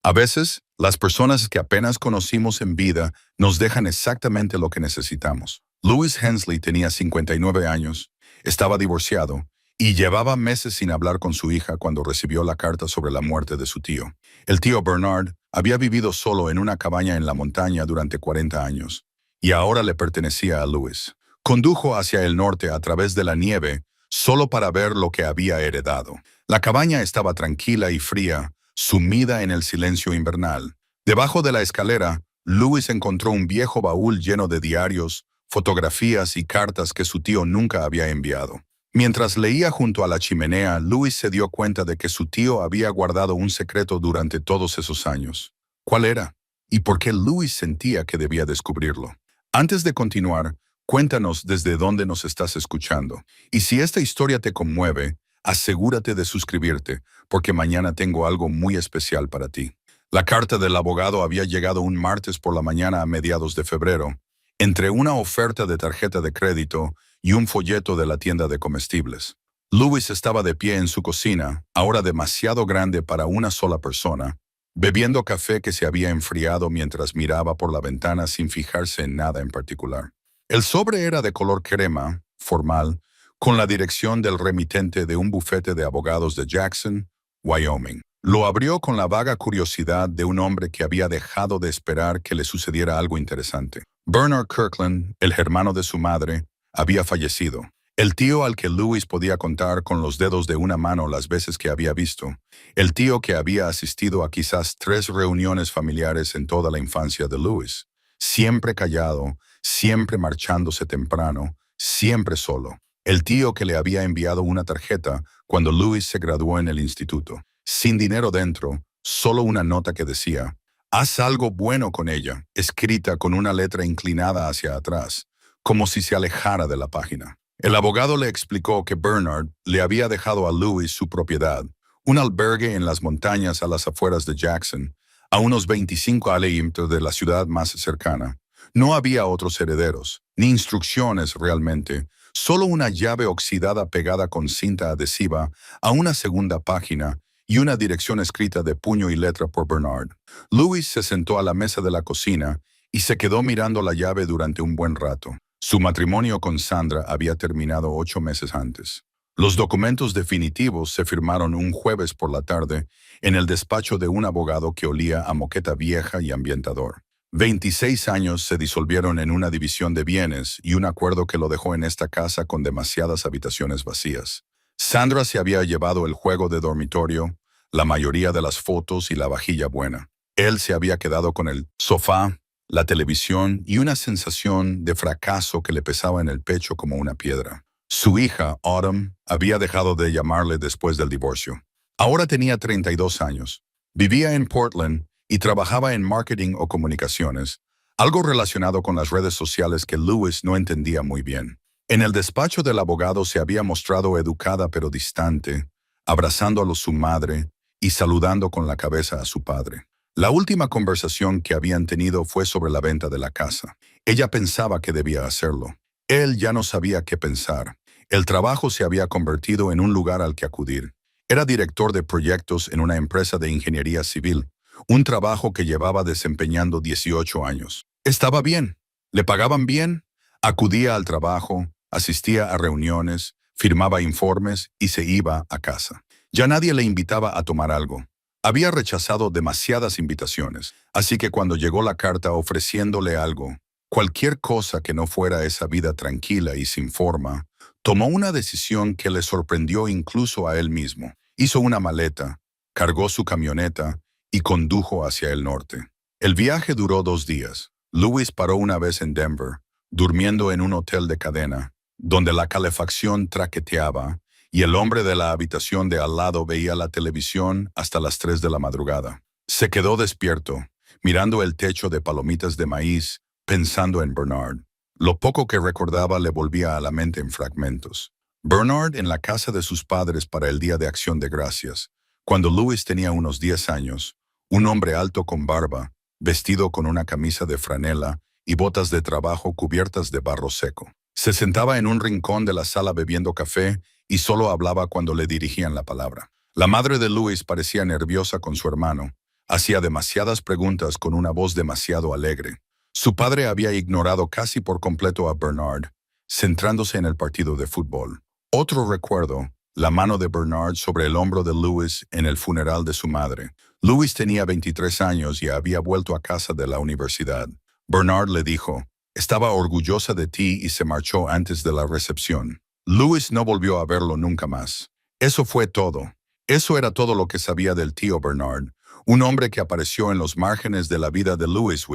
A veces, las personas que apenas conocimos en vida nos dejan exactamente lo que necesitamos. Louis Hensley tenía 59 años, estaba divorciado y llevaba meses sin hablar con su hija cuando recibió la carta sobre la muerte de su tío. El tío Bernard había vivido solo en una cabaña en la montaña durante 40 años y ahora le pertenecía a Louis. Condujo hacia el norte a través de la nieve solo para ver lo que había heredado. La cabaña estaba tranquila y fría, sumida en el silencio invernal. Debajo de la escalera, Louis encontró un viejo baúl lleno de diarios, fotografías y cartas que su tío nunca había enviado. Mientras leía junto a la chimenea, Louis se dio cuenta de que su tío había guardado un secreto durante todos esos años. ¿Cuál era? ¿Y por qué Louis sentía que debía descubrirlo? Antes de continuar, cuéntanos desde dónde nos estás escuchando. Y si esta historia te conmueve, asegúrate de suscribirte, porque mañana tengo algo muy especial para ti. La carta del abogado había llegado un martes por la mañana a mediados de febrero, entre una oferta de tarjeta de crédito y un folleto de la tienda de comestibles. Louis estaba de pie en su cocina, ahora demasiado grande para una sola persona, bebiendo café que se había enfriado mientras miraba por la ventana sin fijarse en nada en particular. El sobre era de color crema, formal, con la dirección del remitente de un bufete de abogados de Jackson, Wyoming. Lo abrió con la vaga curiosidad de un hombre que había dejado de esperar que le sucediera algo interesante. Bernard Kirkland, el hermano de su madre, había fallecido. El tío al que Louis podía contar con los dedos de una mano las veces que había visto. El tío que había asistido a quizás 3 reuniones familiares en toda la infancia de Louis. Siempre callado, siempre marchándose temprano, siempre solo. El tío que le había enviado una tarjeta cuando Louis se graduó en el instituto. Sin dinero dentro, solo una nota que decía, «Haz algo bueno con ella», escrita con una letra inclinada hacia atrás, como si se alejara de la página. El abogado le explicó que Bernard le había dejado a Louis su propiedad, un albergue en las montañas a las afueras de Jackson, a unos 25 kilómetros de la ciudad más cercana. No había otros herederos, ni instrucciones realmente, solo una llave oxidada pegada con cinta adhesiva a una segunda página y una dirección escrita de puño y letra por Bernard. Louis se sentó a la mesa de la cocina y se quedó mirando la llave durante un buen rato. Su matrimonio con Sandra había terminado 8 meses antes. Los documentos definitivos se firmaron un jueves por la tarde en el despacho de un abogado que olía a moqueta vieja y ambientador. 26 años se disolvieron en una división de bienes y un acuerdo que lo dejó en esta casa con demasiadas habitaciones vacías. Sandra se había llevado el juego de dormitorio, la mayoría de las fotos y la vajilla buena. Él se había quedado con el sofá, la televisión y una sensación de fracaso que le pesaba en el pecho como una piedra. Su hija, Autumn, había dejado de llamarle después del divorcio. Ahora tenía 32 años. Vivía en Portland y trabajaba en marketing o comunicaciones, algo relacionado con las redes sociales que Louis no entendía muy bien. En el despacho del abogado se había mostrado educada pero distante, abrazando a su madre y saludando con la cabeza a su padre. La última conversación que habían tenido fue sobre la venta de la casa. Ella pensaba que debía hacerlo. Él ya no sabía qué pensar. El trabajo se había convertido en un lugar al que acudir. Era director de proyectos en una empresa de ingeniería civil, un trabajo que llevaba desempeñando 18 años. Estaba bien, le pagaban bien, acudía al trabajo, asistía a reuniones, firmaba informes y se iba a casa. Ya nadie le invitaba a tomar algo. Había rechazado demasiadas invitaciones, así que cuando llegó la carta ofreciéndole algo, cualquier cosa que no fuera esa vida tranquila y sin forma, tomó una decisión que le sorprendió incluso a él mismo. Hizo una maleta, cargó su camioneta y condujo hacia el norte. El viaje duró 2 días. Louis paró una vez en Denver, durmiendo en un hotel de cadena, donde la calefacción traqueteaba y el hombre de la habitación de al lado veía la televisión hasta las 3 de la madrugada. Se quedó despierto, mirando el techo de palomitas de maíz, pensando en Bernard. Lo poco que recordaba le volvía a la mente en fragmentos. Bernard en la casa de sus padres para el Día de Acción de Gracias, cuando Louis tenía unos 10 años, un hombre alto con barba, vestido con una camisa de franela y botas de trabajo cubiertas de barro seco. Se sentaba en un rincón de la sala bebiendo café y solo hablaba cuando le dirigían la palabra. La madre de Louis parecía nerviosa con su hermano, Hacía demasiadas preguntas con una voz demasiado alegre. Su padre había ignorado casi por completo a Bernard, centrándose en el partido de fútbol. Otro recuerdo, la mano de Bernard sobre el hombro de Louis en el funeral de su madre. Louis tenía 23 años y había vuelto a casa de la universidad. Bernard le dijo, estaba orgullosa de ti y se marchó antes de la recepción. Louis no volvió a verlo nunca más. Eso fue todo. Eso era todo lo que sabía del tío Bernard, un hombre que apareció en los márgenes de la vida de Louis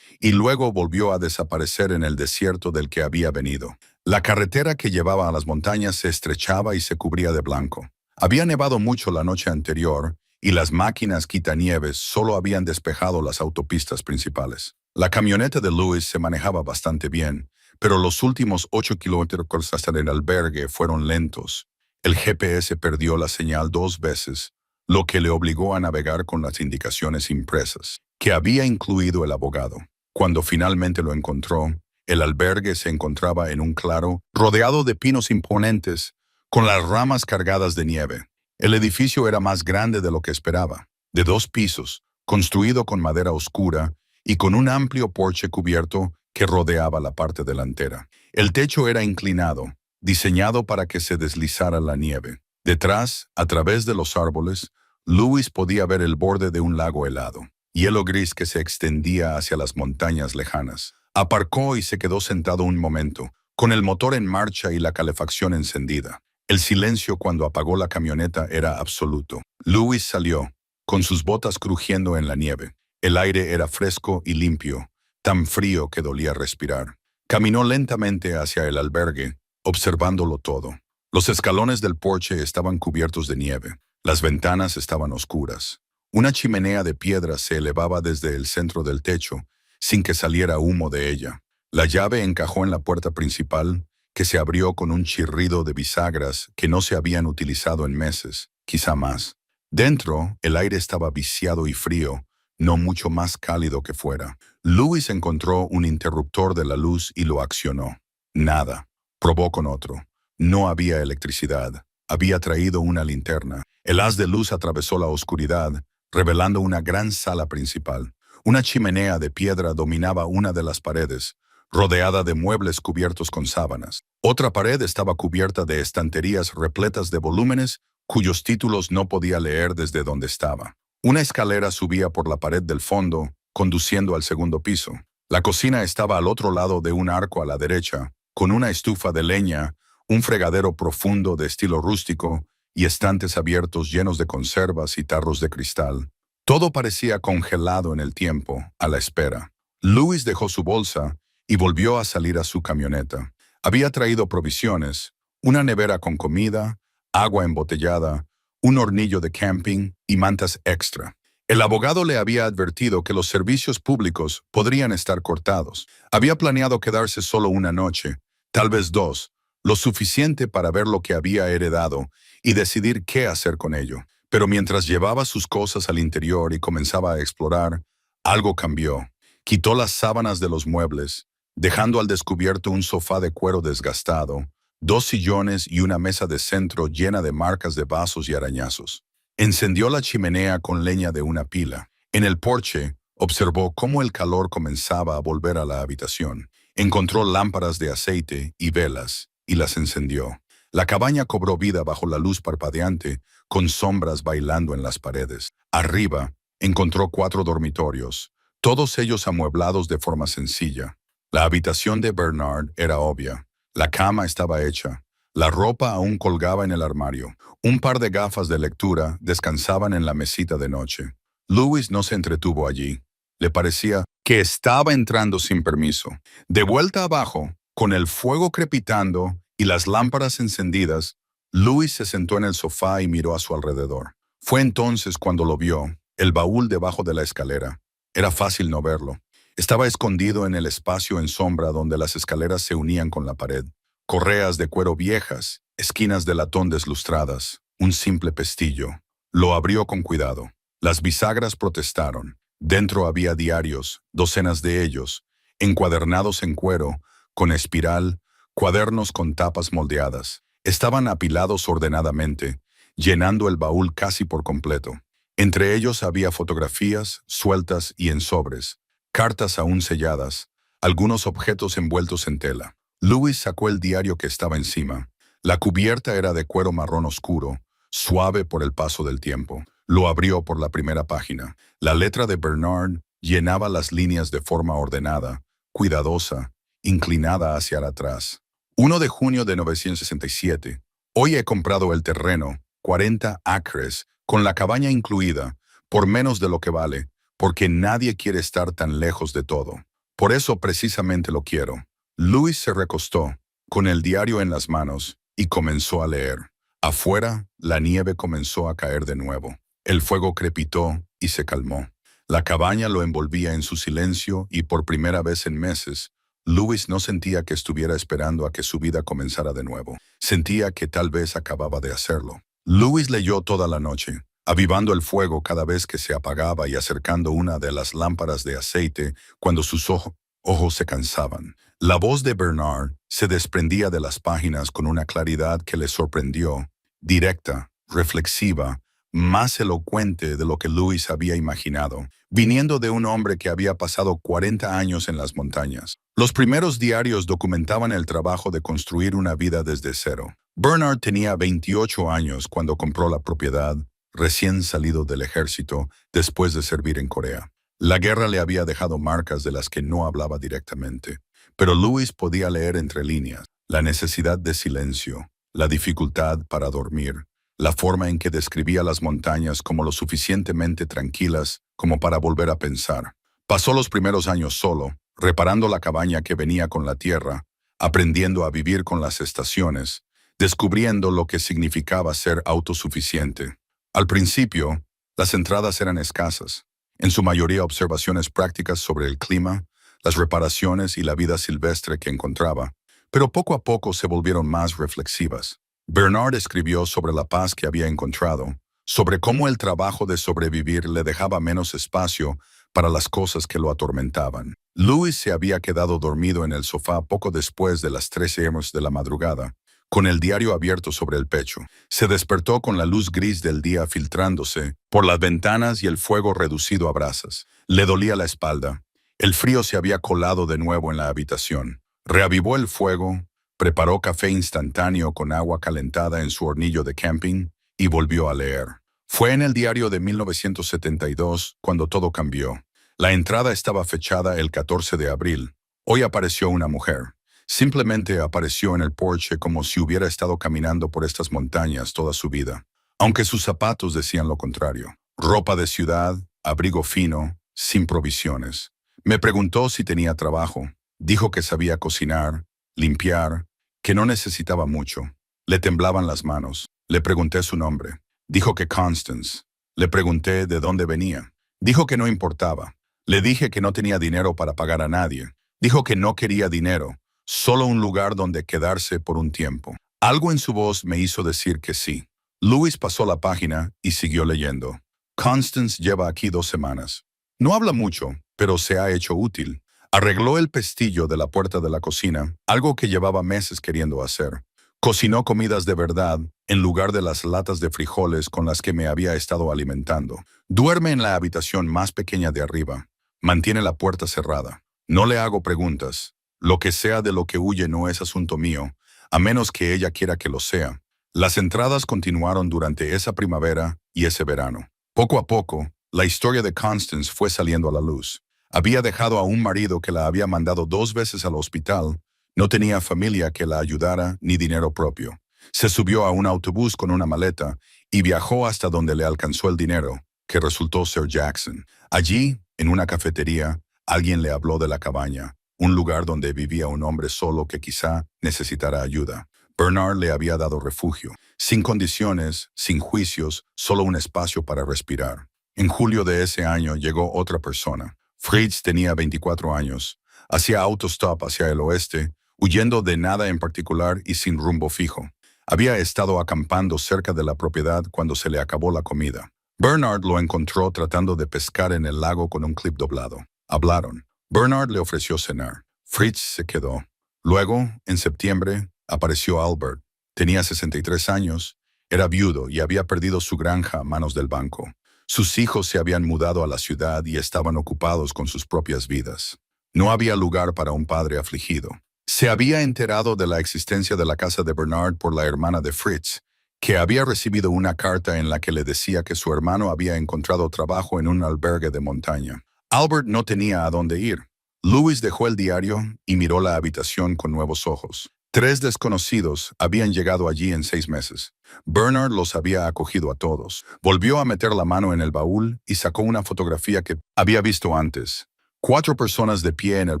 y luego volvió a desaparecer en el desierto del que había venido. La carretera que llevaba a las montañas se estrechaba y se cubría de blanco. Había nevado mucho la noche anterior y las máquinas quitanieves solo habían despejado las autopistas principales. La camioneta de Louis se manejaba bastante bien, pero los últimos 8 kilómetros hasta el albergue fueron lentos. El GPS perdió la señal 2 veces, lo que le obligó a navegar con las indicaciones impresas, que había incluido el abogado. Cuando finalmente lo encontró, el albergue se encontraba en un claro, rodeado de pinos imponentes, con las ramas cargadas de nieve. El edificio era más grande de lo que esperaba, de 2 pisos, construido con madera oscura y con un amplio porche cubierto que rodeaba la parte delantera. El techo era inclinado, diseñado para que se deslizara la nieve. Detrás, a través de los árboles, Louis podía ver el borde de un lago helado, hielo gris que se extendía hacia las montañas lejanas. Aparcó y se quedó sentado un momento, con el motor en marcha y la calefacción encendida. El silencio cuando apagó la camioneta era absoluto. Louis salió, con sus botas crujiendo en la nieve. El aire era fresco y limpio, tan frío que dolía respirar. Caminó lentamente hacia el albergue, observándolo todo. Los escalones del porche estaban cubiertos de nieve. Las ventanas estaban oscuras. Una chimenea de piedra se elevaba desde el centro del techo, sin que saliera humo de ella. La llave encajó en la puerta principal, que se abrió con un chirrido de bisagras que no se habían utilizado en meses, quizá más. Dentro, el aire estaba viciado y frío, no mucho más cálido que fuera. Louis encontró un interruptor de la luz y lo accionó. Nada. Probó con otro. No había electricidad. Había traído una linterna. El haz de luz atravesó la oscuridad, revelando una gran sala principal. Una chimenea de piedra dominaba una de las paredes, rodeada de muebles cubiertos con sábanas. Otra pared estaba cubierta de estanterías repletas de volúmenes cuyos títulos no podía leer desde donde estaba. Una escalera subía por la pared del fondo, conduciendo al segundo piso. La cocina estaba al otro lado de un arco a la derecha, con una estufa de leña, un fregadero profundo de estilo rústico y estantes abiertos llenos de conservas y tarros de cristal. Todo parecía congelado en el tiempo, a la espera. Louis dejó su bolsa y volvió a salir a su camioneta. Había traído provisiones, una nevera con comida, agua embotellada, un hornillo de camping y mantas extra. El abogado le había advertido que los servicios públicos podrían estar cortados. Había planeado quedarse solo una noche, tal vez 2, lo suficiente para ver lo que había heredado y decidir qué hacer con ello. Pero mientras llevaba sus cosas al interior y comenzaba a explorar, algo cambió. Quitó las sábanas de los muebles, dejando al descubierto un sofá de cuero desgastado, 2 sillones y una mesa de centro llena de marcas de vasos y arañazos. Encendió la chimenea con leña de una pila. En el porche, observó cómo el calor comenzaba a volver a la habitación. Encontró lámparas de aceite y velas, y las encendió. La cabaña cobró vida bajo la luz parpadeante, con sombras bailando en las paredes. Arriba, encontró 4 dormitorios, todos ellos amueblados de forma sencilla. La habitación de Bernard era obvia. La cama estaba hecha. La ropa aún colgaba en el armario. Un par de gafas de lectura descansaban en la mesita de noche. Louis no se entretuvo allí. Le parecía que estaba entrando sin permiso. De vuelta abajo, con el fuego crepitando y las lámparas encendidas, Louis se sentó en el sofá y miró a su alrededor. Fue entonces cuando lo vio, el baúl debajo de la escalera. Era fácil no verlo. Estaba escondido en el espacio en sombra donde las escaleras se unían con la pared. Correas de cuero viejas, esquinas de latón deslustradas, un simple pestillo. Lo abrió con cuidado. Las bisagras protestaron. Dentro había diarios, docenas de ellos, encuadernados en cuero, con espiral, cuadernos con tapas moldeadas. Estaban apilados ordenadamente, llenando el baúl casi por completo. Entre ellos había fotografías sueltas y en sobres, cartas aún selladas, algunos objetos envueltos en tela. Louis sacó el diario que estaba encima. La cubierta era de cuero marrón oscuro, suave por el paso del tiempo. Lo abrió por la primera página. La letra de Bernard llenaba las líneas de forma ordenada, cuidadosa, inclinada hacia atrás. 1 de junio de 1967. Hoy he comprado el terreno, 40 acres, con la cabaña incluida, por menos de lo que vale, porque nadie quiere estar tan lejos de todo. Por eso precisamente lo quiero. Louis se recostó, con el diario en las manos, y comenzó a leer. Afuera, la nieve comenzó a caer de nuevo. El fuego crepitó y se calmó. La cabaña lo envolvía en su silencio y por primera vez en meses, Louis no sentía que estuviera esperando a que su vida comenzara de nuevo. Sentía que tal vez acababa de hacerlo. Louis leyó toda la noche, avivando el fuego cada vez que se apagaba y acercando una de las lámparas de aceite cuando sus ojos se cansaban. La voz de Bernard se desprendía de las páginas con una claridad que le sorprendió, directa, reflexiva, más elocuente de lo que Louis había imaginado, viniendo de un hombre que había pasado 40 años en las montañas. Los primeros diarios documentaban el trabajo de construir una vida desde cero. Bernard tenía 28 años cuando compró la propiedad, recién salido del ejército después de servir en Corea. La guerra le había dejado marcas de las que no hablaba directamente, pero Louis podía leer entre líneas la necesidad de silencio, la dificultad para dormir, la forma en que describía las montañas como lo suficientemente tranquilas como para volver a pensar. Pasó los primeros años solo, reparando la cabaña que venía con la tierra, aprendiendo a vivir con las estaciones, descubriendo lo que significaba ser autosuficiente. Al principio, las entradas eran escasas, en su mayoría observaciones prácticas sobre el clima, las reparaciones y la vida silvestre que encontraba, pero poco a poco se volvieron más reflexivas. Bernard escribió sobre la paz que había encontrado, sobre cómo el trabajo de sobrevivir le dejaba menos espacio para las cosas que lo atormentaban. Louis se había quedado dormido en el sofá poco después de las 13 m de la madrugada, con el diario abierto sobre el pecho. Se despertó con la luz gris del día filtrándose por las ventanas y el fuego reducido a brasas. Le dolía la espalda. El frío se había colado de nuevo en la habitación. Reavivó el fuego, preparó café instantáneo con agua calentada en su hornillo de camping y volvió a leer. Fue en el diario de 1972 cuando todo cambió. La entrada estaba fechada el 14 de abril. Hoy apareció una mujer. Simplemente apareció en el porche como si hubiera estado caminando por estas montañas toda su vida, aunque sus zapatos decían lo contrario. Ropa de ciudad, abrigo fino, sin provisiones. Me preguntó si tenía trabajo. Dijo que sabía cocinar, limpiar, que no necesitaba mucho. Le temblaban las manos. Le pregunté su nombre. Dijo que Constance. Le pregunté de dónde venía. Dijo que no importaba. Le dije que no tenía dinero para pagar a nadie. Dijo que no quería dinero, solo un lugar donde quedarse por un tiempo. Algo en su voz me hizo decir que sí. Louis pasó la página y siguió leyendo. Constance lleva aquí 2 semanas. No habla mucho, pero se ha hecho útil. Arregló el pestillo de la puerta de la cocina, algo que llevaba meses queriendo hacer. Cocinó comidas de verdad, en lugar de las latas de frijoles con las que me había estado alimentando. Duerme en la habitación más pequeña de arriba. Mantiene la puerta cerrada. No le hago preguntas. Lo que sea de lo que huye no es asunto mío, a menos que ella quiera que lo sea. Las entradas continuaron durante esa primavera y ese verano. Poco a poco, la historia de Constance fue saliendo a la luz. Había dejado a un marido que la había mandado 2 veces al hospital. No tenía familia que la ayudara ni dinero propio. Se subió a un autobús con una maleta y viajó hasta donde le alcanzó el dinero, que resultó ser Jackson. Allí, en una cafetería, alguien le habló de la cabaña, un lugar donde vivía un hombre solo que quizá necesitara ayuda. Bernard le había dado refugio, sin condiciones, sin juicios, solo un espacio para respirar. En julio de ese año llegó otra persona. Fritz tenía 24 años. Hacía autostop hacia el oeste, huyendo de nada en particular y sin rumbo fijo. Había estado acampando cerca de la propiedad cuando se le acabó la comida. Bernard lo encontró tratando de pescar en el lago con un clip doblado. Hablaron. Bernard le ofreció cenar. Fritz se quedó. Luego, en septiembre, apareció Albert. Tenía 63 años, era viudo y había perdido su granja a manos del banco. Sus hijos se habían mudado a la ciudad y estaban ocupados con sus propias vidas. No había lugar para un padre afligido. Se había enterado de la existencia de la casa de Bernard por la hermana de Fritz, que había recibido una carta en la que le decía que su hermano había encontrado trabajo en un albergue de montaña. Albert no tenía a dónde ir. Louis dejó el diario y miró la habitación con nuevos ojos. 3 desconocidos habían llegado allí en 6 meses. Bernard los había acogido a todos. Volvió a meter la mano en el baúl y sacó una fotografía que había visto antes. 4 personas de pie en el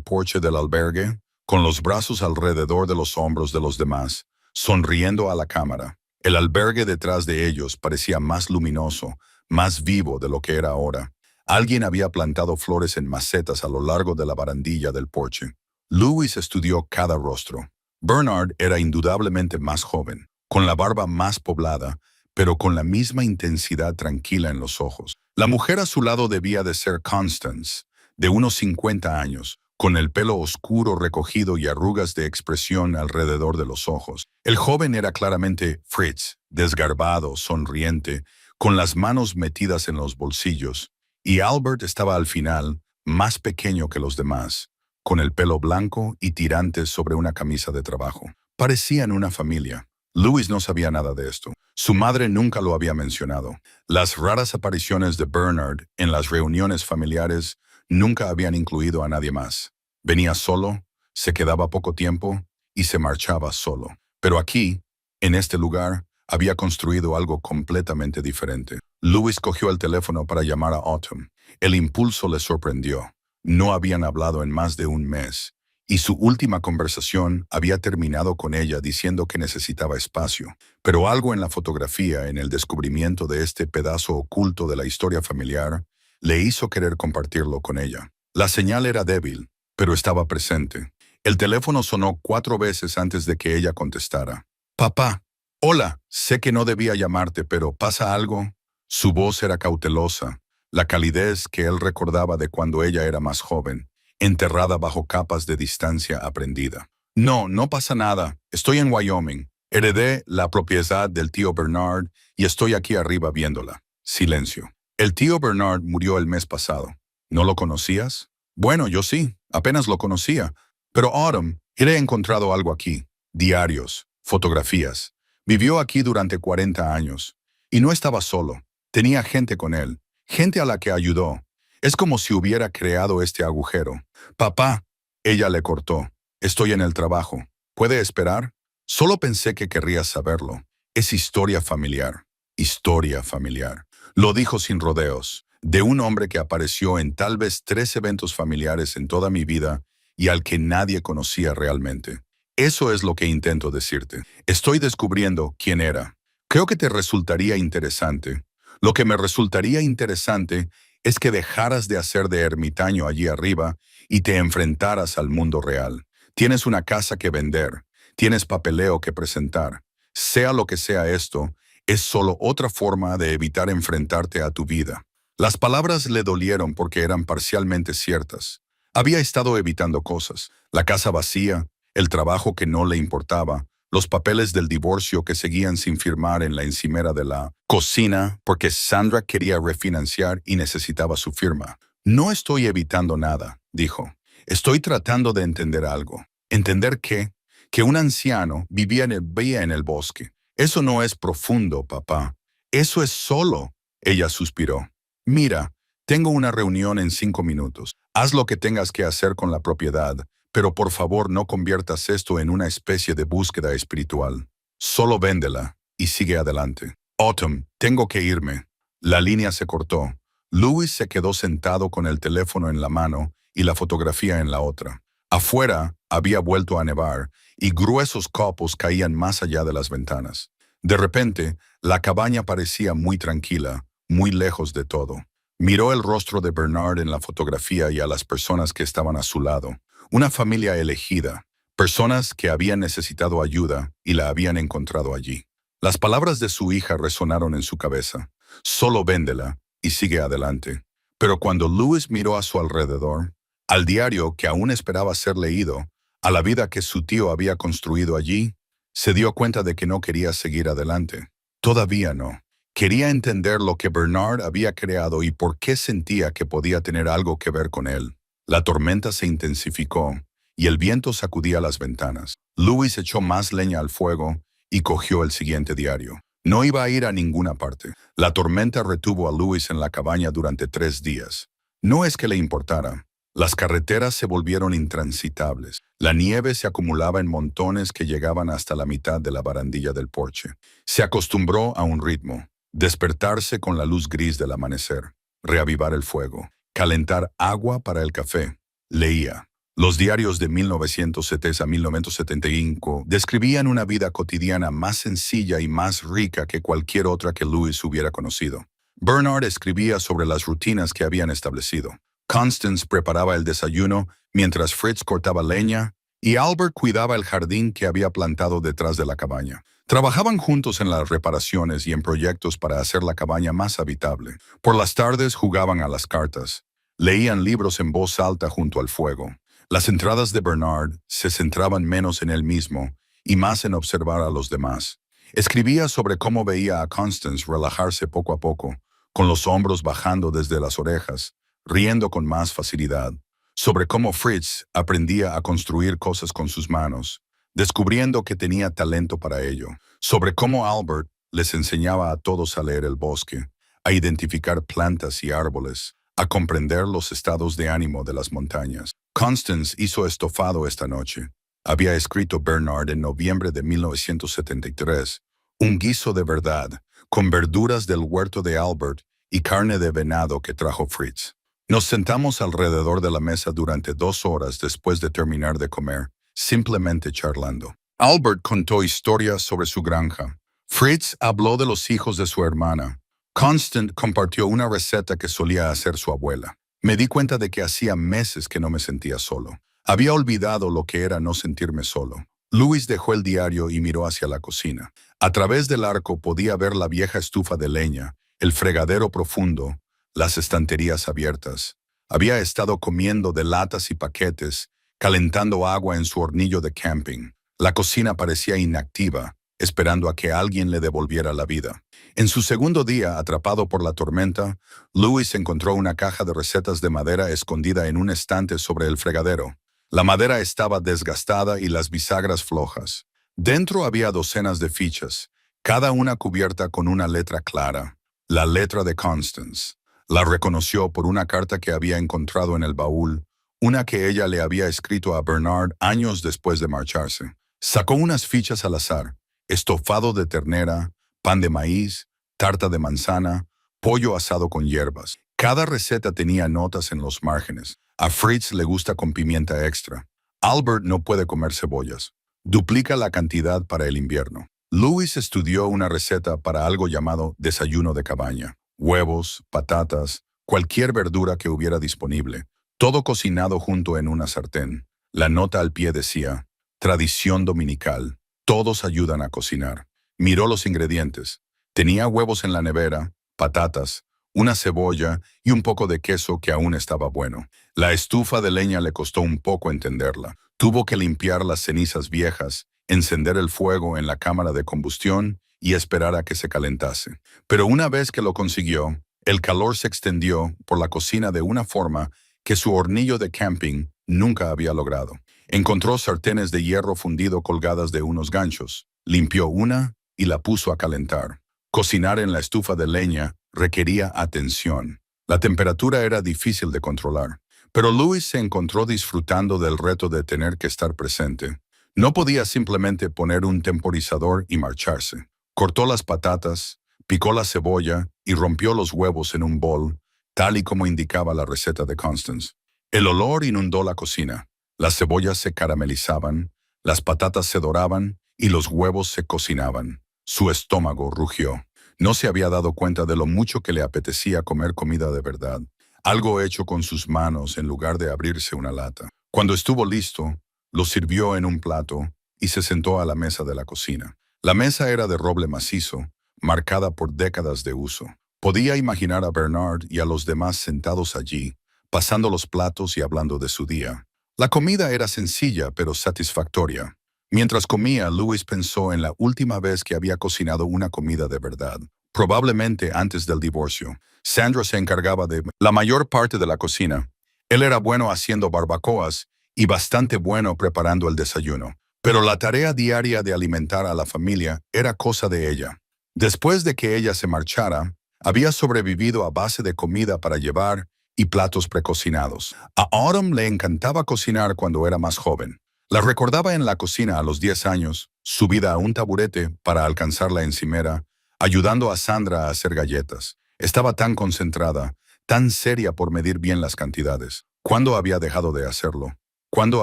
porche del albergue, con los brazos alrededor de los hombros de los demás, sonriendo a la cámara. El albergue detrás de ellos parecía más luminoso, más vivo de lo que era ahora. Alguien había plantado flores en macetas a lo largo de la barandilla del porche. Louis estudió cada rostro. Bernard era indudablemente más joven, con la barba más poblada, pero con la misma intensidad tranquila en los ojos. La mujer a su lado debía de ser Constance, de unos 50 años, con el pelo oscuro recogido y arrugas de expresión alrededor de los ojos. El joven era claramente Fritz, desgarbado, sonriente, con las manos metidas en los bolsillos, y Albert estaba al final, más pequeño que los demás, con el pelo blanco y tirantes sobre una camisa de trabajo. Parecían una familia. Louis no sabía nada de esto. Su madre nunca lo había mencionado. Las raras apariciones de Bernard en las reuniones familiares nunca habían incluido a nadie más. Venía solo, se quedaba poco tiempo y se marchaba solo. Pero aquí, en este lugar, había construido algo completamente diferente. Louis cogió el teléfono para llamar a Autumn. El impulso le sorprendió. No habían hablado en más de un mes, y su última conversación había terminado con ella diciendo que necesitaba espacio. Pero algo en la fotografía, en el descubrimiento de este pedazo oculto de la historia familiar, le hizo querer compartirlo con ella. La señal era débil, pero estaba presente. El teléfono sonó 4 veces antes de que ella contestara. «Papá, hola, sé que no debía llamarte, pero ¿pasa algo?» Su voz era cautelosa, la calidez que él recordaba de cuando ella era más joven, enterrada bajo capas de distancia aprendida. «No, no pasa nada. Estoy en Wyoming. Heredé la propiedad del tío Bernard y estoy aquí arriba viéndola». Silencio. «El tío Bernard murió el mes pasado. ¿No lo conocías?» «Bueno, yo sí. Apenas lo conocía. Pero Autumn, he encontrado algo aquí. Diarios, fotografías. Vivió aquí durante 40 años. Y no estaba solo. Tenía gente con él. Gente a la que ayudó. Es como si hubiera creado este agujero. «Papá», ella le cortó. «Estoy en el trabajo. ¿Puede esperar?» «Solo pensé que querrías saberlo. Es historia familiar». Historia familiar. Lo dijo sin rodeos, de un hombre que apareció en tal vez 3 eventos familiares en toda mi vida y al que nadie conocía realmente. Eso es lo que intento decirte. Estoy descubriendo quién era. Creo que te resultaría interesante. Lo que me resultaría interesante es que dejaras de hacer de ermitaño allí arriba y te enfrentaras al mundo real. Tienes una casa que vender. Tienes papeleo que presentar. Sea lo que sea esto, es solo otra forma de evitar enfrentarte a tu vida. Las palabras le dolieron porque eran parcialmente ciertas. Había estado evitando cosas. La casa vacía, el trabajo que no le importaba, los papeles del divorcio que seguían sin firmar en la encimera de la cocina porque Sandra quería refinanciar y necesitaba su firma. «No estoy evitando nada», dijo. «Estoy tratando de entender algo. ¿Entender qué? Que un anciano vivía en el bosque. Eso no es profundo, papá. Eso es solo». Ella suspiró. «Mira, tengo una reunión en 5 minutos. Haz lo que tengas que hacer con la propiedad, pero por favor no conviertas esto en una especie de búsqueda espiritual. Solo véndela y sigue adelante». «Autumn, tengo que irme». La línea se cortó. Louis se quedó sentado con el teléfono en la mano y la fotografía en la otra. Afuera había vuelto a nevar y gruesos copos caían más allá de las ventanas. De repente, la cabaña parecía muy tranquila, muy lejos de todo. Miró el rostro de Bernard en la fotografía y a las personas que estaban a su lado. Una familia elegida, personas que habían necesitado ayuda y la habían encontrado allí. Las palabras de su hija resonaron en su cabeza. Solo véndela y sigue adelante. Pero cuando Louis miró a su alrededor, al diario que aún esperaba ser leído, a la vida que su tío había construido allí, se dio cuenta de que no quería seguir adelante. Todavía no. Quería entender lo que Bernard había creado y por qué sentía que podía tener algo que ver con él. La tormenta se intensificó y el viento sacudía las ventanas. Louis echó más leña al fuego y cogió el siguiente diario. No iba a ir a ninguna parte. La tormenta retuvo a Louis en la cabaña durante 3 días. No es que le importara. Las carreteras se volvieron intransitables. La nieve se acumulaba en montones que llegaban hasta la mitad de la barandilla del porche. Se acostumbró a un ritmo. Despertarse con la luz gris del amanecer. Reavivar el fuego. Calentar agua para el café. Leía. Los diarios de 1970 a 1975 describían una vida cotidiana más sencilla y más rica que cualquier otra que Louis hubiera conocido. Bernard escribía sobre las rutinas que habían establecido. Constance preparaba el desayuno mientras Fritz cortaba leña y Albert cuidaba el jardín que había plantado detrás de la cabaña. Trabajaban juntos en las reparaciones y en proyectos para hacer la cabaña más habitable. Por las tardes jugaban a las cartas. Leían libros en voz alta junto al fuego. Las entradas de Bernard se centraban menos en él mismo y más en observar a los demás. Escribía sobre cómo veía a Constance relajarse poco a poco, con los hombros bajando desde las orejas, riendo con más facilidad. Sobre cómo Fritz aprendía a construir cosas con sus manos, descubriendo que tenía talento para ello. Sobre cómo Albert les enseñaba a todos a leer el bosque, a identificar plantas y árboles, a comprender los estados de ánimo de las montañas. Constance hizo estofado esta noche. Había escrito Bernard en noviembre de 1973. Un guiso de verdad, con verduras del huerto de Albert y carne de venado que trajo Fritz. Nos sentamos alrededor de la mesa durante 2 horas después de terminar de comer, simplemente charlando. Albert contó historias sobre su granja. Fritz habló de los hijos de su hermana. Constance compartió una receta que solía hacer su abuela. Me di cuenta de que hacía meses que no me sentía solo. Había olvidado lo que era no sentirme solo. Louis dejó el diario y miró hacia la cocina. A través del arco podía ver la vieja estufa de leña, el fregadero profundo, las estanterías abiertas. Había estado comiendo de latas y paquetes, calentando agua en su hornillo de camping. La cocina parecía inactiva, esperando a que alguien le devolviera la vida. En su segundo día, atrapado por la tormenta, Louis encontró una caja de recetas de madera escondida en un estante sobre el fregadero. La madera estaba desgastada y las bisagras flojas. Dentro había docenas de fichas, cada una cubierta con una letra clara, la letra de Constance. La reconoció por una carta que había encontrado en el baúl, una que ella le había escrito a Bernard años después de marcharse. Sacó unas fichas al azar: estofado de ternera, pan de maíz, tarta de manzana, pollo asado con hierbas. Cada receta tenía notas en los márgenes. A Fritz le gusta con pimienta extra. Albert no puede comer cebollas. Duplica la cantidad para el invierno. Louis estudió una receta para algo llamado desayuno de cabaña. Huevos, patatas, cualquier verdura que hubiera disponible. Todo cocinado junto en una sartén. La nota al pie decía: tradición dominical. Todos ayudan a cocinar. Miró los ingredientes. Tenía huevos en la nevera, patatas, una cebolla y un poco de queso que aún estaba bueno. La estufa de leña le costó un poco entenderla. Tuvo que limpiar las cenizas viejas, encender el fuego en la cámara de combustión y esperar a que se calentase. Pero una vez que lo consiguió, el calor se extendió por la cocina de una forma que su hornillo de camping nunca había logrado. Encontró sartenes de hierro fundido colgadas de unos ganchos. Limpió una y la puso a calentar. Cocinar en la estufa de leña requería atención. La temperatura era difícil de controlar, pero Louis se encontró disfrutando del reto de tener que estar presente. No podía simplemente poner un temporizador y marcharse. Cortó las patatas, picó la cebolla y rompió los huevos en un bol, tal y como indicaba la receta de Constance. El olor inundó la cocina. Las cebollas se caramelizaban, las patatas se doraban y los huevos se cocinaban. Su estómago rugió. No se había dado cuenta de lo mucho que le apetecía comer comida de verdad, algo hecho con sus manos en lugar de abrirse una lata. Cuando estuvo listo, lo sirvió en un plato y se sentó a la mesa de la cocina. La mesa era de roble macizo, marcada por décadas de uso. Podía imaginar a Bernard y a los demás sentados allí, pasando los platos y hablando de su día. La comida era sencilla pero satisfactoria. Mientras comía, Louis pensó en la última vez que había cocinado una comida de verdad. probablemente antes del divorcio. Sandra se encargaba de la mayor parte de la cocina. Él era bueno haciendo barbacoas y bastante bueno preparando el desayuno. Pero la tarea diaria de alimentar a la familia era cosa de ella. Después de que ella se marchara, había sobrevivido a base de comida para llevar y platos precocinados. A Autumn le encantaba cocinar cuando era más joven. La recordaba en la cocina a los 10 años, subida a un taburete para alcanzar la encimera, ayudando a Sandra a hacer galletas. Estaba tan concentrada, tan seria por medir bien las cantidades. ¿Cuándo había dejado de hacerlo? ¿Cuándo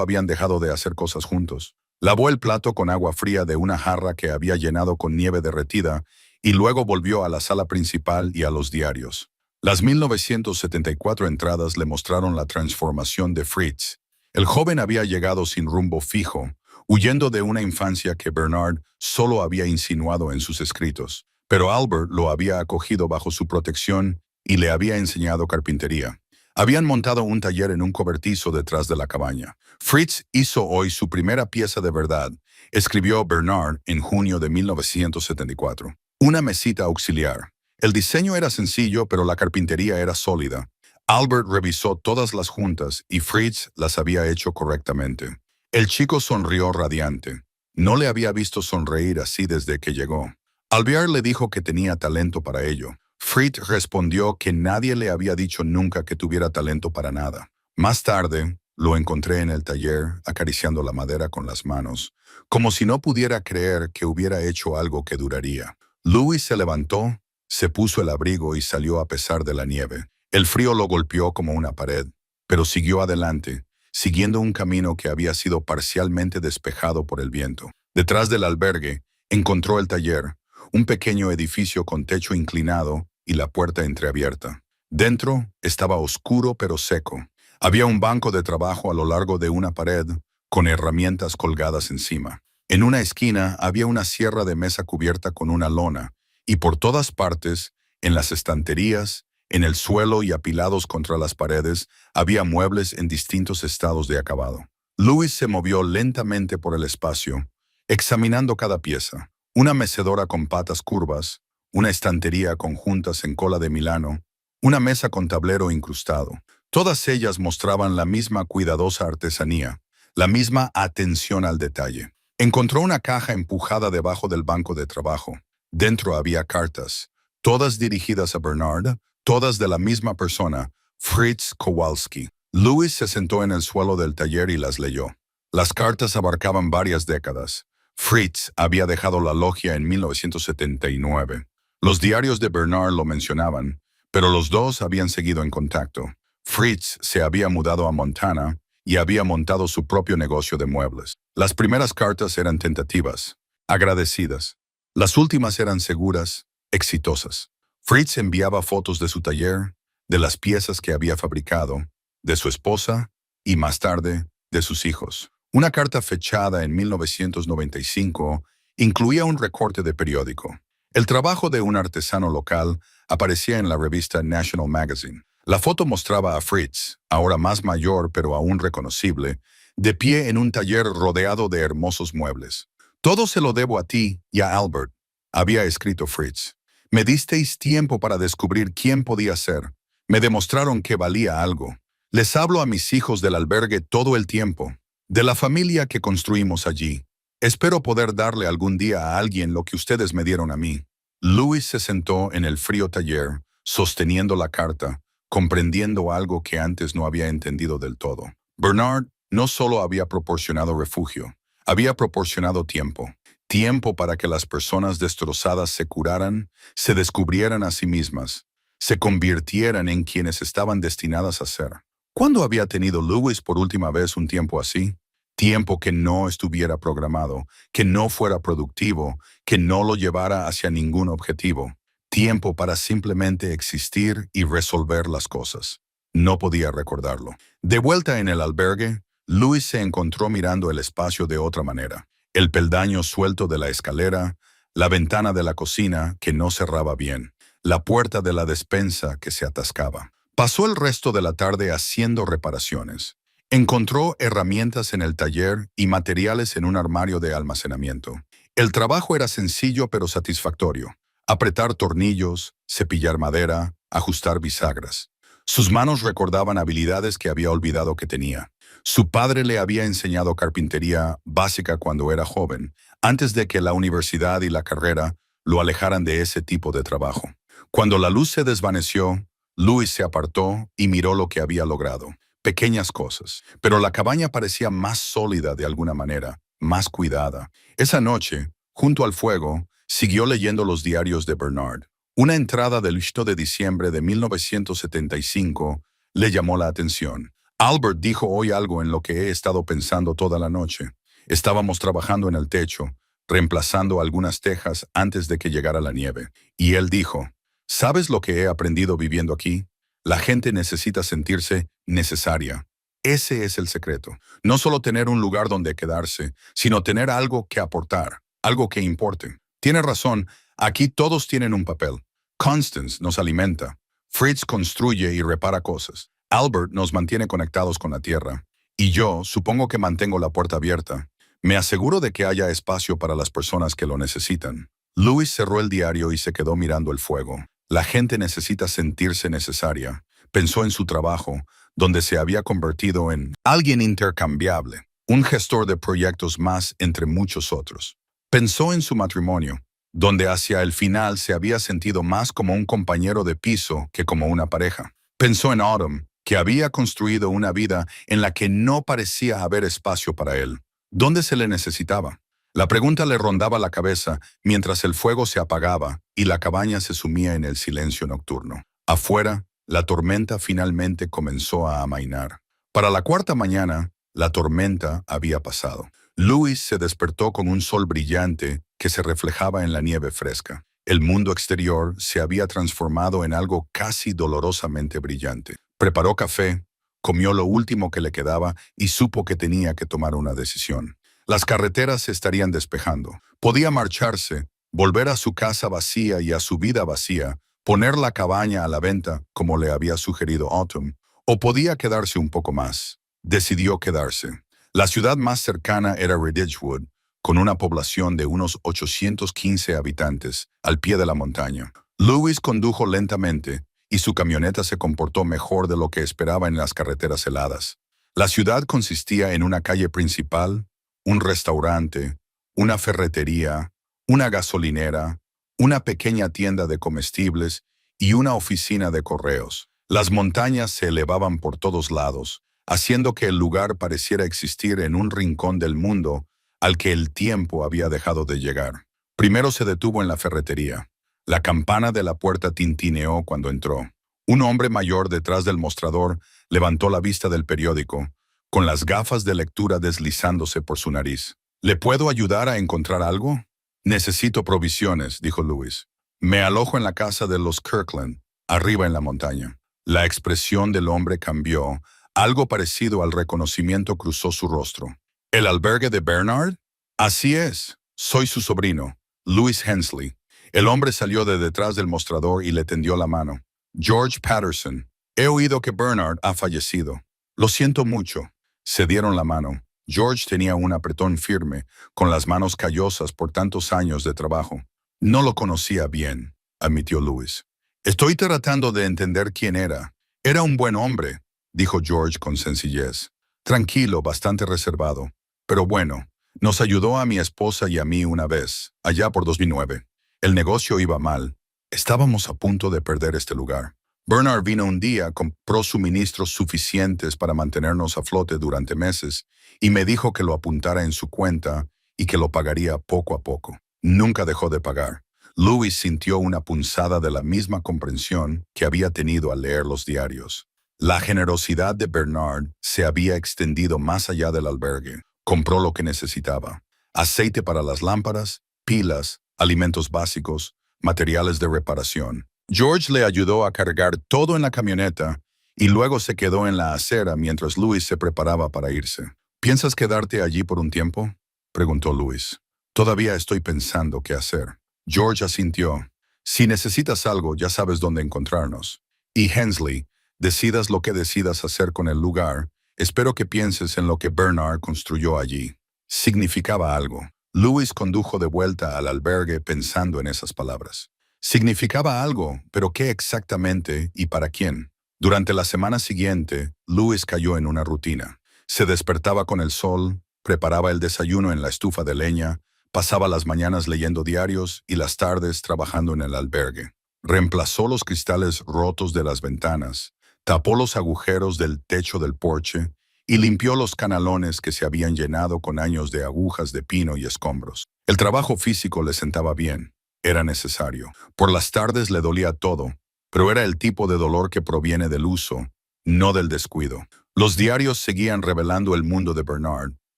habían dejado de hacer cosas juntos? Lavó el plato con agua fría de una jarra que había llenado con nieve derretida y luego volvió a la sala principal y a los diarios. Las 1974 entradas le mostraron la transformación de Fritz. El joven había llegado sin rumbo fijo, huyendo de una infancia que Bernard solo había insinuado en sus escritos. Pero Albert lo había acogido bajo su protección y le había enseñado carpintería. Habían montado un taller en un cobertizo detrás de la cabaña. Fritz hizo hoy su primera pieza de verdad, escribió Bernard en junio de 1974. Una mesita auxiliar. El diseño era sencillo, pero la carpintería era sólida. Albert revisó todas las juntas y Fritz las había hecho correctamente. El chico sonrió radiante. No le había visto sonreír así desde que llegó. Albert le dijo que tenía talento para ello. Fritz respondió que nadie le había dicho nunca que tuviera talento para nada. Más tarde, lo encontré en el taller, acariciando la madera con las manos, como si no pudiera creer que hubiera hecho algo que duraría. Louis se levantó, se puso el abrigo y salió a pesar de la nieve. El frío lo golpeó como una pared, pero siguió adelante, siguiendo un camino que había sido parcialmente despejado por el viento. Detrás del albergue, encontró el taller, un pequeño edificio con techo inclinado y la puerta entreabierta. Dentro estaba oscuro pero seco. Había un banco de trabajo a lo largo de una pared, con herramientas colgadas encima. En una esquina había una sierra de mesa cubierta con una lona, y por todas partes, en las estanterías, en el suelo y apilados contra las paredes, había muebles en distintos estados de acabado. Louis se movió lentamente por el espacio, examinando cada pieza. Una mecedora con patas curvas, una estantería con juntas en cola de Milano, una mesa con tablero incrustado. Todas ellas mostraban la misma cuidadosa artesanía, la misma atención al detalle. Encontró una caja empujada debajo del banco de trabajo. Dentro había cartas, todas dirigidas a Bernard, todas de la misma persona, Fritz Kowalski. Louis se sentó en el suelo del taller y las leyó. Las cartas abarcaban varias décadas. Fritz había dejado la logia en 1979. Los diarios de Bernard lo mencionaban, pero los dos habían seguido en contacto. Fritz se había mudado a Montana y había montado su propio negocio de muebles. Las primeras cartas eran tentativas, agradecidas. Las últimas eran seguras, exitosas. Fritz enviaba fotos de su taller, de las piezas que había fabricado, de su esposa y, más tarde, de sus hijos. Una carta fechada en 1995 incluía un recorte de periódico. El trabajo de un artesano local aparecía en la revista National Magazine. La foto mostraba a Fritz, ahora más mayor pero aún reconocible, de pie en un taller rodeado de hermosos muebles. «Todo se lo debo a ti y a Albert», había escrito Fritz. «Me disteis tiempo para descubrir quién podía ser. Me demostraron que valía algo. Les hablo a mis hijos del albergue todo el tiempo, de la familia que construimos allí. Espero poder darle algún día a alguien lo que ustedes me dieron a mí». Louis se sentó en el frío taller, sosteniendo la carta, comprendiendo algo que antes no había entendido del todo. Bernard no solo había proporcionado refugio, había proporcionado tiempo. Tiempo para que las personas destrozadas se curaran, se descubrieran a sí mismas, se convirtieran en quienes estaban destinadas a ser. ¿Cuándo había tenido Louis por última vez un tiempo así? Tiempo que no estuviera programado, que no fuera productivo, que no lo llevara hacia ningún objetivo. Tiempo para simplemente existir y resolver las cosas. No podía recordarlo. De vuelta en el albergue, Louis se encontró mirando el espacio de otra manera. El peldaño suelto de la escalera, la ventana de la cocina que no cerraba bien, la puerta de la despensa que se atascaba. Pasó el resto de la tarde haciendo reparaciones. Encontró herramientas en el taller y materiales en un armario de almacenamiento. El trabajo era sencillo pero satisfactorio. Apretar tornillos, cepillar madera, ajustar bisagras. Sus manos recordaban habilidades que había olvidado que tenía. Su padre le había enseñado carpintería básica cuando era joven, antes de que la universidad y la carrera lo alejaran de ese tipo de trabajo. Cuando la luz se desvaneció, Louis se apartó y miró lo que había logrado. Pequeñas cosas, pero la cabaña parecía más sólida de alguna manera, más cuidada. Esa noche, junto al fuego, siguió leyendo los diarios de Bernard. Una entrada del 8 de diciembre de 1975 le llamó la atención. Albert dijo hoy algo en lo que he estado pensando toda la noche. Estábamos trabajando en el techo, reemplazando algunas tejas antes de que llegara la nieve. Y él dijo, ¿sabes lo que he aprendido viviendo aquí? La gente necesita sentirse necesaria. Ese es el secreto. No solo tener un lugar donde quedarse, sino tener algo que aportar, algo que importe. Tiene razón, aquí todos tienen un papel. Constance nos alimenta. Fritz construye y repara cosas. Albert nos mantiene conectados con la tierra. Y yo supongo que mantengo la puerta abierta. Me aseguro de que haya espacio para las personas que lo necesitan. Louis cerró el diario y se quedó mirando el fuego. La gente necesita sentirse necesaria. Pensó en su trabajo, donde se había convertido en alguien intercambiable, un gestor de proyectos más entre muchos otros. Pensó en su matrimonio, donde hacia el final se había sentido más como un compañero de piso que como una pareja. Pensó en Autumn, que había construido una vida en la que no parecía haber espacio para él. ¿Dónde se le necesitaba? La pregunta le rondaba la cabeza mientras el fuego se apagaba y la cabaña se sumía en el silencio nocturno. Afuera, la tormenta finalmente comenzó a amainar. Para la cuarta mañana, la tormenta había pasado. Louis se despertó con un sol brillante que se reflejaba en la nieve fresca. El mundo exterior se había transformado en algo casi dolorosamente brillante. Preparó café, comió lo último que le quedaba y supo que tenía que tomar una decisión. Las carreteras se estarían despejando. Podía marcharse, volver a su casa vacía y a su vida vacía, poner la cabaña a la venta, como le había sugerido Autumn, o podía quedarse un poco más. Decidió quedarse. La ciudad más cercana era Ridgewood, con una población de unos 815 habitantes, al pie de la montaña. Louis condujo lentamente, y su camioneta se comportó mejor de lo que esperaba en las carreteras heladas. La ciudad consistía en una calle principal, un restaurante, una ferretería, una gasolinera, una pequeña tienda de comestibles y una oficina de correos. Las montañas se elevaban por todos lados, haciendo que el lugar pareciera existir en un rincón del mundo al que el tiempo había dejado de llegar. Primero se detuvo en la ferretería. La campana de la puerta tintineó cuando entró. Un hombre mayor detrás del mostrador levantó la vista del periódico, con las gafas de lectura deslizándose por su nariz. ¿Le puedo ayudar a encontrar algo? Necesito provisiones, dijo Louis. Me alojo en la casa de los Kirkland, arriba en la montaña. La expresión del hombre cambió. Algo parecido al reconocimiento cruzó su rostro. ¿El albergue de Bernard? Así es. Soy su sobrino, Louis Hensley. El hombre salió de detrás del mostrador y le tendió la mano. George Patterson. He oído que Bernard ha fallecido. Lo siento mucho. Se dieron la mano. George tenía un apretón firme, con las manos callosas por tantos años de trabajo. No lo conocía bien, admitió Louis. Estoy tratando de entender quién era. Era un buen hombre, dijo George con sencillez. Tranquilo, bastante reservado. Pero bueno, nos ayudó a mi esposa y a mí una vez, allá por 2009. El negocio iba mal. Estábamos a punto de perder este lugar. Bernard vino un día, compró suministros suficientes para mantenernos a flote durante meses y me dijo que lo apuntara en su cuenta y que lo pagaría poco a poco. Nunca dejó de pagar. Louis sintió una punzada de la misma comprensión que había tenido al leer los diarios. La generosidad de Bernard se había extendido más allá del albergue. Compró lo que necesitaba: aceite para las lámparas, pilas, alimentos básicos, materiales de reparación. George le ayudó a cargar todo en la camioneta y luego se quedó en la acera mientras Louis se preparaba para irse. ¿Piensas quedarte allí por un tiempo?, preguntó Louis. Todavía estoy pensando qué hacer. George asintió. Si necesitas algo, ya sabes dónde encontrarnos. Y Hensley, decidas lo que decidas hacer con el lugar, espero que pienses en lo que Bernard construyó allí. Significaba algo. Louis condujo de vuelta al albergue pensando en esas palabras. Significaba algo, pero ¿qué exactamente y para quién? Durante la semana siguiente, Louis cayó en una rutina. Se despertaba con el sol, preparaba el desayuno en la estufa de leña, pasaba las mañanas leyendo diarios y las tardes trabajando en el albergue. Reemplazó los cristales rotos de las ventanas, tapó los agujeros del techo del porche y limpió los canalones que se habían llenado con años de agujas de pino y escombros. El trabajo físico le sentaba bien. Era necesario. Por las tardes le dolía todo, pero era el tipo de dolor que proviene del uso, no del descuido. Los diarios seguían revelando el mundo de Bernard.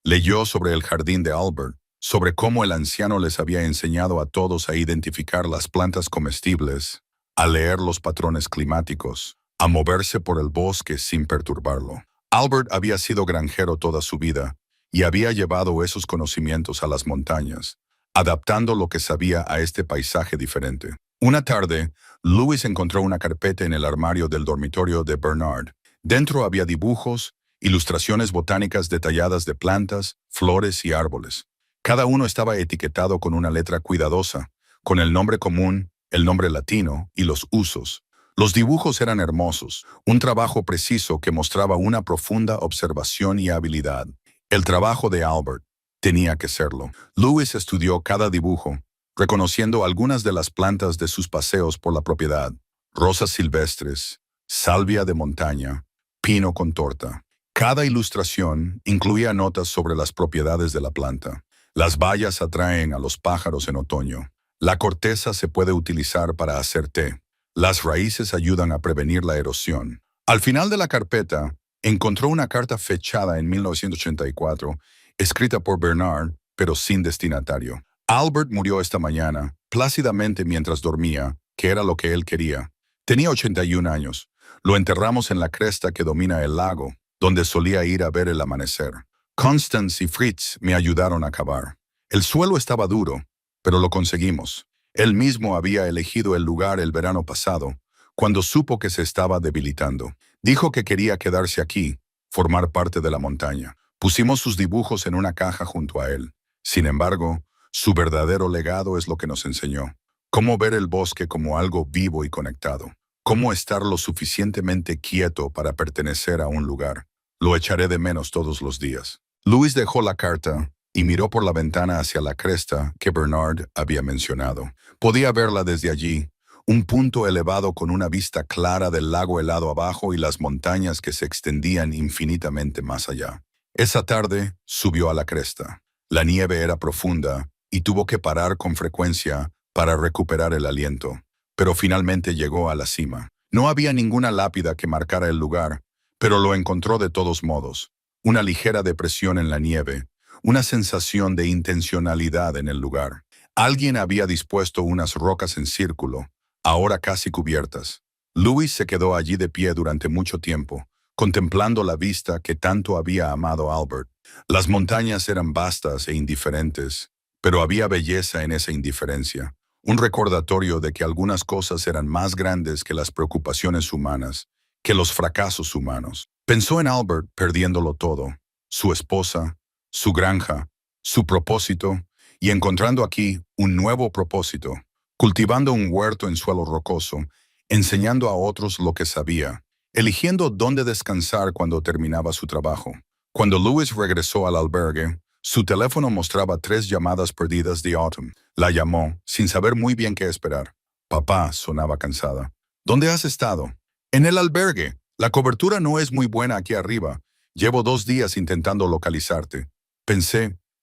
Leyó sobre el jardín de Albert, sobre cómo el anciano les había enseñado a todos a identificar las plantas comestibles, a leer los patrones climáticos, a moverse por el bosque sin perturbarlo. Albert había sido granjero toda su vida y había llevado esos conocimientos a las montañas, adaptando lo que sabía a este paisaje diferente. Una tarde, Louis encontró una carpeta en el armario del dormitorio de Bernard. Dentro había dibujos, ilustraciones botánicas detalladas de plantas, flores y árboles. Cada uno estaba etiquetado con una letra cuidadosa, con el nombre común, el nombre latino y los usos. Los dibujos eran hermosos, un trabajo preciso que mostraba una profunda observación y habilidad. El trabajo de Albert tenía que serlo. Louis estudió cada dibujo, reconociendo algunas de las plantas de sus paseos por la propiedad: rosas silvestres, salvia de montaña, pino con torta. Cada ilustración incluía notas sobre las propiedades de la planta. Las bayas atraen a los pájaros en otoño. La corteza se puede utilizar para hacer té. Las raíces ayudan a prevenir la erosión. Al final de la carpeta, encontró una carta fechada en 1984, escrita por Bernard, pero sin destinatario. Albert murió esta mañana, plácidamente mientras dormía, que era lo que él quería. Tenía 81 años. Lo enterramos en la cresta que domina el lago, donde solía ir a ver el amanecer. Constance y Fritz me ayudaron a cavar. El suelo estaba duro, pero lo conseguimos. Él mismo había elegido el lugar el verano pasado, cuando supo que se estaba debilitando. Dijo que quería quedarse aquí, formar parte de la montaña. Pusimos sus dibujos en una caja junto a él. Sin embargo, su verdadero legado es lo que nos enseñó. Cómo ver el bosque como algo vivo y conectado. Cómo estar lo suficientemente quieto para pertenecer a un lugar. Lo echaré de menos todos los días. Louis dejó la carta y miró por la ventana hacia la cresta que Bernard había mencionado. Podía verla desde allí, un punto elevado con una vista clara del lago helado abajo y las montañas que se extendían infinitamente más allá. Esa tarde subió a la cresta. La nieve era profunda y tuvo que parar con frecuencia para recuperar el aliento, pero finalmente llegó a la cima. No había ninguna lápida que marcara el lugar, pero lo encontró de todos modos. Una ligera depresión en la nieve, una sensación de intencionalidad en el lugar. Alguien había dispuesto unas rocas en círculo, ahora casi cubiertas. Louis se quedó allí de pie durante mucho tiempo, contemplando la vista que tanto había amado Albert. Las montañas eran vastas e indiferentes, pero había belleza en esa indiferencia, un recordatorio de que algunas cosas eran más grandes que las preocupaciones humanas, que los fracasos humanos. Pensó en Albert perdiéndolo todo, su esposa, su granja, su propósito, y encontrando aquí un nuevo propósito, cultivando un huerto en suelo rocoso, enseñando a otros lo que sabía, eligiendo dónde descansar cuando terminaba su trabajo. Cuando Louis regresó al albergue, su teléfono mostraba 3 llamadas perdidas de Autumn. La llamó, sin saber muy bien qué esperar. Papá, sonaba cansada. ¿Dónde has estado? En el albergue. La cobertura no es muy buena aquí arriba. Llevo 2 días intentando localizarte.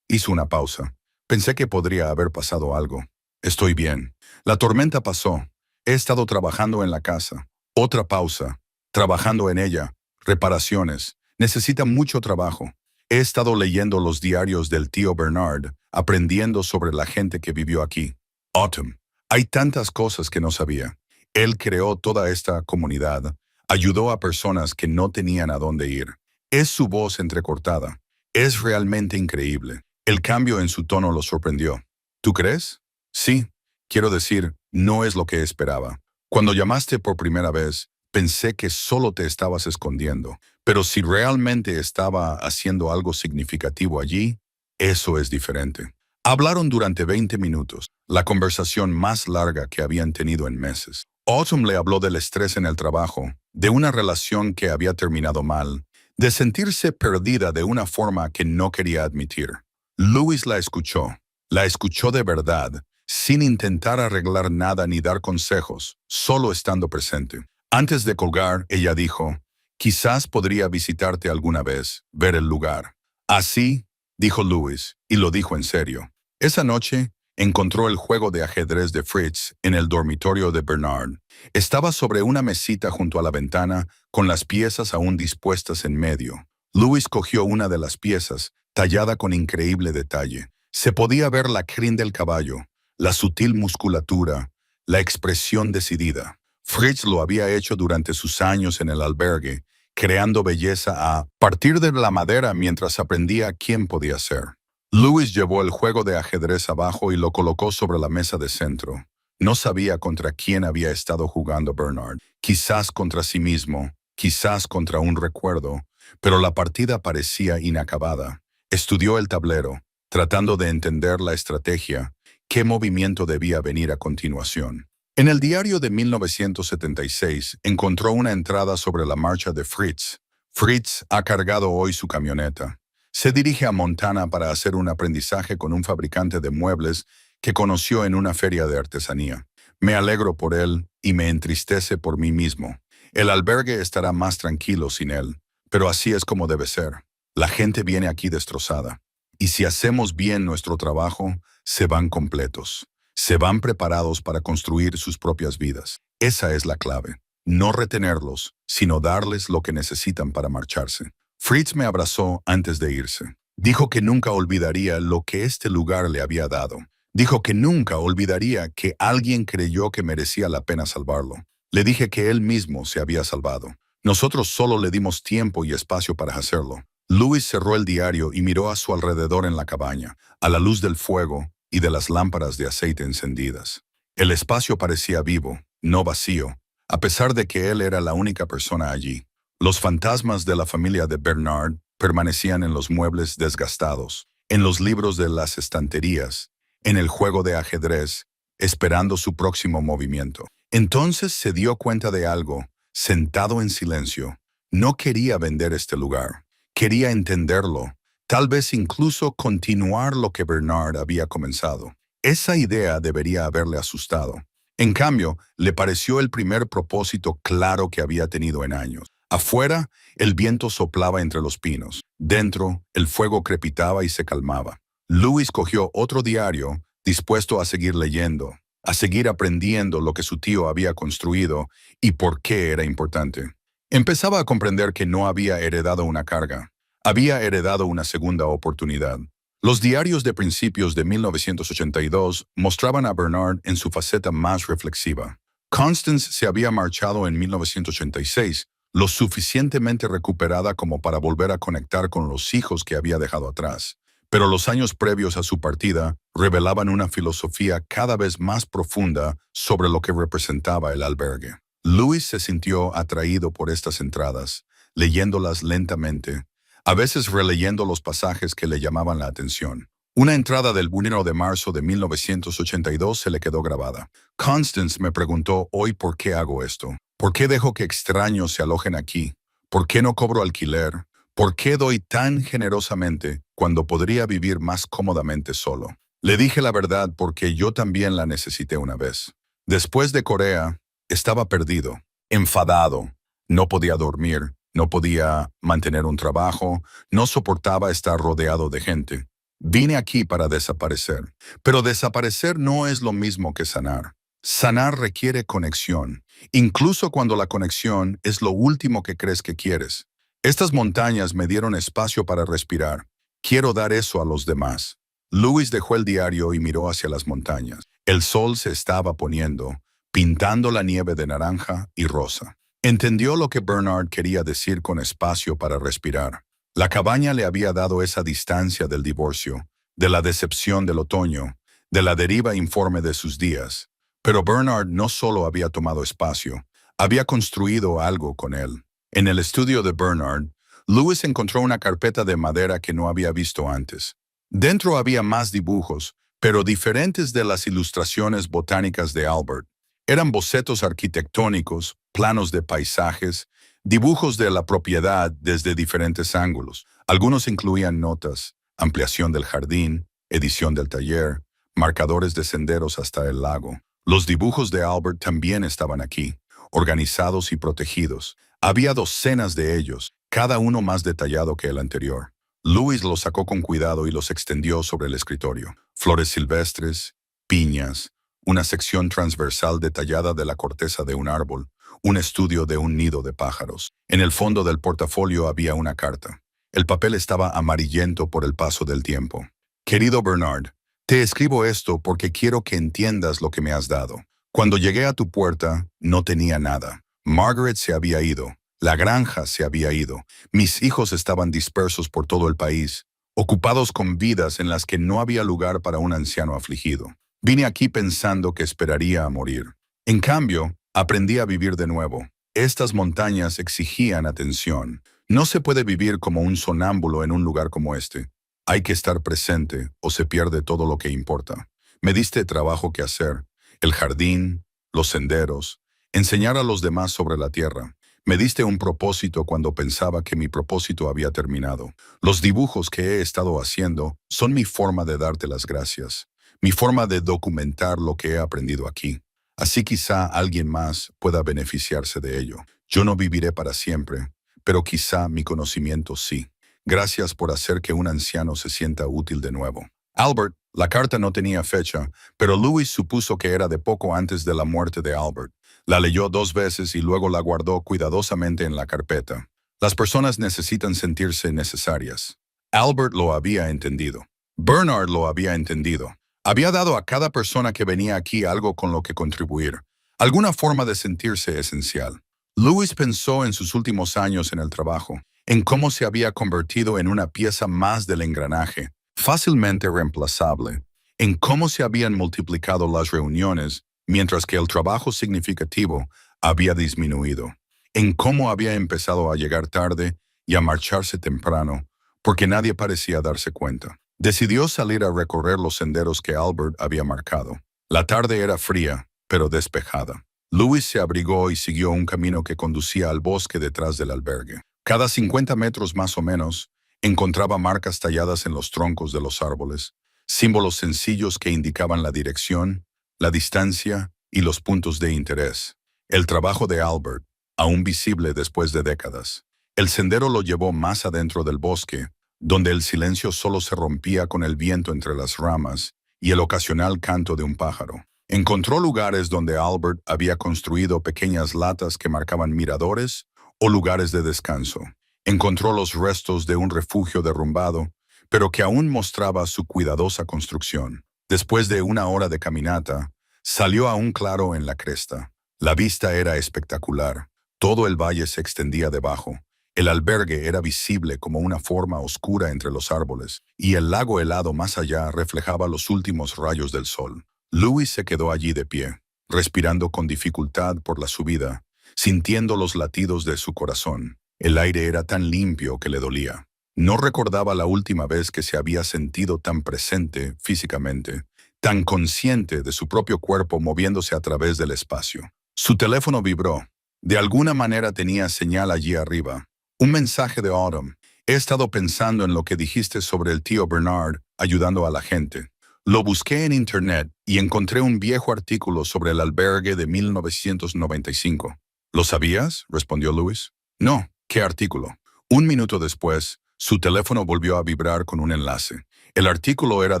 Hizo una pausa. Pensé que podría haber pasado algo. Estoy bien. La tormenta pasó. He estado trabajando en la casa. Otra pausa. Trabajando en ella. Reparaciones. Necesita mucho trabajo. He estado leyendo los diarios del tío Bernard, aprendiendo sobre la gente que vivió aquí. Autumn. Hay tantas cosas que no sabía. Él creó toda esta comunidad. Ayudó a personas que no tenían a dónde ir. Es su voz entrecortada. Es realmente increíble. El cambio en su tono lo sorprendió. ¿Tú crees? Sí. Quiero decir, no es lo que esperaba. Cuando llamaste por primera vez, pensé que solo te estabas escondiendo. Pero si realmente estaba haciendo algo significativo allí, eso es diferente. Hablaron durante 20 minutos, la conversación más larga que habían tenido en meses. Autumn le habló del estrés en el trabajo, de una relación que había terminado mal, de sentirse perdida de una forma que no quería admitir. Louis la escuchó de verdad, sin intentar arreglar nada ni dar consejos, solo estando presente. Antes de colgar, ella dijo, quizás podría visitarte alguna vez, ver el lugar. Así, dijo Louis, y lo dijo en serio. Esa noche, encontró el juego de ajedrez de Fritz en el dormitorio de Bernard. Estaba sobre una mesita junto a la ventana, con las piezas aún dispuestas en medio. Louis cogió una de las piezas, tallada con increíble detalle. Se podía ver la crin del caballo, la sutil musculatura, la expresión decidida. Fritz lo había hecho durante sus años en el albergue, creando belleza a partir de la madera mientras aprendía quién podía ser. Louis llevó el juego de ajedrez abajo y lo colocó sobre la mesa de centro. No sabía contra quién había estado jugando Bernard. Quizás contra sí mismo, quizás contra un recuerdo, pero la partida parecía inacabada. Estudió el tablero, tratando de entender la estrategia, qué movimiento debía venir a continuación. En el diario de 1976 encontró una entrada sobre la marcha de Fritz. Fritz ha cargado hoy su camioneta. Se dirige a Montana para hacer un aprendizaje con un fabricante de muebles que conoció en una feria de artesanía. Me alegro por él y me entristece por mí mismo. El albergue estará más tranquilo sin él, pero así es como debe ser. La gente viene aquí destrozada. Y si hacemos bien nuestro trabajo, se van completos. Se van preparados para construir sus propias vidas. Esa es la clave. No retenerlos, sino darles lo que necesitan para marcharse. Fritz me abrazó antes de irse. Dijo que nunca olvidaría lo que este lugar le había dado. Dijo que nunca olvidaría que alguien creyó que merecía la pena salvarlo. Le dije que él mismo se había salvado. Nosotros solo le dimos tiempo y espacio para hacerlo. Louis cerró el diario y miró a su alrededor en la cabaña, a la luz del fuego y de las lámparas de aceite encendidas. El espacio parecía vivo, no vacío, a pesar de que él era la única persona allí. Los fantasmas de la familia de Bernard permanecían en los muebles desgastados, en los libros de las estanterías, en el juego de ajedrez, esperando su próximo movimiento. Entonces se dio cuenta de algo, sentado en silencio. No quería vender este lugar. Quería entenderlo, tal vez incluso continuar lo que Bernard había comenzado. Esa idea debería haberle asustado. En cambio, le pareció el primer propósito claro que había tenido en años. Afuera, el viento soplaba entre los pinos. Dentro, el fuego crepitaba y se calmaba. Louis cogió otro diario, dispuesto a seguir leyendo, a seguir aprendiendo lo que su tío había construido y por qué era importante. Empezaba a comprender que no había heredado una carga. Había heredado una segunda oportunidad. Los diarios de principios de 1982 mostraban a Bernard en su faceta más reflexiva. Constance se había marchado en 1986, lo suficientemente recuperada como para volver a conectar con los hijos que había dejado atrás. Pero los años previos a su partida revelaban una filosofía cada vez más profunda sobre lo que representaba el albergue. Louis se sintió atraído por estas entradas, leyéndolas lentamente, a veces releyendo los pasajes que le llamaban la atención. Una entrada del 1 de marzo de 1982 se le quedó grabada. Constance me preguntó hoy por qué hago esto. ¿Por qué dejo que extraños se alojen aquí? ¿Por qué no cobro alquiler? ¿Por qué doy tan generosamente cuando podría vivir más cómodamente solo? Le dije la verdad porque yo también la necesité una vez. Después de Corea, estaba perdido, enfadado. No podía dormir, no podía mantener un trabajo, no soportaba estar rodeado de gente. Vine aquí para desaparecer. Pero desaparecer no es lo mismo que sanar. Sanar requiere conexión, incluso cuando la conexión es lo último que crees que quieres. Estas montañas me dieron espacio para respirar. Quiero dar eso a los demás. Louis dejó el diario y miró hacia las montañas. El sol se estaba poniendo, pintando la nieve de naranja y rosa. Entendió lo que Bernard quería decir con espacio para respirar. La cabaña le había dado esa distancia del divorcio, de la decepción del otoño, de la deriva informe de sus días. Pero Bernard no solo había tomado espacio, había construido algo con él. En el estudio de Bernard, Louis encontró una carpeta de madera que no había visto antes. Dentro había más dibujos, pero diferentes de las ilustraciones botánicas de Albert. Eran bocetos arquitectónicos, planos de paisajes, dibujos de la propiedad desde diferentes ángulos. Algunos incluían notas, ampliación del jardín, edición del taller, marcadores de senderos hasta el lago. Los dibujos de Albert también estaban aquí, organizados y protegidos. Había docenas de ellos, cada uno más detallado que el anterior. Louis los sacó con cuidado y los extendió sobre el escritorio. Flores silvestres, piñas, una sección transversal detallada de la corteza de un árbol, un estudio de un nido de pájaros. En el fondo del portafolio había una carta. El papel estaba amarillento por el paso del tiempo. Querido Bernard, te escribo esto porque quiero que entiendas lo que me has dado. Cuando llegué a tu puerta, no tenía nada. Margaret se había ido. La granja se había ido. Mis hijos estaban dispersos por todo el país, ocupados con vidas en las que no había lugar para un anciano afligido. Vine aquí pensando que esperaría a morir. En cambio, aprendí a vivir de nuevo. Estas montañas exigían atención. No se puede vivir como un sonámbulo en un lugar como este. Hay que estar presente o se pierde todo lo que importa. Me diste trabajo que hacer. El jardín, los senderos, enseñar a los demás sobre la tierra. Me diste un propósito cuando pensaba que mi propósito había terminado. Los dibujos que he estado haciendo son mi forma de darte las gracias, mi forma de documentar lo que he aprendido aquí. Así quizá alguien más pueda beneficiarse de ello. Yo no viviré para siempre, pero quizá mi conocimiento sí. Gracias por hacer que un anciano se sienta útil de nuevo. Albert, la carta no tenía fecha, pero Louis supuso que era de poco antes de la muerte de Albert. La leyó 2 veces y luego la guardó cuidadosamente en la carpeta. Las personas necesitan sentirse necesarias. Albert lo había entendido. Bernard lo había entendido. Había dado a cada persona que venía aquí algo con lo que contribuir, alguna forma de sentirse esencial. Louis pensó en sus últimos años en el trabajo, en cómo se había convertido en una pieza más del engranaje, fácilmente reemplazable, en cómo se habían multiplicado las reuniones, mientras que el trabajo significativo había disminuido, en cómo había empezado a llegar tarde y a marcharse temprano, porque nadie parecía darse cuenta. Decidió salir a recorrer los senderos que Albert había marcado. La tarde era fría, pero despejada. Louis se abrigó y siguió un camino que conducía al bosque detrás del albergue. Cada 50 metros más o menos, encontraba marcas talladas en los troncos de los árboles, símbolos sencillos que indicaban la dirección, la distancia y los puntos de interés. El trabajo de Albert, aún visible después de décadas. El sendero lo llevó más adentro del bosque, donde el silencio solo se rompía con el viento entre las ramas y el ocasional canto de un pájaro. Encontró lugares donde Albert había construido pequeñas latas que marcaban miradores o lugares de descanso. Encontró los restos de un refugio derrumbado, pero que aún mostraba su cuidadosa construcción. Después de 1 hora de caminata, salió a un claro en la cresta. La vista era espectacular. Todo el valle se extendía debajo. El albergue era visible como una forma oscura entre los árboles, y el lago helado más allá reflejaba los últimos rayos del sol. Louis se quedó allí de pie, respirando con dificultad por la subida, sintiendo los latidos de su corazón. El aire era tan limpio que le dolía. No recordaba la última vez que se había sentido tan presente físicamente, tan consciente de su propio cuerpo moviéndose a través del espacio. Su teléfono vibró. De alguna manera tenía señal allí arriba. Un mensaje de Autumn. He estado pensando en lo que dijiste sobre el tío Bernard ayudando a la gente. Lo busqué en internet y encontré un viejo artículo sobre el albergue de 1995. ¿Lo sabías?, respondió Louis. No, ¿qué artículo? 1 minuto después, su teléfono volvió a vibrar con un enlace. El artículo era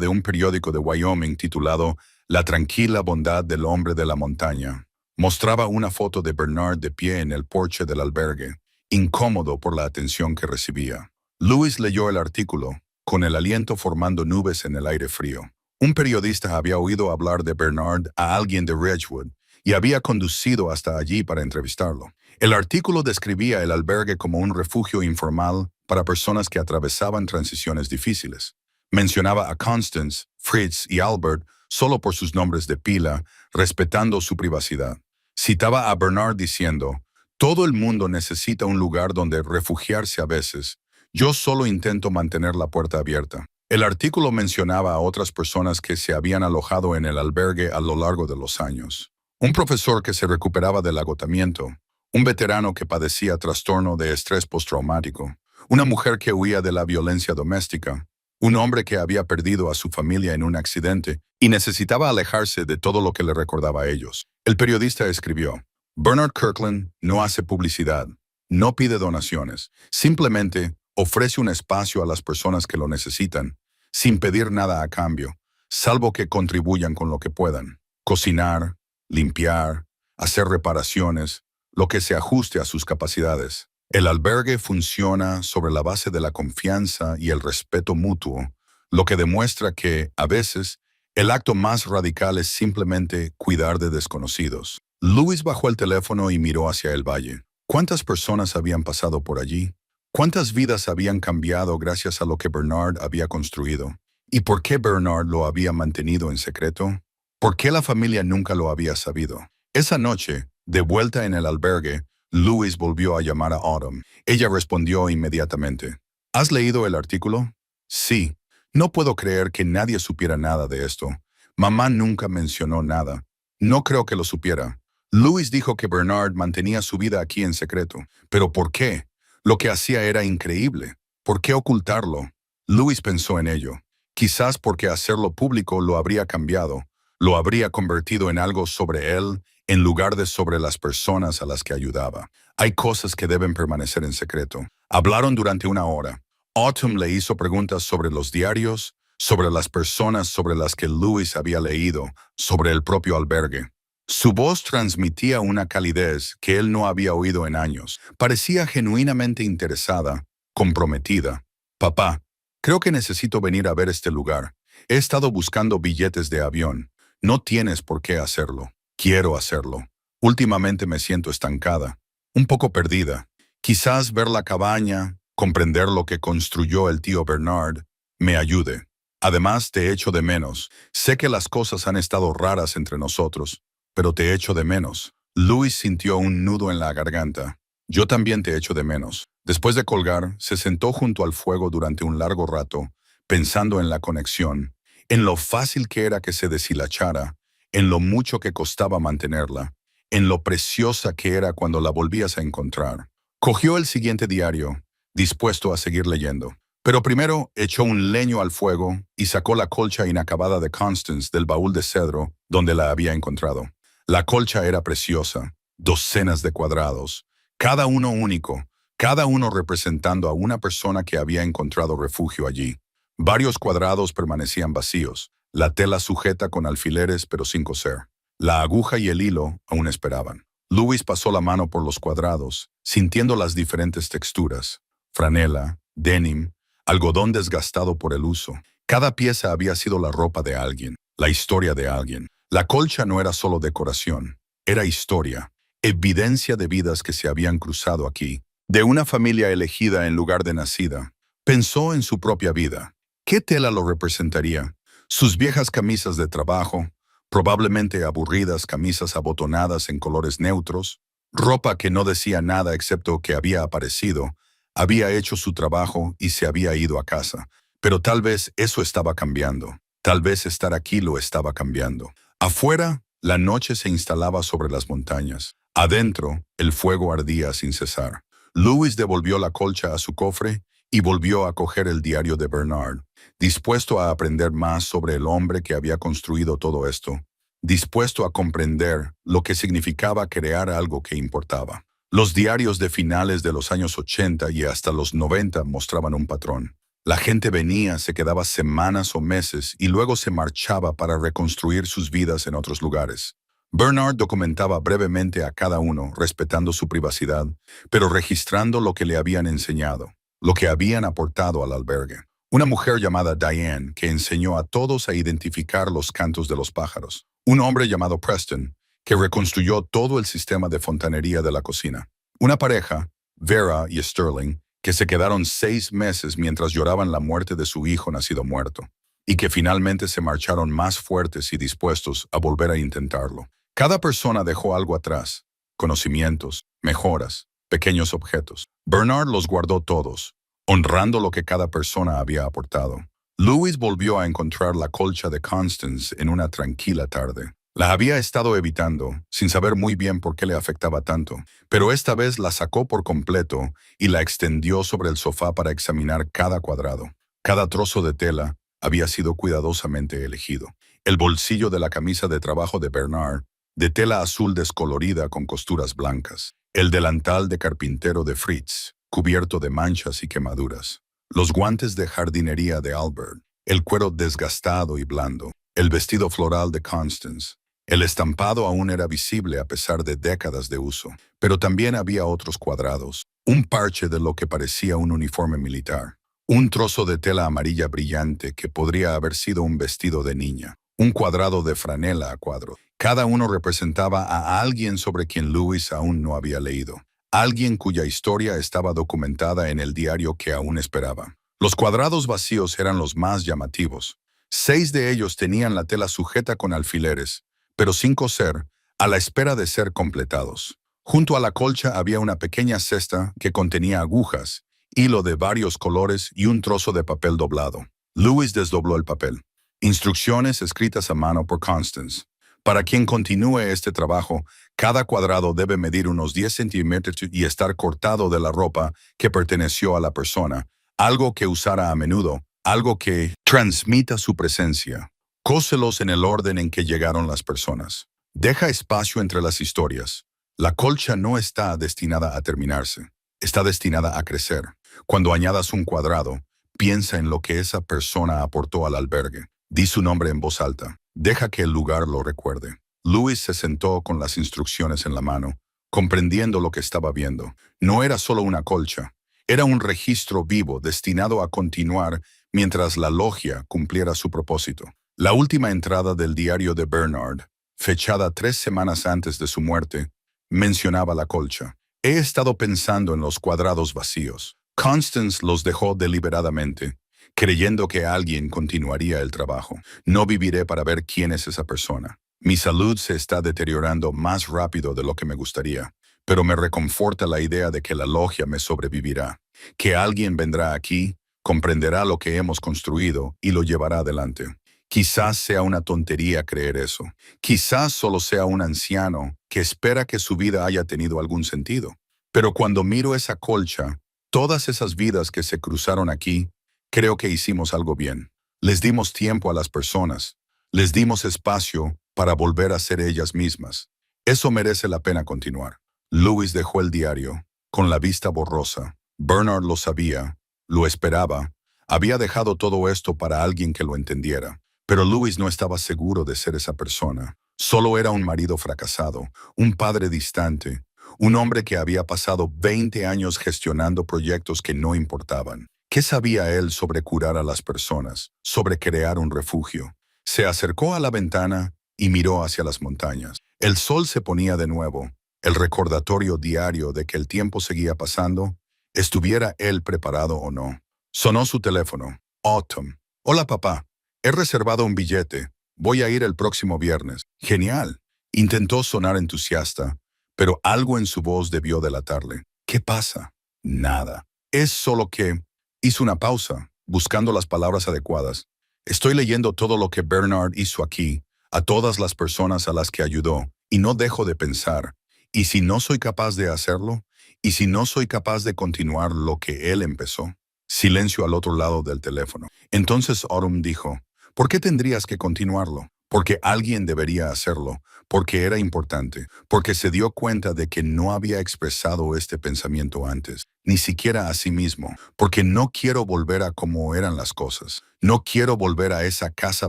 de un periódico de Wyoming titulado La tranquila bondad del hombre de la montaña. Mostraba una foto de Bernard de pie en el porche del albergue, incómodo por la atención que recibía. Louis leyó el artículo, con el aliento formando nubes en el aire frío. Un periodista había oído hablar de Bernard a alguien de Ridgewood y había conducido hasta allí para entrevistarlo. El artículo describía el albergue como un refugio informal para personas que atravesaban transiciones difíciles. Mencionaba a Constance, Fritz y Albert solo por sus nombres de pila, respetando su privacidad. Citaba a Bernard diciendo: «Todo el mundo necesita un lugar donde refugiarse a veces. Yo solo intento mantener la puerta abierta». El artículo mencionaba a otras personas que se habían alojado en el albergue a lo largo de los años. Un profesor que se recuperaba del agotamiento, un veterano que padecía trastorno de estrés postraumático, una mujer que huía de la violencia doméstica, un hombre que había perdido a su familia en un accidente y necesitaba alejarse de todo lo que le recordaba a ellos. El periodista escribió: Bernard Kirkland no hace publicidad, no pide donaciones, simplemente ofrece un espacio a las personas que lo necesitan, sin pedir nada a cambio, salvo que contribuyan con lo que puedan. Cocinar, limpiar, hacer reparaciones, lo que se ajuste a sus capacidades. El albergue funciona sobre la base de la confianza y el respeto mutuo, lo que demuestra que, a veces, el acto más radical es simplemente cuidar de desconocidos. Louis bajó el teléfono y miró hacia el valle. ¿Cuántas personas habían pasado por allí? ¿Cuántas vidas habían cambiado gracias a lo que Bernard había construido? ¿Y por qué Bernard lo había mantenido en secreto? ¿Por qué la familia nunca lo había sabido? Esa noche, de vuelta en el albergue, Louis volvió a llamar a Autumn. Ella respondió inmediatamente. ¿Has leído el artículo? Sí. No puedo creer que nadie supiera nada de esto. Mamá nunca mencionó nada. No creo que lo supiera. Louis dijo que Bernard mantenía su vida aquí en secreto. ¿Pero por qué? Lo que hacía era increíble. ¿Por qué ocultarlo? Louis pensó en ello. Quizás porque hacerlo público lo habría cambiado, lo habría convertido en algo sobre él en lugar de sobre las personas a las que ayudaba. Hay cosas que deben permanecer en secreto. Hablaron durante una hora. Autumn le hizo preguntas sobre los diarios, sobre las personas sobre las que Louis había leído, sobre el propio albergue. Su voz transmitía una calidez que él no había oído en años. Parecía genuinamente interesada, comprometida. Papá, creo que necesito venir a ver este lugar. He estado buscando billetes de avión. No tienes por qué hacerlo. Quiero hacerlo. Últimamente me siento estancada, un poco perdida. Quizás ver la cabaña, comprender lo que construyó el tío Bernard, me ayude. Además, te echo de menos. Sé que las cosas han estado raras entre nosotros, pero te echo de menos. Louis sintió un nudo en la garganta. Yo también te echo de menos. Después de colgar, se sentó junto al fuego durante un largo rato, pensando en la conexión, en lo fácil que era que se deshilachara, en lo mucho que costaba mantenerla, en lo preciosa que era cuando la volvías a encontrar. Cogió el siguiente diario, dispuesto a seguir leyendo. Pero primero echó un leño al fuego y sacó la colcha inacabada de Constance del baúl de cedro donde la había encontrado. La colcha era preciosa, docenas de cuadrados, cada uno único, cada uno representando a una persona que había encontrado refugio allí. Varios cuadrados permanecían vacíos, la tela sujeta con alfileres pero sin coser. La aguja y el hilo aún esperaban. Louis pasó la mano por los cuadrados, sintiendo las diferentes texturas. Franela, denim, algodón desgastado por el uso. Cada pieza había sido la ropa de alguien, la historia de alguien. La colcha no era solo decoración, era historia, evidencia de vidas que se habían cruzado aquí, de una familia elegida en lugar de nacida. Pensó en su propia vida. ¿Qué tela lo representaría? Sus viejas camisas de trabajo, probablemente aburridas camisas abotonadas en colores neutros, ropa que no decía nada excepto que había aparecido, había hecho su trabajo y se había ido a casa. Pero tal vez eso estaba cambiando. Tal vez estar aquí lo estaba cambiando. Afuera, la noche se instalaba sobre las montañas. Adentro, el fuego ardía sin cesar. Louis devolvió la colcha a su cofre y volvió a coger el diario de Bernard, dispuesto a aprender más sobre el hombre que había construido todo esto, dispuesto a comprender lo que significaba crear algo que importaba. Los diarios de finales de los años 80 y hasta los 90 mostraban un patrón. La gente venía, se quedaba semanas o meses y luego se marchaba para reconstruir sus vidas en otros lugares. Bernard documentaba brevemente a cada uno, respetando su privacidad, pero registrando lo que le habían enseñado, lo que habían aportado al albergue. Una mujer llamada Diane, que enseñó a todos a identificar los cantos de los pájaros. Un hombre llamado Preston, que reconstruyó todo el sistema de fontanería de la cocina. Una pareja, Vera y Sterling, que se quedaron 6 meses mientras lloraban la muerte de su hijo nacido muerto, y que finalmente se marcharon más fuertes y dispuestos a volver a intentarlo. Cada persona dejó algo atrás, conocimientos, mejoras, pequeños objetos. Bernard los guardó todos, honrando lo que cada persona había aportado. Louis volvió a encontrar la colcha de Constance en una tranquila tarde. La había estado evitando, sin saber muy bien por qué le afectaba tanto, pero esta vez la sacó por completo y la extendió sobre el sofá para examinar cada cuadrado. Cada trozo de tela había sido cuidadosamente elegido. El bolsillo de la camisa de trabajo de Bernard, de tela azul descolorida con costuras blancas. El delantal de carpintero de Fritz, cubierto de manchas y quemaduras. Los guantes de jardinería de Albert, el cuero desgastado y blando. El vestido floral de Constance. El estampado aún era visible a pesar de décadas de uso, pero también había otros cuadrados. Un parche de lo que parecía un uniforme militar. Un trozo de tela amarilla brillante que podría haber sido un vestido de niña. Un cuadrado de franela a cuadro. Cada uno representaba a alguien sobre quien Louis aún no había leído. Alguien cuya historia estaba documentada en el diario que aún esperaba. Los cuadrados vacíos eran los más llamativos. 6 de ellos tenían la tela sujeta con alfileres, pero sin coser, a la espera de ser completados. Junto a la colcha había una pequeña cesta que contenía agujas, hilo de varios colores y un trozo de papel doblado. Louis desdobló el papel. Instrucciones escritas a mano por Constance. Para quien continúe este trabajo, cada cuadrado debe medir unos 10 centímetros y estar cortado de la ropa que perteneció a la persona, algo que usara a menudo, algo que transmita su presencia. Cóselos en el orden en que llegaron las personas. Deja espacio entre las historias. La colcha no está destinada a terminarse, está destinada a crecer. Cuando añadas un cuadrado, piensa en lo que esa persona aportó al albergue. Di su nombre en voz alta. Deja que el lugar lo recuerde. Louis se sentó con las instrucciones en la mano, comprendiendo lo que estaba viendo. No era solo una colcha, era un registro vivo destinado a continuar mientras la logia cumpliera su propósito. La última entrada del diario de Bernard, fechada 3 semanas antes de su muerte, mencionaba la colcha. He estado pensando en los cuadrados vacíos. Constance los dejó deliberadamente, creyendo que alguien continuaría el trabajo. No viviré para ver quién es esa persona. Mi salud se está deteriorando más rápido de lo que me gustaría, pero me reconforta la idea de que la logia me sobrevivirá, que alguien vendrá aquí, comprenderá lo que hemos construido y lo llevará adelante. Quizás sea una tontería creer eso. Quizás solo sea un anciano que espera que su vida haya tenido algún sentido. Pero cuando miro esa colcha, todas esas vidas que se cruzaron aquí, creo que hicimos algo bien. Les dimos tiempo a las personas. Les dimos espacio para volver a ser ellas mismas. Eso merece la pena continuar. Louis dejó el diario, con la vista borrosa. Bernard lo sabía, lo esperaba. Había dejado todo esto para alguien que lo entendiera. Pero Louis no estaba seguro de ser esa persona. Solo era un marido fracasado, un padre distante, un hombre que había pasado 20 años gestionando proyectos que no importaban. ¿Qué sabía él sobre curar a las personas, sobre crear un refugio? Se acercó a la ventana y miró hacia las montañas. El sol se ponía de nuevo, el recordatorio diario de que el tiempo seguía pasando, estuviera él preparado o no. Sonó su teléfono. Autumn. Hola, papá. He reservado un billete. Voy a ir el próximo viernes. Genial. Intentó sonar entusiasta, pero algo en su voz debió delatarle. ¿Qué pasa? Nada. Es solo que... Hizo una pausa, buscando las palabras adecuadas. Estoy leyendo todo lo que Bernard hizo aquí, a todas las personas a las que ayudó, y no dejo de pensar, ¿y si no soy capaz de hacerlo? ¿Y si no soy capaz de continuar lo que él empezó? Silencio al otro lado del teléfono. Entonces Autumn dijo, ¿por qué tendrías que continuarlo? Porque alguien debería hacerlo, porque era importante, porque se dio cuenta de que no había expresado este pensamiento antes, ni siquiera a sí mismo, porque no quiero volver a cómo eran las cosas. No quiero volver a esa casa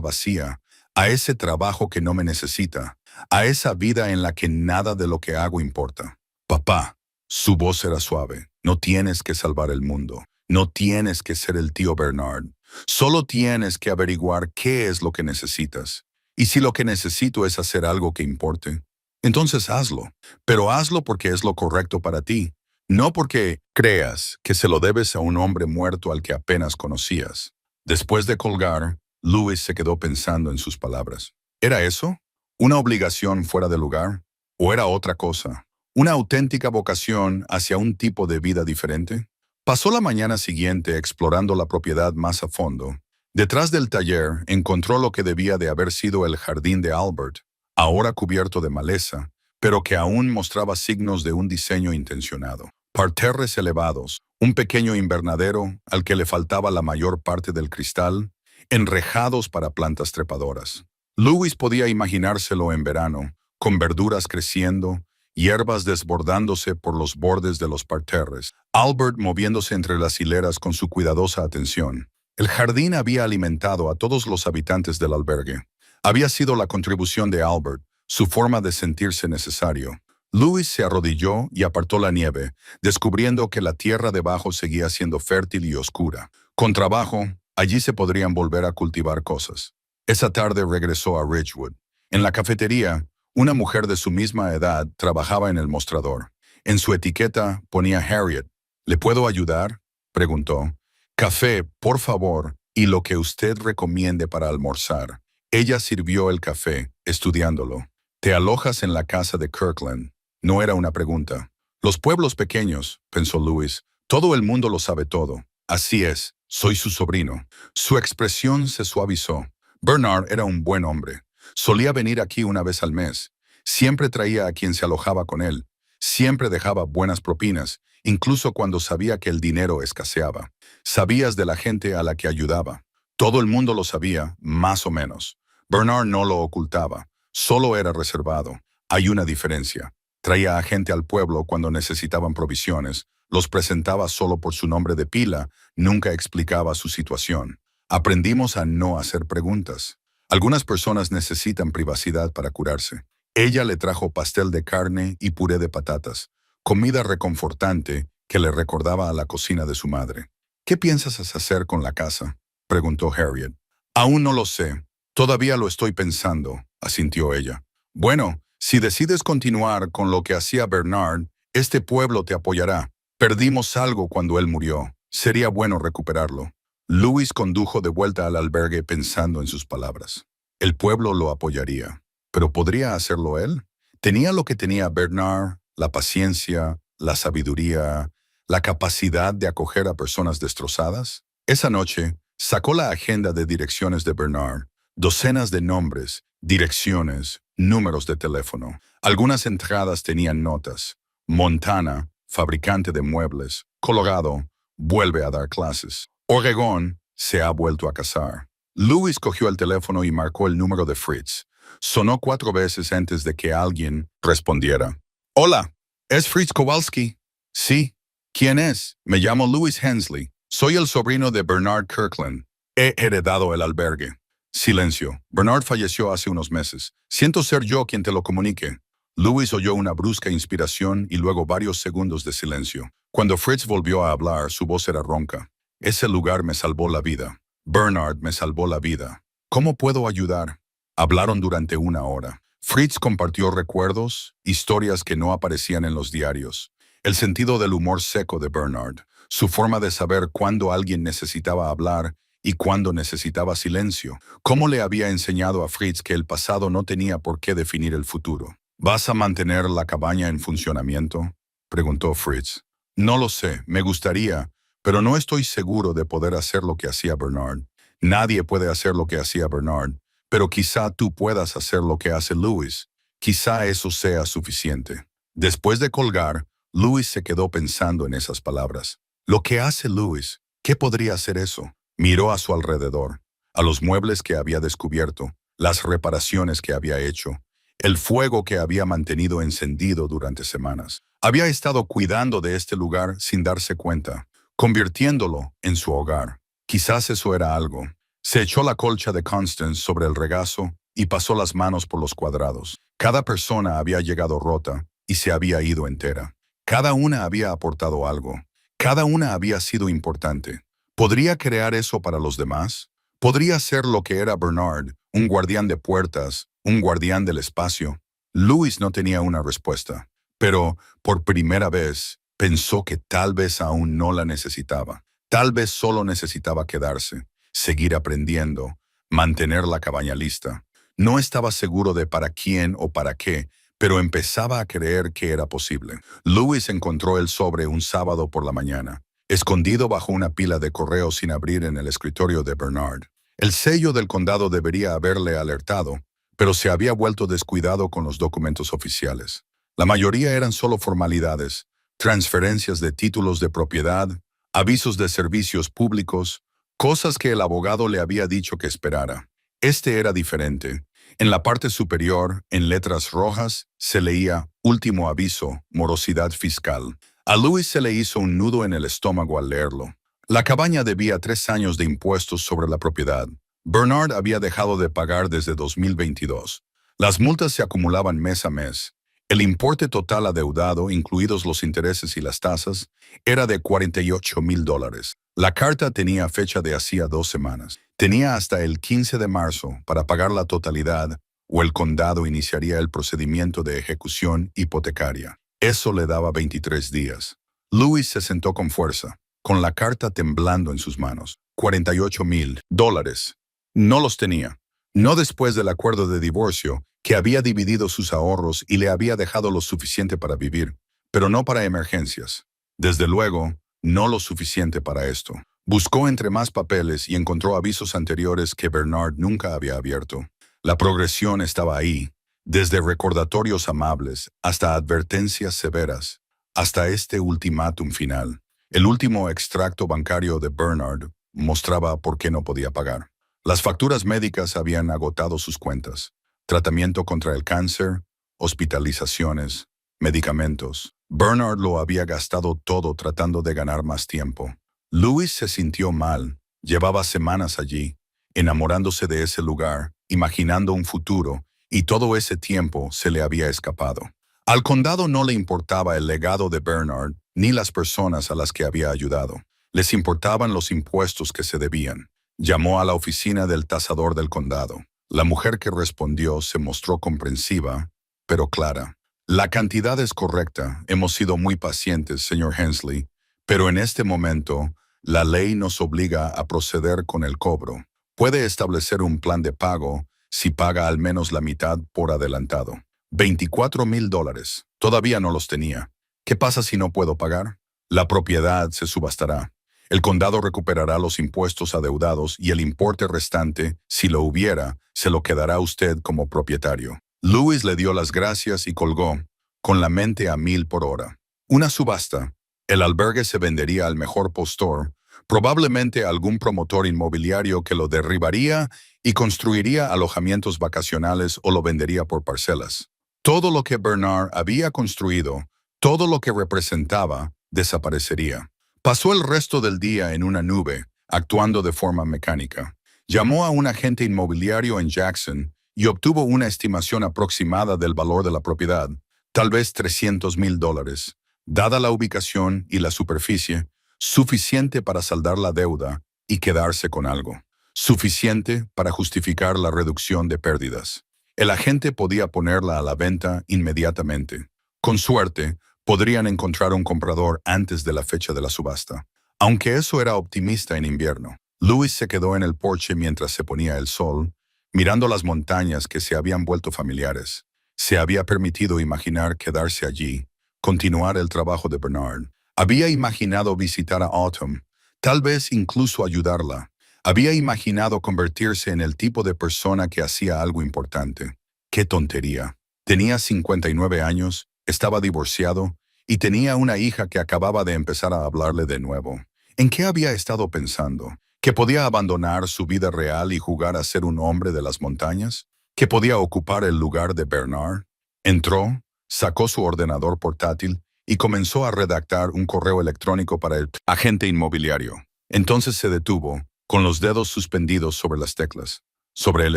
vacía, a ese trabajo que no me necesita, a esa vida en la que nada de lo que hago importa. Papá, su voz era suave, no tienes que salvar el mundo, no tienes que ser el tío Bernard, solo tienes que averiguar qué es lo que necesitas. Y si lo que necesito es hacer algo que importe, entonces hazlo, pero hazlo porque es lo correcto para ti, no porque creas que se lo debes a un hombre muerto al que apenas conocías. Después de colgar, Louis se quedó pensando en sus palabras. ¿Era eso? ¿Una obligación fuera de lugar? ¿O era otra cosa? ¿Una auténtica vocación hacia un tipo de vida diferente? Pasó la mañana siguiente explorando la propiedad más a fondo, Detrás del taller encontró lo que debía de haber sido el jardín de Albert, ahora cubierto de maleza, pero que aún mostraba signos de un diseño intencionado. Parterres elevados, un pequeño invernadero al que le faltaba la mayor parte del cristal, enrejados para plantas trepadoras. Lewis podía imaginárselo en verano, con verduras creciendo, hierbas desbordándose por los bordes de los parterres, Albert moviéndose entre las hileras con su cuidadosa atención. El jardín había alimentado a todos los habitantes del albergue. Había sido la contribución de Albert, su forma de sentirse necesario. Lewis se arrodilló y apartó la nieve, descubriendo que la tierra debajo seguía siendo fértil y oscura. Con trabajo, allí se podrían volver a cultivar cosas. Esa tarde regresó a Ridgewood. En la cafetería, una mujer de su misma edad trabajaba en el mostrador. En su etiqueta ponía Harriet. ¿Le puedo ayudar?, preguntó. Café, por favor, y lo que usted recomiende para almorzar. Ella sirvió el café, estudiándolo. ¿Te alojas en la casa de Kirkland? No era una pregunta. Los pueblos pequeños, pensó Lewis, todo el mundo lo sabe todo. Así es, soy su sobrino. Su expresión se suavizó. Bernard era un buen hombre. Solía venir aquí una vez al mes. Siempre traía a quien se alojaba con él. Siempre dejaba buenas propinas, incluso cuando sabía que el dinero escaseaba. Sabías de la gente a la que ayudaba. Todo el mundo lo sabía, más o menos. Bernard no lo ocultaba, solo era reservado. Hay una diferencia. Traía a gente al pueblo cuando necesitaban provisiones, los presentaba solo por su nombre de pila, nunca explicaba su situación. Aprendimos a no hacer preguntas. Algunas personas necesitan privacidad para curarse. Ella le trajo pastel de carne y puré de patatas, comida reconfortante que le recordaba a la cocina de su madre. ¿Qué piensas hacer con la casa?, preguntó Harriet. Aún no lo sé. Todavía lo estoy pensando, asintió ella. Bueno, si decides continuar con lo que hacía Bernard, este pueblo te apoyará. Perdimos algo cuando él murió. Sería bueno recuperarlo. Lewis condujo de vuelta al albergue pensando en sus palabras. El pueblo lo apoyaría. ¿Pero podría hacerlo él? ¿Tenía lo que tenía Bernard, la paciencia, la sabiduría, la capacidad de acoger a personas destrozadas? Esa noche, sacó la agenda de direcciones de Bernard, docenas de nombres, direcciones, números de teléfono. Algunas entradas tenían notas. Montana, fabricante de muebles. Colorado, vuelve a dar clases. Oregón, se ha vuelto a casar. Lewis cogió el teléfono y marcó el número de Fritz. Sonó 4 veces antes de que alguien respondiera. Hola, ¿es Fritz Kowalski? Sí. ¿Quién es? Me llamo Lewis Hensley. Soy el sobrino de Bernard Kirkland. He heredado el albergue. Silencio. Bernard falleció hace unos meses. Siento ser yo quien te lo comunique. Lewis oyó una brusca inspiración y luego varios segundos de silencio. Cuando Fritz volvió a hablar, su voz era ronca. Ese lugar me salvó la vida. Bernard me salvó la vida. ¿Cómo puedo ayudar? Hablaron durante 1 hora. Fritz compartió recuerdos, historias que no aparecían en los diarios. El sentido del humor seco de Bernard, su forma de saber cuándo alguien necesitaba hablar y cuándo necesitaba silencio. Cómo le había enseñado a Fritz que el pasado no tenía por qué definir el futuro. ¿Vas a mantener la cabaña en funcionamiento?, preguntó Fritz. No lo sé, me gustaría, pero no estoy seguro de poder hacer lo que hacía Bernard. Nadie puede hacer lo que hacía Bernard, pero quizá tú puedas hacer lo que hace Lewis. Quizá eso sea suficiente. Después de colgar, Lewis se quedó pensando en esas palabras. Lo que hace Lewis, ¿qué podría hacer eso? Miró a su alrededor, a los muebles que había descubierto, las reparaciones que había hecho, el fuego que había mantenido encendido durante semanas. Había estado cuidando de este lugar sin darse cuenta, convirtiéndolo en su hogar. Quizás eso era algo. Se echó la colcha de Constance sobre el regazo y pasó las manos por los cuadrados. Cada persona había llegado rota y se había ido entera. Cada una había aportado algo. Cada una había sido importante. ¿Podría crear eso para los demás? ¿Podría ser lo que era Bernard, un guardián de puertas, un guardián del espacio? Lewis no tenía una respuesta, pero por primera vez pensó que tal vez aún no la necesitaba. Tal vez solo necesitaba quedarse, seguir aprendiendo, mantener la cabaña lista. No estaba seguro de para quién o para qué, pero empezaba a creer que era posible. Lewis encontró el sobre un sábado por la mañana, escondido bajo una pila de correos sin abrir en el escritorio de Bernard. El sello del condado debería haberle alertado, pero se había vuelto descuidado con los documentos oficiales. La mayoría eran solo formalidades, transferencias de títulos de propiedad, avisos de servicios públicos, cosas que el abogado le había dicho que esperara. Este era diferente. En la parte superior, en letras rojas, se leía «Último aviso, morosidad fiscal». A Louis se le hizo un nudo en el estómago al leerlo. La cabaña debía 3 años de impuestos sobre la propiedad. Bernard había dejado de pagar desde 2022. Las multas se acumulaban mes a mes. El importe total adeudado, incluidos los intereses y las tasas, era de $48,000. La carta tenía fecha de hacía 2 semanas. Tenía hasta el 15 de marzo para pagar la totalidad o el condado iniciaría el procedimiento de ejecución hipotecaria. Eso le daba 23 días. Louis se sentó con fuerza, con la carta temblando en sus manos. $48,000. No los tenía. No después del acuerdo de divorcio, que había dividido sus ahorros y le había dejado lo suficiente para vivir, pero no para emergencias. Desde luego, no lo suficiente para esto. Buscó entre más papeles y encontró avisos anteriores que Bernard nunca había abierto. La progresión estaba ahí, desde recordatorios amables hasta advertencias severas, hasta este ultimátum final. El último extracto bancario de Bernard mostraba por qué no podía pagar. Las facturas médicas habían agotado sus cuentas. Tratamiento contra el cáncer, hospitalizaciones, medicamentos. Bernard lo había gastado todo tratando de ganar más tiempo. Louis se sintió mal. Llevaba semanas allí, enamorándose de ese lugar, imaginando un futuro, y todo ese tiempo se le había escapado. Al condado no le importaba el legado de Bernard ni las personas a las que había ayudado. Les importaban los impuestos que se debían. Llamó a la oficina del tasador del condado. La mujer que respondió se mostró comprensiva, pero clara. La cantidad es correcta. Hemos sido muy pacientes, señor Hensley, pero en este momento, la ley nos obliga a proceder con el cobro. Puede establecer un plan de pago si paga al menos la mitad por adelantado. $24,000. Todavía no los tenía. ¿Qué pasa si no puedo pagar? La propiedad se subastará. El condado recuperará los impuestos adeudados y el importe restante, si lo hubiera, se lo quedará usted como propietario. Louis le dio las gracias y colgó, con la mente a 1000 por hora. Una subasta. El albergue se vendería al mejor postor, probablemente a algún promotor inmobiliario que lo derribaría y construiría alojamientos vacacionales o lo vendería por parcelas. Todo lo que Bernard había construido, todo lo que representaba, desaparecería. Pasó el resto del día en una nube, actuando de forma mecánica. Llamó a un agente inmobiliario en Jackson y obtuvo una estimación aproximada del valor de la propiedad, tal vez $300,000. Dada la ubicación y la superficie, suficiente para saldar la deuda y quedarse con algo. Suficiente para justificar la reducción de pérdidas. El agente podía ponerla a la venta inmediatamente. Con suerte, podrían encontrar un comprador antes de la fecha de la subasta. Aunque eso era optimista en invierno, Louis se quedó en el porche mientras se ponía el sol, mirando las montañas que se habían vuelto familiares. Se había permitido imaginar quedarse allí, continuar el trabajo de Bernard. Había imaginado visitar a Autumn, tal vez incluso ayudarla. Había imaginado convertirse en el tipo de persona que hacía algo importante. ¡Qué tontería! Tenía 59 años, estaba divorciado y tenía una hija que acababa de empezar a hablarle de nuevo. ¿En qué había estado pensando? ¿Que podía abandonar su vida real y jugar a ser un hombre de las montañas? ¿Que podía ocupar el lugar de Bernard? Entró, sacó su ordenador portátil y comenzó a redactar un correo electrónico para el agente inmobiliario. Entonces se detuvo, con los dedos suspendidos sobre las teclas. Sobre el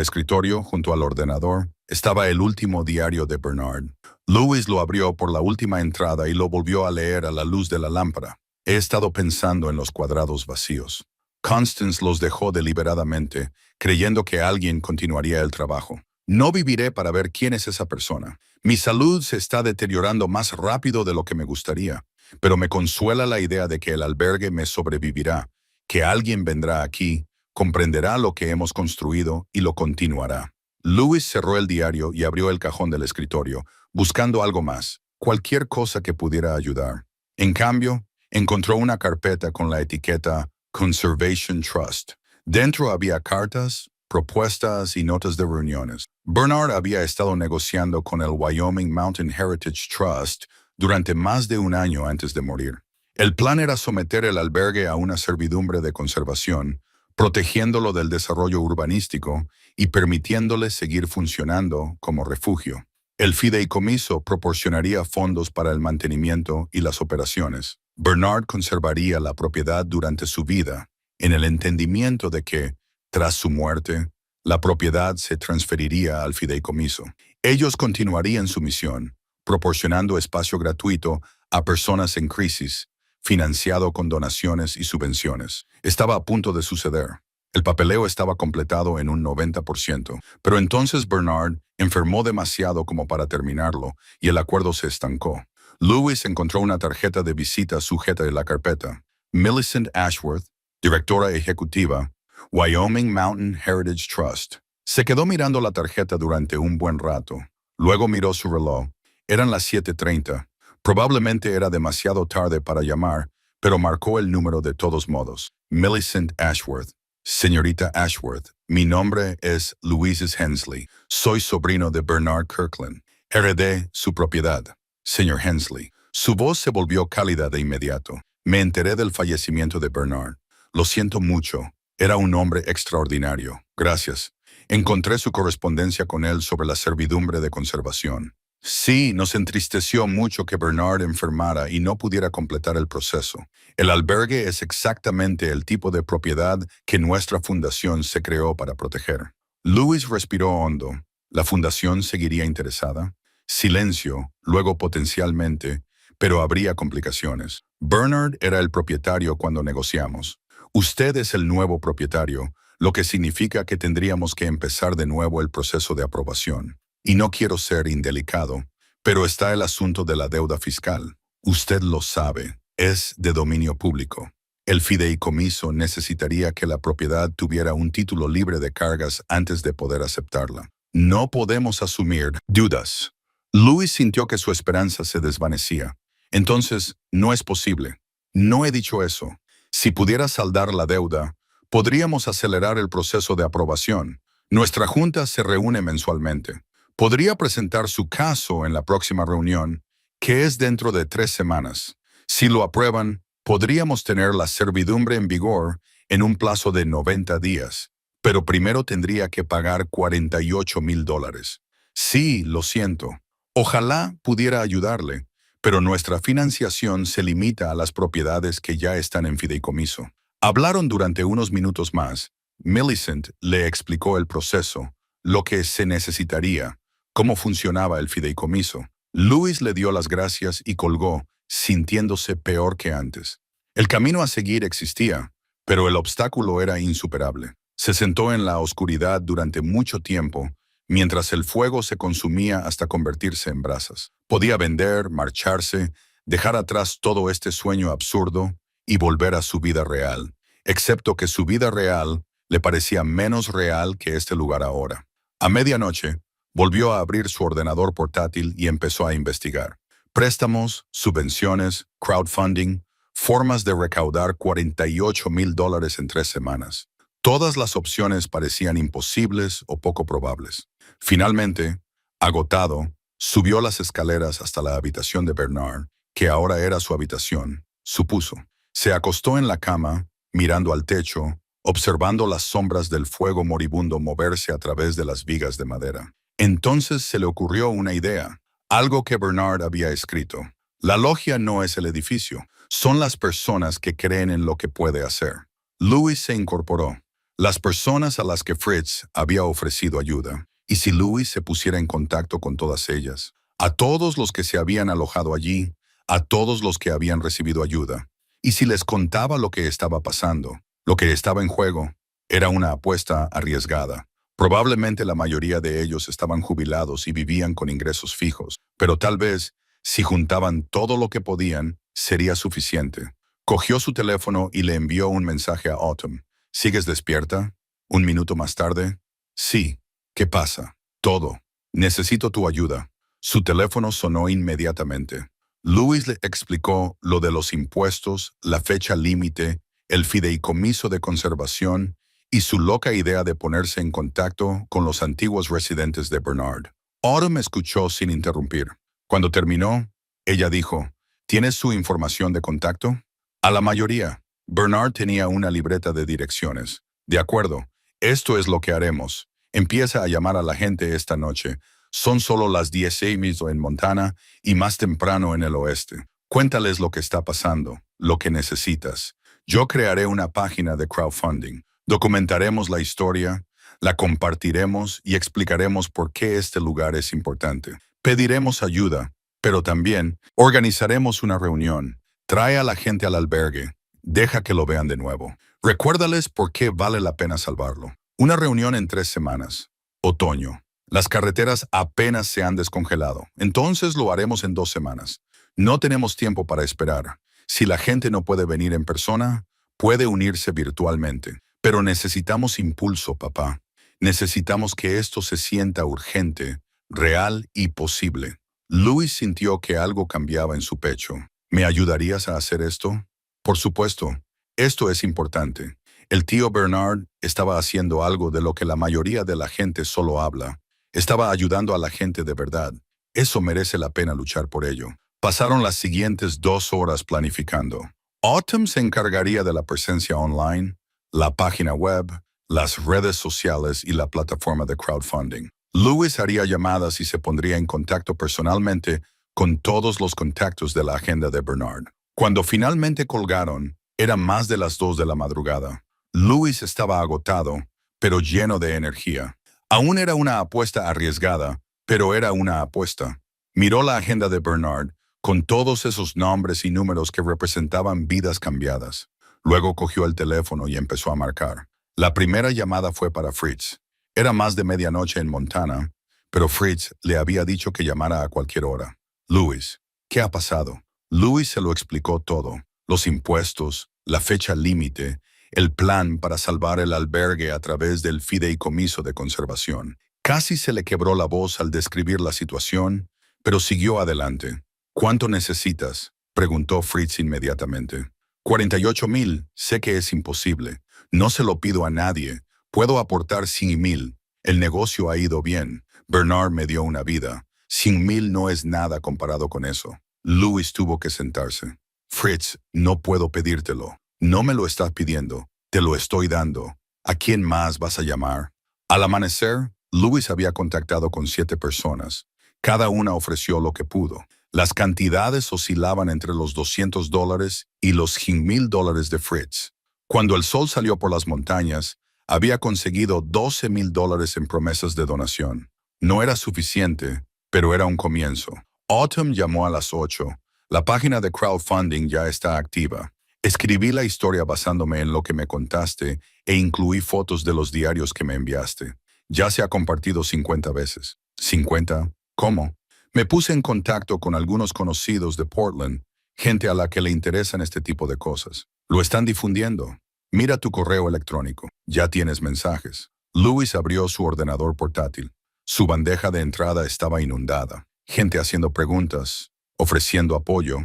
escritorio, junto al ordenador, estaba el último diario de Bernard. Louis lo abrió por la última entrada y lo volvió a leer a la luz de la lámpara. He estado pensando en los cuadrados vacíos. Constance los dejó deliberadamente, creyendo que alguien continuaría el trabajo. No viviré para ver quién es esa persona. Mi salud se está deteriorando más rápido de lo que me gustaría, pero me consuela la idea de que el albergue me sobrevivirá, que alguien vendrá aquí, comprenderá lo que hemos construido y lo continuará. Louis cerró el diario y abrió el cajón del escritorio, buscando algo más, cualquier cosa que pudiera ayudar. En cambio, encontró una carpeta con la etiqueta Conservation Trust. Dentro había cartas, propuestas y notas de reuniones. Bernard había estado negociando con el Wyoming Mountain Heritage Trust durante más de un año antes de morir. El plan era someter el albergue a una servidumbre de conservación, protegiéndolo del desarrollo urbanístico y permitiéndole seguir funcionando como refugio. El fideicomiso proporcionaría fondos para el mantenimiento y las operaciones. Bernard conservaría la propiedad durante su vida, en el entendimiento de que, tras su muerte, la propiedad se transferiría al fideicomiso. Ellos continuarían su misión, proporcionando espacio gratuito a personas en crisis, financiado con donaciones y subvenciones. Estaba a punto de suceder. El papeleo estaba completado en un 90%, pero entonces Bernard enfermó demasiado como para terminarlo y el acuerdo se estancó. Lewis encontró una tarjeta de visita sujeta en la carpeta. Millicent Ashworth, directora ejecutiva, Wyoming Mountain Heritage Trust. Se quedó mirando la tarjeta durante un buen rato. Luego miró su reloj. Eran las 7:30. Probablemente era demasiado tarde para llamar, pero marcó el número de todos modos. Millicent Ashworth. Señorita Ashworth, mi nombre es Louis Hensley. Soy sobrino de Bernard Kirkland. Heredé su propiedad. Señor Hensley. Su voz se volvió cálida de inmediato. Me enteré del fallecimiento de Bernard. Lo siento mucho. Era un hombre extraordinario. Gracias. Encontré su correspondencia con él sobre la servidumbre de conservación. Sí, nos entristeció mucho que Bernard enfermara y no pudiera completar el proceso. El albergue es exactamente el tipo de propiedad que nuestra fundación se creó para proteger. Louis respiró hondo. ¿La fundación seguiría interesada? Silencio, luego potencialmente, pero habría complicaciones. Bernard era el propietario cuando negociamos. Usted es el nuevo propietario, lo que significa que tendríamos que empezar de nuevo el proceso de aprobación. Y no quiero ser indelicado, pero está el asunto de la deuda fiscal. Usted lo sabe, es de dominio público. El fideicomiso necesitaría que la propiedad tuviera un título libre de cargas antes de poder aceptarla. No podemos asumir dudas. Louis sintió que su esperanza se desvanecía. Entonces, no es posible. No he dicho eso. Si pudiera saldar la deuda, podríamos acelerar el proceso de aprobación. Nuestra junta se reúne mensualmente. Podría presentar su caso en la próxima reunión, que es dentro de 3 semanas. Si lo aprueban, podríamos tener la servidumbre en vigor en un plazo de 90 días, pero primero tendría que pagar $48,000. Sí, lo siento. Ojalá pudiera ayudarle, pero nuestra financiación se limita a las propiedades que ya están en fideicomiso. Hablaron durante unos minutos más. Millicent le explicó el proceso, lo que se necesitaría, cómo funcionaba el fideicomiso. Louis le dio las gracias y colgó, sintiéndose peor que antes. El camino a seguir existía, pero el obstáculo era insuperable. Se sentó en la oscuridad durante mucho tiempo, mientras el fuego se consumía hasta convertirse en brasas. Podía vender, marcharse, dejar atrás todo este sueño absurdo y volver a su vida real, excepto que su vida real le parecía menos real que este lugar ahora. A medianoche, volvió a abrir su ordenador portátil y empezó a investigar. Préstamos, subvenciones, crowdfunding, formas de recaudar $48,000 en 3 semanas. Todas las opciones parecían imposibles o poco probables. Finalmente, agotado, subió las escaleras hasta la habitación de Bernard, que ahora era su habitación, supuso. Se acostó en la cama, mirando al techo, observando las sombras del fuego moribundo moverse a través de las vigas de madera. Entonces se le ocurrió una idea, algo que Bernard había escrito. La logia no es el edificio, son las personas que creen en lo que puede hacer. Louis se incorporó. Las personas a las que Fritz había ofrecido ayuda, y si Louis se pusiera en contacto con todas ellas, a todos los que se habían alojado allí, a todos los que habían recibido ayuda, y si les contaba lo que estaba pasando, lo que estaba en juego, era una apuesta arriesgada. Probablemente la mayoría de ellos estaban jubilados y vivían con ingresos fijos, pero tal vez, si juntaban todo lo que podían, sería suficiente. Cogió su teléfono y le envió un mensaje a Autumn. ¿Sigues despierta? ¿Un minuto más tarde? Sí. ¿Qué pasa? Todo. Necesito tu ayuda. Su teléfono sonó inmediatamente. Louis le explicó lo de los impuestos, la fecha límite, el fideicomiso de conservación y su loca idea de ponerse en contacto con los antiguos residentes de Bernard. Autumn escuchó sin interrumpir. Cuando terminó, ella dijo, ¿tienes su información de contacto? A la mayoría. Bernard tenía una libreta de direcciones. De acuerdo, esto es lo que haremos. Empieza a llamar a la gente esta noche. Son solo las 16 en Montana y más temprano en el oeste. Cuéntales lo que está pasando, lo que necesitas. Yo crearé una página de crowdfunding. Documentaremos la historia, la compartiremos y explicaremos por qué este lugar es importante. Pediremos ayuda, pero también organizaremos una reunión. Trae a la gente al albergue. Deja que lo vean de nuevo. Recuérdales por qué vale la pena salvarlo. Una reunión en 3 semanas. Otoño. Las carreteras apenas se han descongelado. Entonces lo haremos en 2 semanas. No tenemos tiempo para esperar. Si la gente no puede venir en persona, puede unirse virtualmente. Pero necesitamos impulso, papá. Necesitamos que esto se sienta urgente, real y posible. Louis sintió que algo cambiaba en su pecho. ¿Me ayudarías a hacer esto? Por supuesto. Esto es importante. El tío Bernard estaba haciendo algo de lo que la mayoría de la gente solo habla. Estaba ayudando a la gente de verdad. Eso merece la pena luchar por ello. Pasaron las siguientes 2 horas planificando. Autumn se encargaría de la presencia online, la página web, las redes sociales y la plataforma de crowdfunding. Louis haría llamadas y se pondría en contacto personalmente con todos los contactos de la agenda de Bernard. Cuando finalmente colgaron, eran más de las 2 de la madrugada. Louis estaba agotado, pero lleno de energía. Aún era una apuesta arriesgada, pero era una apuesta. Miró la agenda de Bernard, con todos esos nombres y números que representaban vidas cambiadas. Luego cogió el teléfono y empezó a marcar. La primera llamada fue para Fritz. Era más de medianoche en Montana, pero Fritz le había dicho que llamara a cualquier hora. Louis, ¿qué ha pasado? Louis se lo explicó todo. Los impuestos, la fecha límite, el plan para salvar el albergue a través del fideicomiso de conservación. Casi se le quebró la voz al describir la situación, pero siguió adelante. ¿Cuánto necesitas?, preguntó Fritz inmediatamente. 48,000, sé que es imposible. No se lo pido a nadie. Puedo aportar 100,000. El negocio ha ido bien. Bernard me dio una vida. 100,000 no es nada comparado con eso. Louis tuvo que sentarse. Fritz, no puedo pedírtelo. No me lo estás pidiendo. Te lo estoy dando. ¿A quién más vas a llamar? Al amanecer, Louis había contactado con 7 personas. Cada una ofreció lo que pudo. Las cantidades oscilaban entre los $200 y los $100,000 de Fritz. Cuando el sol salió por las montañas, había conseguido $12,000 en promesas de donación. No era suficiente, pero era un comienzo. Autumn llamó a las 8. La página de crowdfunding ya está activa. Escribí la historia basándome en lo que me contaste e incluí fotos de los diarios que me enviaste. Ya se ha compartido 50 veces. ¿50? ¿Cómo? Me puse en contacto con algunos conocidos de Portland, gente a la que le interesan este tipo de cosas. Lo están difundiendo. Mira tu correo electrónico. Ya tienes mensajes. Louis abrió su ordenador portátil. Su bandeja de entrada estaba inundada. Gente haciendo preguntas, ofreciendo apoyo,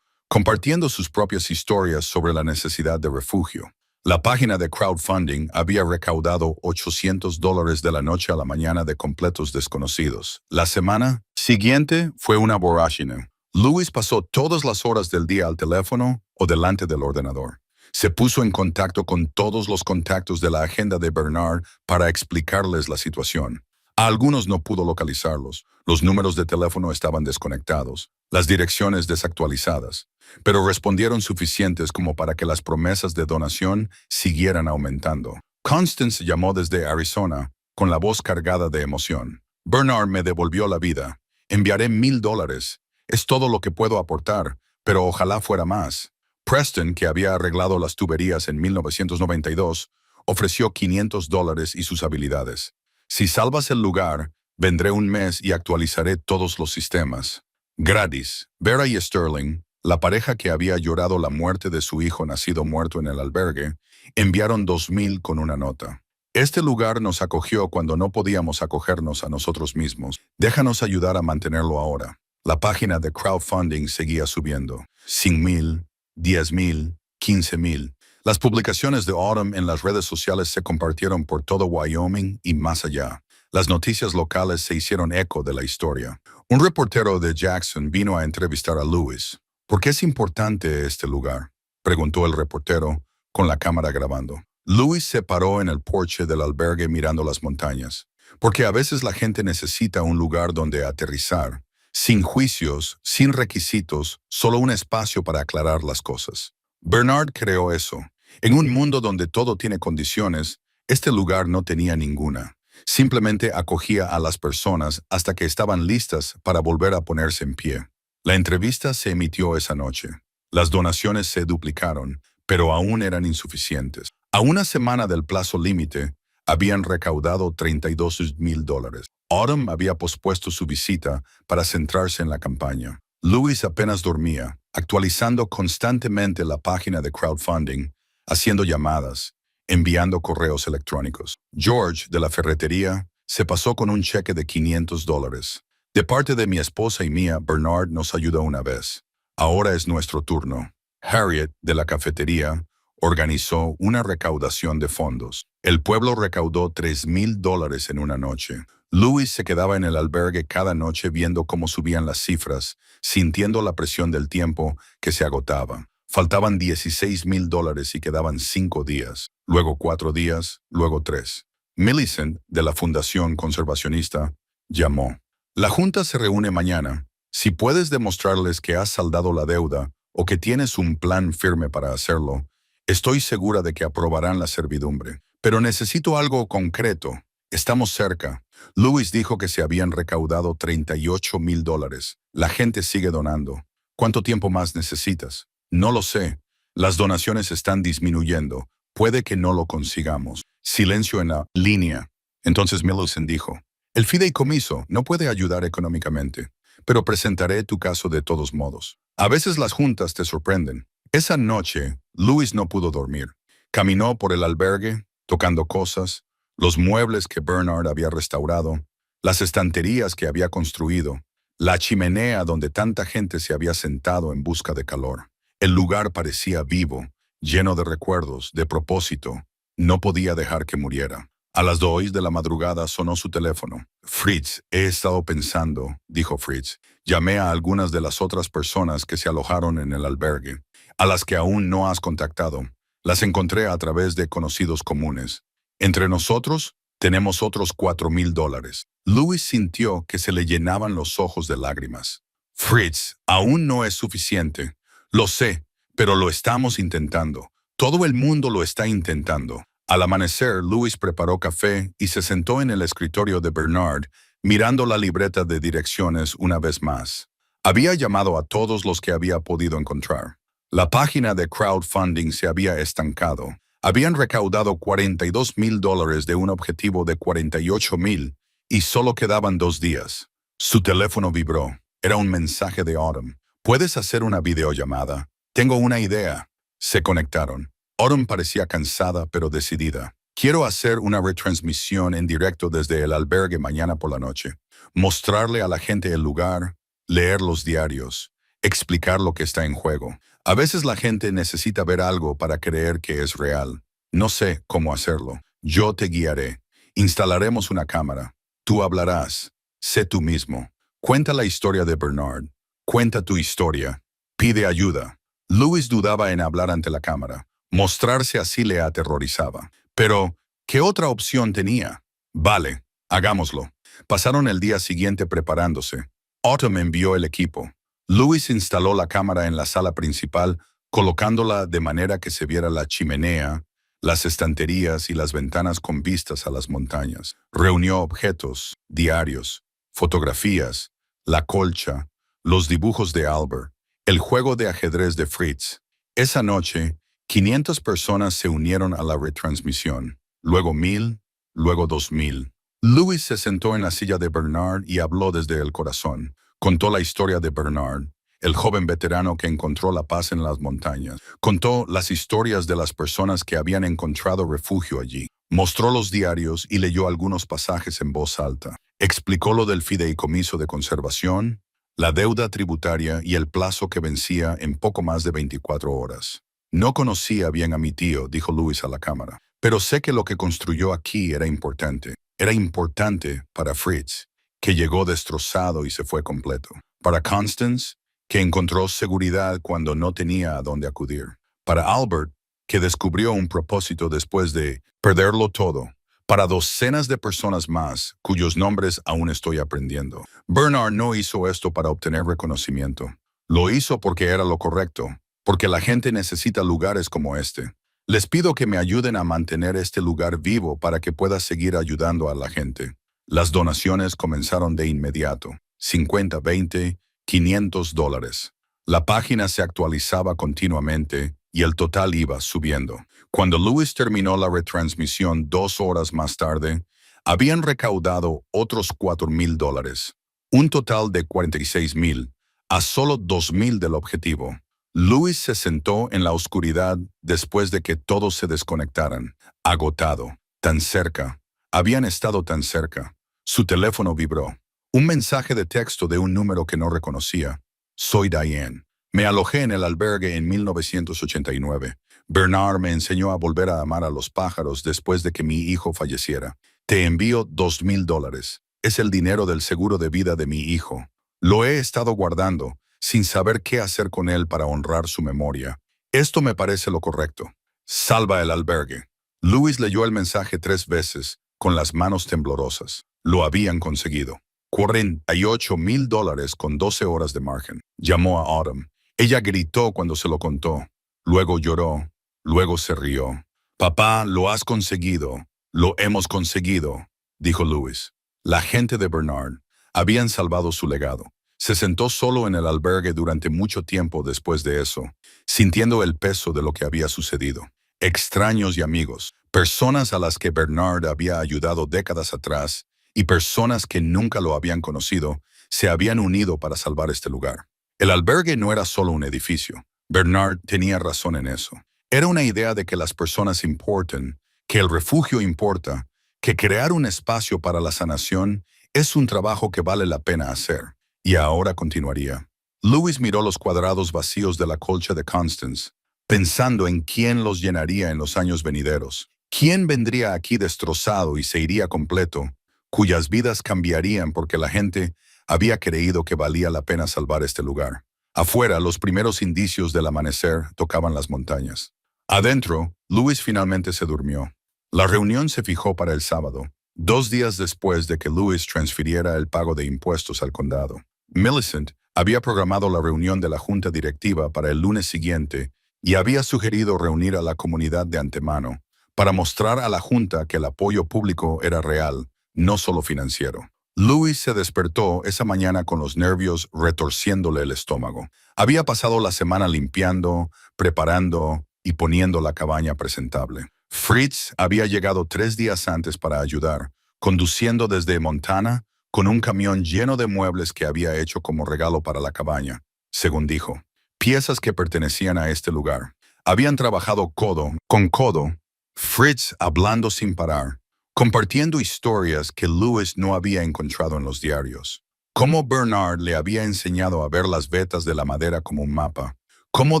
compartiendo sus propias historias sobre la necesidad de refugio. La página de crowdfunding había recaudado $800 de la noche a la mañana de completos desconocidos. La semana siguiente fue una vorágine. Louis pasó todas las horas del día al teléfono o delante del ordenador. Se puso en contacto con todos los contactos de la agenda de Bernard para explicarles la situación. A algunos no pudo localizarlos. Los números de teléfono estaban desconectados, las direcciones desactualizadas, pero respondieron suficientes como para que las promesas de donación siguieran aumentando. Constance llamó desde Arizona, con la voz cargada de emoción. Bernard me devolvió la vida. Enviaré $1,000. Es todo lo que puedo aportar, pero ojalá fuera más. Preston, que había arreglado las tuberías en 1992, ofreció $500 y sus habilidades. Si salvas el lugar, vendré un mes y actualizaré todos los sistemas. Gratis. Vera y Sterling, la pareja que había llorado la muerte de su hijo nacido muerto en el albergue, enviaron 2,000 con una nota. Este lugar nos acogió cuando no podíamos acogernos a nosotros mismos. Déjanos ayudar a mantenerlo ahora. La página de crowdfunding seguía subiendo. 100,000, 10,000, 15,000. Las publicaciones de Autumn en las redes sociales se compartieron por todo Wyoming y más allá. Las noticias locales se hicieron eco de la historia. Un reportero de Jackson vino a entrevistar a Lewis. ¿Por qué es importante este lugar?, preguntó el reportero, con la cámara grabando. Lewis se paró en el porche del albergue mirando las montañas. Porque a veces la gente necesita un lugar donde aterrizar, sin juicios, sin requisitos, solo un espacio para aclarar las cosas. Bernard creó eso. En un mundo donde todo tiene condiciones, este lugar no tenía ninguna. Simplemente acogía a las personas hasta que estaban listas para volver a ponerse en pie. La entrevista se emitió esa noche. Las donaciones se duplicaron, pero aún eran insuficientes. A una semana del plazo límite, habían recaudado $32,000. Autumn había pospuesto su visita para centrarse en la campaña. Lewis apenas dormía, actualizando constantemente la página de crowdfunding, haciendo llamadas, enviando correos electrónicos. George, de la ferretería, se pasó con un cheque de $500. De parte de mi esposa y mía, Bernard nos ayudó una vez. Ahora es nuestro turno. Harriet, de la cafetería, organizó una recaudación de fondos. El pueblo recaudó $3,000 en una noche. Lewis se quedaba en el albergue cada noche viendo cómo subían las cifras, sintiendo la presión del tiempo que se agotaba. Faltaban $16,000 y quedaban 5 días, luego 4 días, luego 3. Millicent, de la Fundación Conservacionista, llamó. La junta se reúne mañana. Si puedes demostrarles que has saldado la deuda o que tienes un plan firme para hacerlo, estoy segura de que aprobarán la servidumbre. Pero necesito algo concreto. Estamos cerca. Lewis dijo que se habían recaudado $38,000. La gente sigue donando. ¿Cuánto tiempo más necesitas? No lo sé. Las donaciones están disminuyendo. Puede que no lo consigamos. Silencio en la línea. Entonces Millicent dijo, el fideicomiso no puede ayudar económicamente, pero presentaré tu caso de todos modos. A veces las juntas te sorprenden. Esa noche, Lewis no pudo dormir. Caminó por el albergue, tocando cosas, los muebles que Bernard había restaurado, las estanterías que había construido, la chimenea donde tanta gente se había sentado en busca de calor. El lugar parecía vivo, lleno de recuerdos, de propósito. No podía dejar que muriera. A las 2 de la madrugada sonó su teléfono. Fritz, he estado pensando, dijo Fritz. Llamé a algunas de las otras personas que se alojaron en el albergue, a las que aún no has contactado. Las encontré a través de conocidos comunes. Entre nosotros, tenemos otros $4,000. Lewis sintió que se le llenaban los ojos de lágrimas. Fritz, aún no es suficiente. Lo sé, pero lo estamos intentando. Todo el mundo lo está intentando. Al amanecer, Lewis preparó café y se sentó en el escritorio de Bernard, mirando la libreta de direcciones una vez más. Había llamado a todos los que había podido encontrar. La página de crowdfunding se había estancado. Habían recaudado $42,000 de un objetivo de $48,000 y solo quedaban 2 días. Su teléfono vibró. Era un mensaje de Autumn. ¿Puedes hacer una videollamada? Tengo una idea. Se conectaron. Autumn parecía cansada pero decidida. Quiero hacer una retransmisión en directo desde el albergue mañana por la noche. Mostrarle a la gente el lugar, leer los diarios, explicar lo que está en juego. A veces la gente necesita ver algo para creer que es real. No sé cómo hacerlo. Yo te guiaré. Instalaremos una cámara. Tú hablarás. Sé tú mismo. Cuenta la historia de Bernard. Cuenta tu historia. Pide ayuda. Lewis dudaba en hablar ante la cámara. Mostrarse así le aterrorizaba. Pero, ¿qué otra opción tenía? Vale, hagámoslo. Pasaron el día siguiente preparándose. Autumn envió el equipo. Lewis instaló la cámara en la sala principal, colocándola de manera que se viera la chimenea, las estanterías y las ventanas con vistas a las montañas. Reunió objetos, diarios, fotografías, la colcha, los dibujos de Albert, el juego de ajedrez de Fritz. Esa noche, 500 personas se unieron a la retransmisión, luego 1,000, luego 2,000. Lewis se sentó en la silla de Bernard y habló desde el corazón. Contó la historia de Bernard, el joven veterano que encontró la paz en las montañas. Contó las historias de las personas que habían encontrado refugio allí. Mostró los diarios y leyó algunos pasajes en voz alta. Explicó lo del fideicomiso de conservación, la deuda tributaria y el plazo que vencía en poco más de 24 horas. No conocía bien a mi tío, dijo Louis a la cámara, pero sé que lo que construyó aquí era importante. Era importante para Fritz, que llegó destrozado y se fue completo. Para Constance, que encontró seguridad cuando no tenía a dónde acudir. Para Albert, que descubrió un propósito después de perderlo todo. Para docenas de personas más, cuyos nombres aún estoy aprendiendo. Bernard no hizo esto para obtener reconocimiento. Lo hizo porque era lo correcto, porque la gente necesita lugares como este. Les pido que me ayuden a mantener este lugar vivo para que pueda seguir ayudando a la gente. Las donaciones comenzaron de inmediato. 50, 20, $500. La página se actualizaba continuamente y el total iba subiendo. Cuando Louis terminó la retransmisión 2 horas más tarde, habían recaudado otros $4,000. Un total de 46,000, a solo 2,000 del objetivo. Louis se sentó en la oscuridad después de que todos se desconectaran, agotado, tan cerca. Habían estado tan cerca. Su teléfono vibró. Un mensaje de texto de un número que no reconocía. Soy Diane. Me alojé en el albergue en 1989. Bernard me enseñó a volver a amar a los pájaros después de que mi hijo falleciera. Te envío $2,000. Es el dinero del seguro de vida de mi hijo. Lo he estado guardando, sin saber qué hacer con él para honrar su memoria. Esto me parece lo correcto. Salva el albergue. Louis leyó el mensaje 3 veces, con las manos temblorosas. Lo habían conseguido. $48,000 con 12 horas de margen. Llamó a Autumn. Ella gritó cuando se lo contó. Luego lloró. Luego se rió. Papá, lo has conseguido. Lo hemos conseguido, dijo Louis. La gente de Bernard habían salvado su legado. Se sentó solo en el albergue durante mucho tiempo después de eso, sintiendo el peso de lo que había sucedido. Extraños y amigos, personas a las que Bernard había ayudado décadas atrás y personas que nunca lo habían conocido, se habían unido para salvar este lugar. El albergue no era solo un edificio. Bernard tenía razón en eso. Era una idea de que las personas importan, que el refugio importa, que crear un espacio para la sanación es un trabajo que vale la pena hacer. Y ahora continuaría. Louis miró los cuadrados vacíos de la colcha de Constance, pensando en quién los llenaría en los años venideros. ¿Quién vendría aquí destrozado y se iría completo, cuyas vidas cambiarían porque la gente había creído que valía la pena salvar este lugar? Afuera, los primeros indicios del amanecer tocaban las montañas. Adentro, Louis finalmente se durmió. La reunión se fijó para el sábado, 2 días después de que Louis transfiriera el pago de impuestos al condado. Millicent había programado la reunión de la junta directiva para el lunes siguiente y había sugerido reunir a la comunidad de antemano para mostrar a la junta que el apoyo público era real, no solo financiero. Louis se despertó esa mañana con los nervios retorciéndole el estómago. Había pasado la semana limpiando, preparando y poniendo la cabaña presentable. Fritz había llegado 3 días antes para ayudar, conduciendo desde Montana con un camión lleno de muebles que había hecho como regalo para la cabaña, según dijo. Piezas que pertenecían a este lugar. Habían trabajado codo con codo, Fritz hablando sin parar, compartiendo historias que Louis no había encontrado en los diarios. Cómo Bernard le había enseñado a ver las vetas de la madera como un mapa. Cómo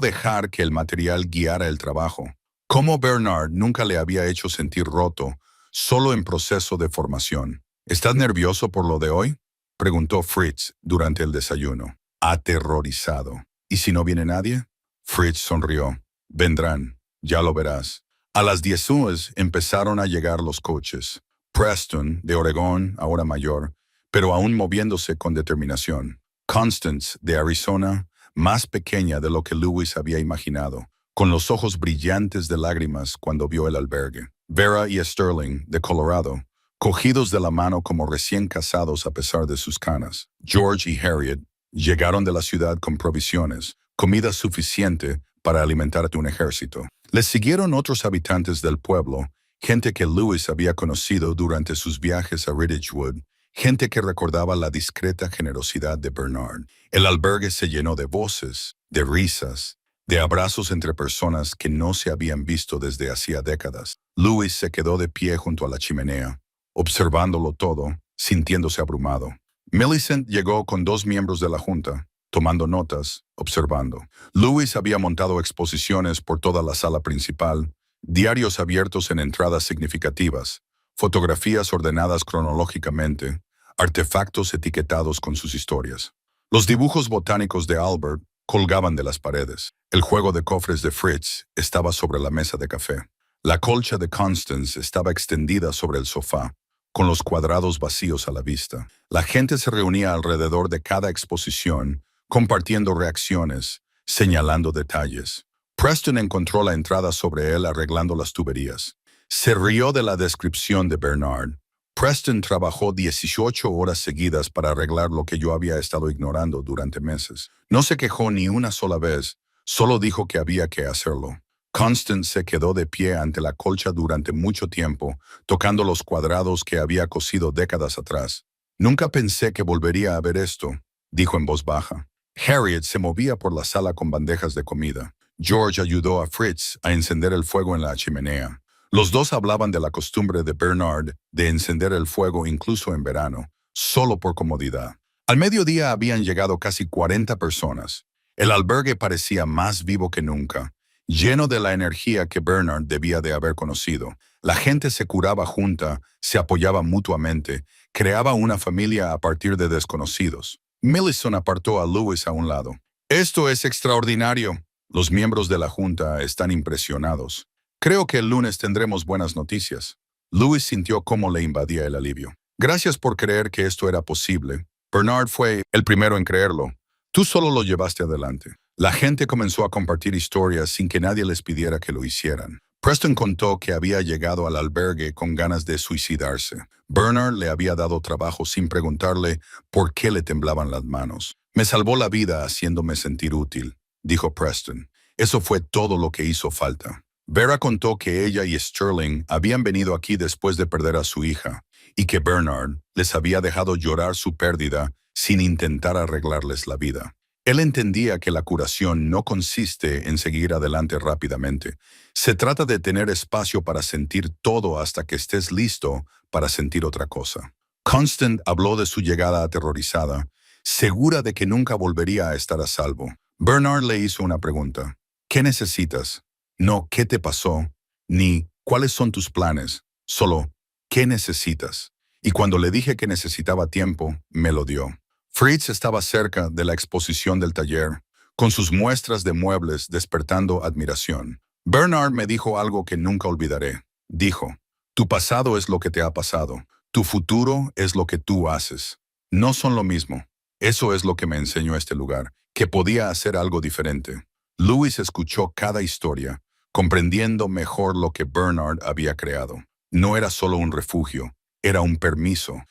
dejar que el material guiara el trabajo. Cómo Bernard nunca le había hecho sentir roto, solo en proceso de formación. ¿Estás nervioso por lo de hoy?, preguntó Fritz durante el desayuno, aterrorizado. ¿Y si no viene nadie? Fritz sonrió. Vendrán, ya lo verás. A las 10 horas empezaron a llegar los coches. Preston, de Oregón, ahora mayor, pero aún moviéndose con determinación. Constance, de Arizona, más pequeña de lo que Louis había imaginado, con los ojos brillantes de lágrimas cuando vio el albergue. Vera y Sterling, de Colorado, cogidos de la mano como recién casados a pesar de sus canas. George y Harriet llegaron de la ciudad con provisiones, comida suficiente para alimentar a un ejército. Les siguieron otros habitantes del pueblo, gente que Louis había conocido durante sus viajes a Ridgewood, gente que recordaba la discreta generosidad de Bernard. El albergue se llenó de voces, de risas, de abrazos entre personas que no se habían visto desde hacía décadas. Louis se quedó de pie junto a la chimenea, observándolo todo, sintiéndose abrumado. Millicent llegó con 2 miembros de la junta, tomando notas, observando. Louis había montado exposiciones por toda la sala principal, diarios abiertos en entradas significativas, fotografías ordenadas cronológicamente, artefactos etiquetados con sus historias. Los dibujos botánicos de Albert colgaban de las paredes. El juego de cofres de Fritz estaba sobre la mesa de café. La colcha de Constance estaba extendida sobre el sofá, con los cuadrados vacíos a la vista. La gente se reunía alrededor de cada exposición, compartiendo reacciones, señalando detalles. Preston encontró la entrada sobre él arreglando las tuberías. Se rió de la descripción de Bernard. Preston trabajó 18 horas seguidas para arreglar lo que yo había estado ignorando durante meses. No se quejó ni una sola vez, solo dijo que había que hacerlo. Constance se quedó de pie ante la colcha durante mucho tiempo, tocando los cuadrados que había cosido décadas atrás. Nunca pensé que volvería a ver esto, dijo en voz baja. Harriet se movía por la sala con bandejas de comida. George ayudó a Fritz a encender el fuego en la chimenea. Los dos hablaban de la costumbre de Bernard de encender el fuego incluso en verano, solo por comodidad. Al mediodía habían llegado casi 40 personas. El albergue parecía más vivo que nunca, lleno de la energía que Bernard debía de haber conocido. La gente se curaba junta, se apoyaba mutuamente, creaba una familia a partir de desconocidos. Millicent apartó a Louis a un lado. «Esto es extraordinario. Los miembros de la junta están impresionados. Creo que el lunes tendremos buenas noticias». Louis sintió cómo le invadía el alivio. «Gracias por creer que esto era posible. Bernard fue el primero en creerlo. Tú solo lo llevaste adelante». La gente comenzó a compartir historias sin que nadie les pidiera que lo hicieran. Preston contó que había llegado al albergue con ganas de suicidarse. Bernard le había dado trabajo sin preguntarle por qué le temblaban las manos. «Me salvó la vida haciéndome sentir útil», dijo Preston. «Eso fue todo lo que hizo falta». Vera contó que ella y Sterling habían venido aquí después de perder a su hija y que Bernard les había dejado llorar su pérdida sin intentar arreglarles la vida. Él entendía que la curación no consiste en seguir adelante rápidamente. Se trata de tener espacio para sentir todo hasta que estés listo para sentir otra cosa. Constance habló de su llegada aterrorizada, segura de que nunca volvería a estar a salvo. Bernard le hizo una pregunta. «¿Qué necesitas?» No «¿qué te pasó?» ni «¿cuáles son tus planes?» Solo «¿qué necesitas?» Y cuando le dije que necesitaba tiempo, me lo dio. Fritz estaba cerca de la exposición del taller, con sus muestras de muebles despertando admiración. Bernard me dijo algo que nunca olvidaré. Dijo, «Tu pasado es lo que te ha pasado. Tu futuro es lo que tú haces. No son lo mismo. Eso es lo que me enseñó este lugar, que podía hacer algo diferente». Louis escuchó cada historia, comprendiendo mejor lo que Bernard había creado. No era solo un refugio, era un permiso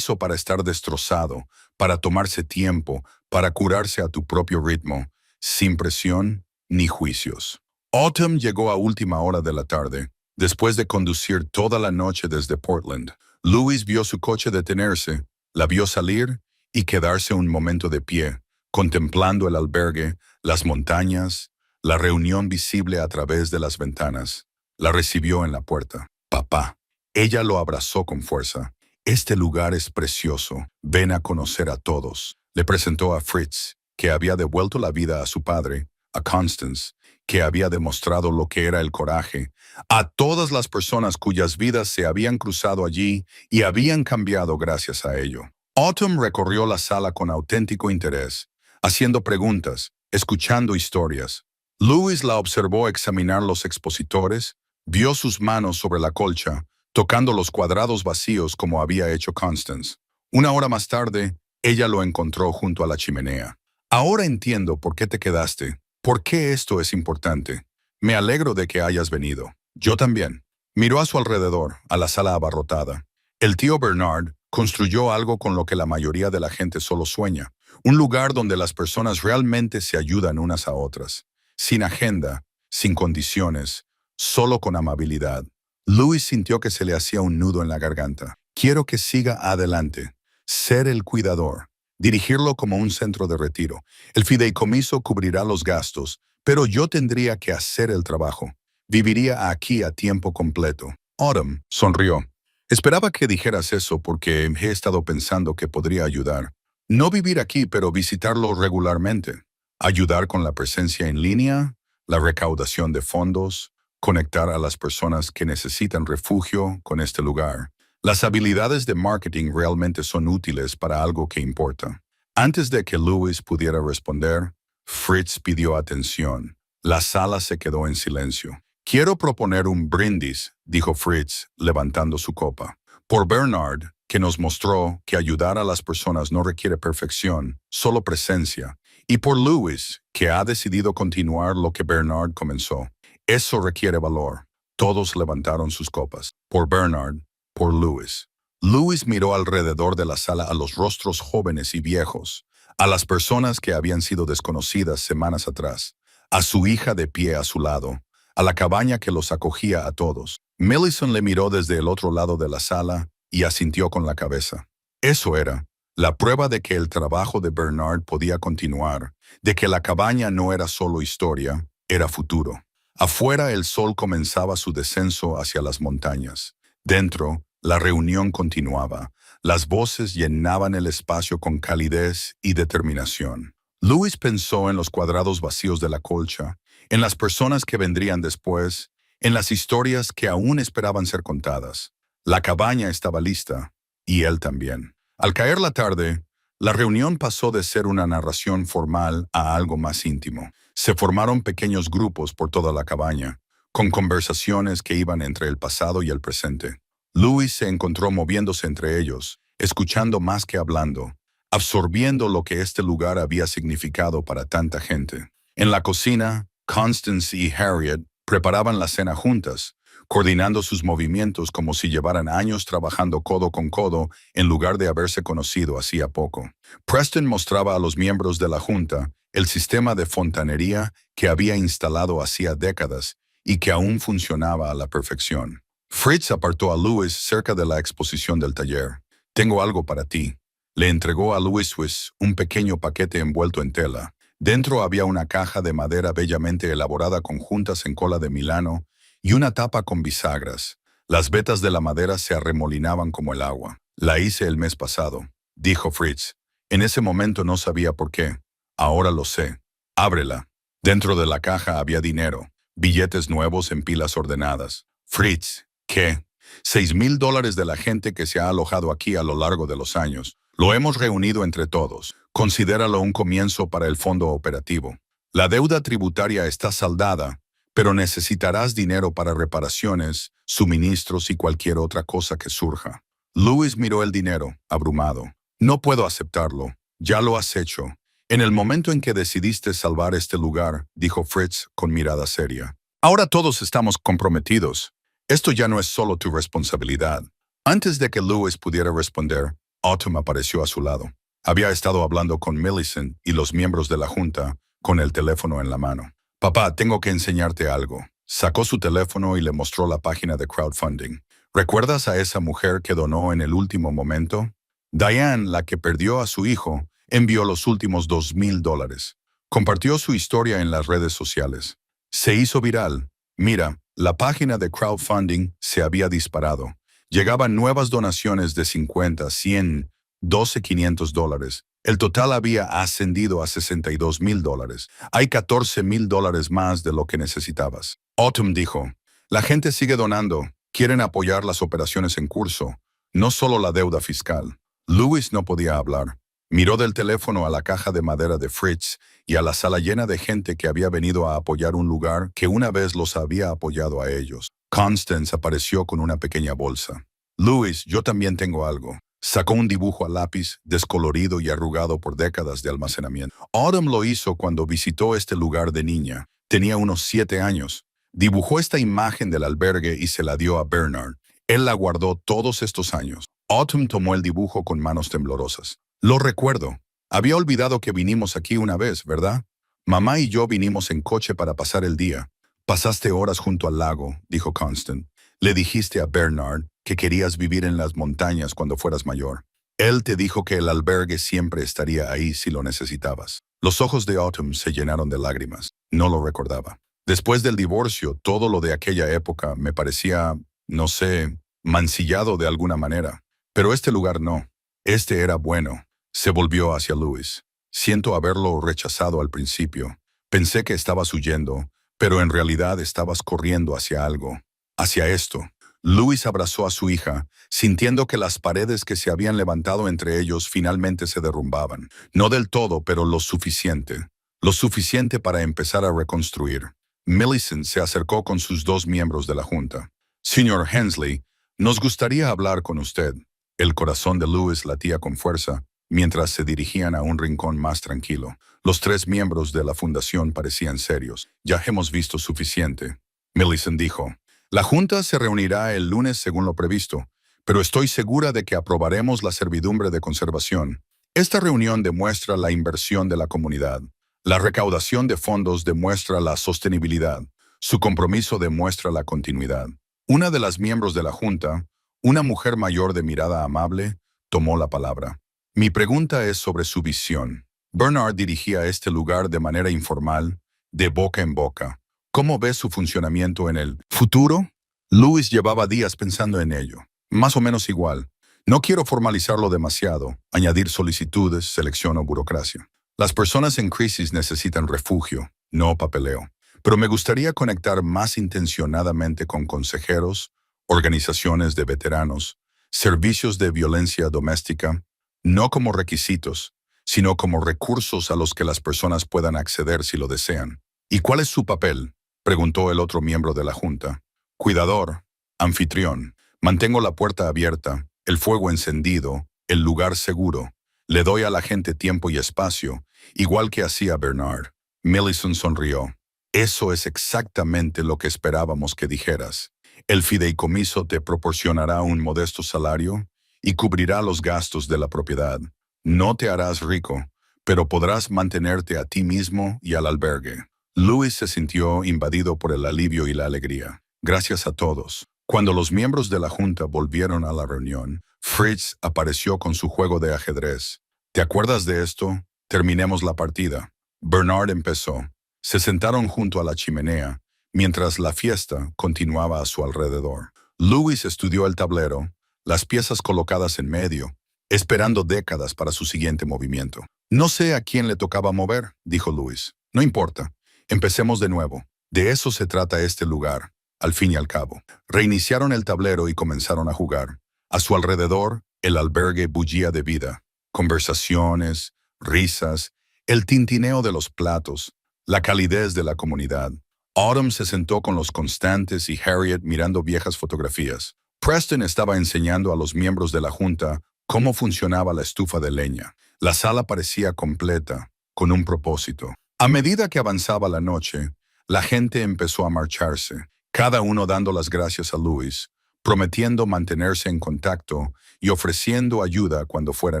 para estar destrozado, para tomarse tiempo, para curarse a tu propio ritmo, sin presión ni juicios. Autumn llegó a última hora de la tarde, después de conducir toda la noche desde Portland. Louis vio su coche detenerse, la vio salir y quedarse un momento de pie, contemplando el albergue, las montañas, la reunión visible a través de las ventanas. La recibió en la puerta. «Papá». Ella lo abrazó con fuerza. «Este lugar es precioso. Ven a conocer a todos». Le presentó a Fritz, que había devuelto la vida a su padre, a Constance, que había demostrado lo que era el coraje, a todas las personas cuyas vidas se habían cruzado allí y habían cambiado gracias a ello. Autumn recorrió la sala con auténtico interés, haciendo preguntas, escuchando historias. Louis la observó examinar los expositores, vio sus manos sobre la colcha, tocando los cuadrados vacíos como había hecho Constance. Una hora más tarde, ella lo encontró junto a la chimenea. «Ahora entiendo por qué te quedaste, por qué esto es importante. Me alegro de que hayas venido». «Yo también». Miró a su alrededor, a la sala abarrotada. El tío Bernard construyó algo con lo que la mayoría de la gente solo sueña. Un lugar donde las personas realmente se ayudan unas a otras. Sin agenda, sin condiciones, solo con amabilidad. Louis sintió que se le hacía un nudo en la garganta. «Quiero que siga adelante. Ser el cuidador. Dirigirlo como un centro de retiro. El fideicomiso cubrirá los gastos, pero yo tendría que hacer el trabajo. Viviría aquí a tiempo completo». Autumn sonrió. «Esperaba que dijeras eso porque he estado pensando que podría ayudar. No vivir aquí, pero visitarlo regularmente». ayudar con la presencia en línea, la recaudación de fondos, conectar a las personas que necesitan refugio con este lugar. Las habilidades de marketing realmente son útiles para algo que importa. Antes de que Louis pudiera responder, Fritz pidió atención. La sala se quedó en silencio. Quiero proponer un brindis, dijo Fritz, levantando su copa. Por Bernard, que nos mostró que ayudar a las personas no requiere perfección, solo presencia. Y por Louis, que ha decidido continuar lo que Bernard comenzó. Eso requiere valor. Todos levantaron sus copas. Por Bernard, por Louis. Louis miró alrededor de la sala a los rostros jóvenes y viejos, a las personas que habían sido desconocidas semanas atrás, a su hija de pie a su lado, a la cabaña que los acogía a todos. Millicent le miró desde el otro lado de la sala y asintió con la cabeza. Eso era la prueba de que el trabajo de Bernard podía continuar, de que la cabaña no era solo historia, era futuro. Afuera el sol comenzaba su descenso hacia las montañas. Dentro, la reunión continuaba. Las voces llenaban el espacio con calidez y determinación. Louis pensó en los cuadrados vacíos de la colcha, en las personas que vendrían después, en las historias que aún esperaban ser contadas. La cabaña estaba lista, y él también. Al caer la tarde, la reunión pasó de ser una narración formal a algo más íntimo. Se formaron pequeños grupos por toda la cabaña, con conversaciones que iban entre el pasado y el presente. Louis se encontró moviéndose entre ellos, escuchando más que hablando, absorbiendo lo que este lugar había significado para tanta gente. En la cocina, Constance y Harriet preparaban la cena juntas, coordinando sus movimientos como si llevaran años trabajando codo con codo en lugar de haberse conocido hacía poco. Preston mostraba a los miembros de la junta el sistema de fontanería que había instalado hacía décadas y que aún funcionaba a la perfección. Fritz apartó a Louis cerca de la exposición del taller. «Tengo algo para ti». Le entregó a Louis Swiss un pequeño paquete envuelto en tela. Dentro había una caja de madera bellamente elaborada con juntas en cola de Milano y una tapa con bisagras. Las vetas de la madera se arremolinaban como el agua. «La hice el mes pasado», dijo Fritz. En ese momento no sabía por qué. Ahora lo sé. «Ábrela». Dentro de la caja había dinero, billetes nuevos en pilas ordenadas. «Fritz, ¿qué?» $6,000 de la gente que se ha alojado aquí a lo largo de los años. Lo hemos reunido entre todos. Considéralo un comienzo para el fondo operativo. La deuda tributaria está saldada, pero necesitarás dinero para reparaciones, suministros y cualquier otra cosa que surja. Louis miró el dinero, abrumado. «No puedo aceptarlo. Ya lo has hecho. En el momento en que decidiste salvar este lugar», dijo Fritz con mirada seria. «Ahora todos estamos comprometidos. Esto ya no es solo tu responsabilidad». Antes de que Louis pudiera responder, Autumn apareció a su lado. Había estado hablando con Millicent y los miembros de la junta, con el teléfono en la mano. «Papá, tengo que enseñarte algo». Sacó su teléfono y le mostró la página de crowdfunding. «¿Recuerdas a esa mujer que donó en el último momento? Diane, la que perdió a su hijo, envió los últimos $2,000. Compartió su historia en las redes sociales. Se hizo viral. Mira, la página de crowdfunding se había disparado. Llegaban nuevas donaciones de 50, 100, 12, $500. El total había ascendido a $62,000. Hay $14,000 más de lo que necesitabas». Autumn dijo, «La gente sigue donando. Quieren apoyar las operaciones en curso, no solo la deuda fiscal». Louis no podía hablar. Miró del teléfono a la caja de madera de Fritz y a la sala llena de gente que había venido a apoyar un lugar que una vez los había apoyado a ellos. Constance apareció con una pequeña bolsa. «Louis, yo también tengo algo». Sacó un dibujo a lápiz, descolorido y arrugado por décadas de almacenamiento. Autumn lo hizo cuando visitó este lugar de niña. Tenía unos 7 años. Dibujó esta imagen del albergue y se la dio a Bernard. Él la guardó todos estos años. Autumn tomó el dibujo con manos temblorosas. «Lo recuerdo. Había olvidado que vinimos aquí una vez, ¿verdad? Mamá y yo vinimos en coche para pasar el día. Pasaste horas junto al lago», dijo Constance. «Le dijiste a Bernard que querías vivir en las montañas cuando fueras mayor. Él te dijo que el albergue siempre estaría ahí si lo necesitabas». Los ojos de Autumn se llenaron de lágrimas. No lo recordaba. Después del divorcio, todo lo de aquella época me parecía, no sé, mancillado de alguna manera. Pero este lugar no. Este era bueno. Se volvió hacia Louis. Siento haberlo rechazado al principio. Pensé que estabas huyendo, pero en realidad estabas corriendo hacia algo, hacia esto. Louis abrazó a su hija, sintiendo que las paredes que se habían levantado entre ellos finalmente se derrumbaban. No del todo, pero lo suficiente. Lo suficiente para empezar a reconstruir. Millicent se acercó con sus dos miembros de la junta. Señor Hensley, nos gustaría hablar con usted. El corazón de Louis latía con fuerza mientras se dirigían a un rincón más tranquilo. Los tres miembros de la fundación parecían serios. Ya hemos visto suficiente. Millicent dijo. La Junta se reunirá el lunes según lo previsto, pero estoy segura de que aprobaremos la servidumbre de conservación. Esta reunión demuestra la inversión de la comunidad. La recaudación de fondos demuestra la sostenibilidad. Su compromiso demuestra la continuidad. Una de las miembros de la Junta, una mujer mayor de mirada amable, tomó la palabra. Mi pregunta es sobre su visión. Bernard dirigía este lugar de manera informal, de boca en boca. ¿Cómo ve su funcionamiento en el futuro? Louis llevaba días pensando en ello. Más o menos igual. No quiero formalizarlo demasiado, añadir solicitudes, selección o burocracia. Las personas en crisis necesitan refugio, no papeleo. Pero me gustaría conectar más intencionadamente con consejeros, organizaciones de veteranos, servicios de violencia doméstica, no como requisitos, sino como recursos a los que las personas puedan acceder si lo desean. ¿Y cuál es su papel?, preguntó el otro miembro de la junta. Cuidador, anfitrión. Mantengo la puerta abierta, el fuego encendido, el lugar seguro. Le doy a la gente tiempo y espacio, igual que hacía Bernard. Millicent sonrió. Eso es exactamente lo que esperábamos que dijeras. El fideicomiso te proporcionará un modesto salario y cubrirá los gastos de la propiedad. No te harás rico, pero podrás mantenerte a ti mismo y al albergue. Louis se sintió invadido por el alivio y la alegría. Gracias a todos. Cuando los miembros de la junta volvieron a la reunión, Fritz apareció con su juego de ajedrez. ¿Te acuerdas de esto? Terminemos la partida. Bernard empezó. Se sentaron junto a la chimenea, mientras la fiesta continuaba a su alrededor. Louis estudió el tablero, las piezas colocadas en medio, esperando décadas para su siguiente movimiento. No sé a quién le tocaba mover, dijo Louis. No importa. Empecemos de nuevo. De eso se trata este lugar, al fin y al cabo. Reiniciaron el tablero y comenzaron a jugar. A su alrededor, el albergue bullía de vida. Conversaciones, risas, el tintineo de los platos, la calidez de la comunidad. Autumn se sentó con los Constantes y Harriet mirando viejas fotografías. Preston estaba enseñando a los miembros de la junta cómo funcionaba la estufa de leña. La sala parecía completa, con un propósito. A medida que avanzaba la noche, la gente empezó a marcharse, cada uno dando las gracias a Louis, prometiendo mantenerse en contacto y ofreciendo ayuda cuando fuera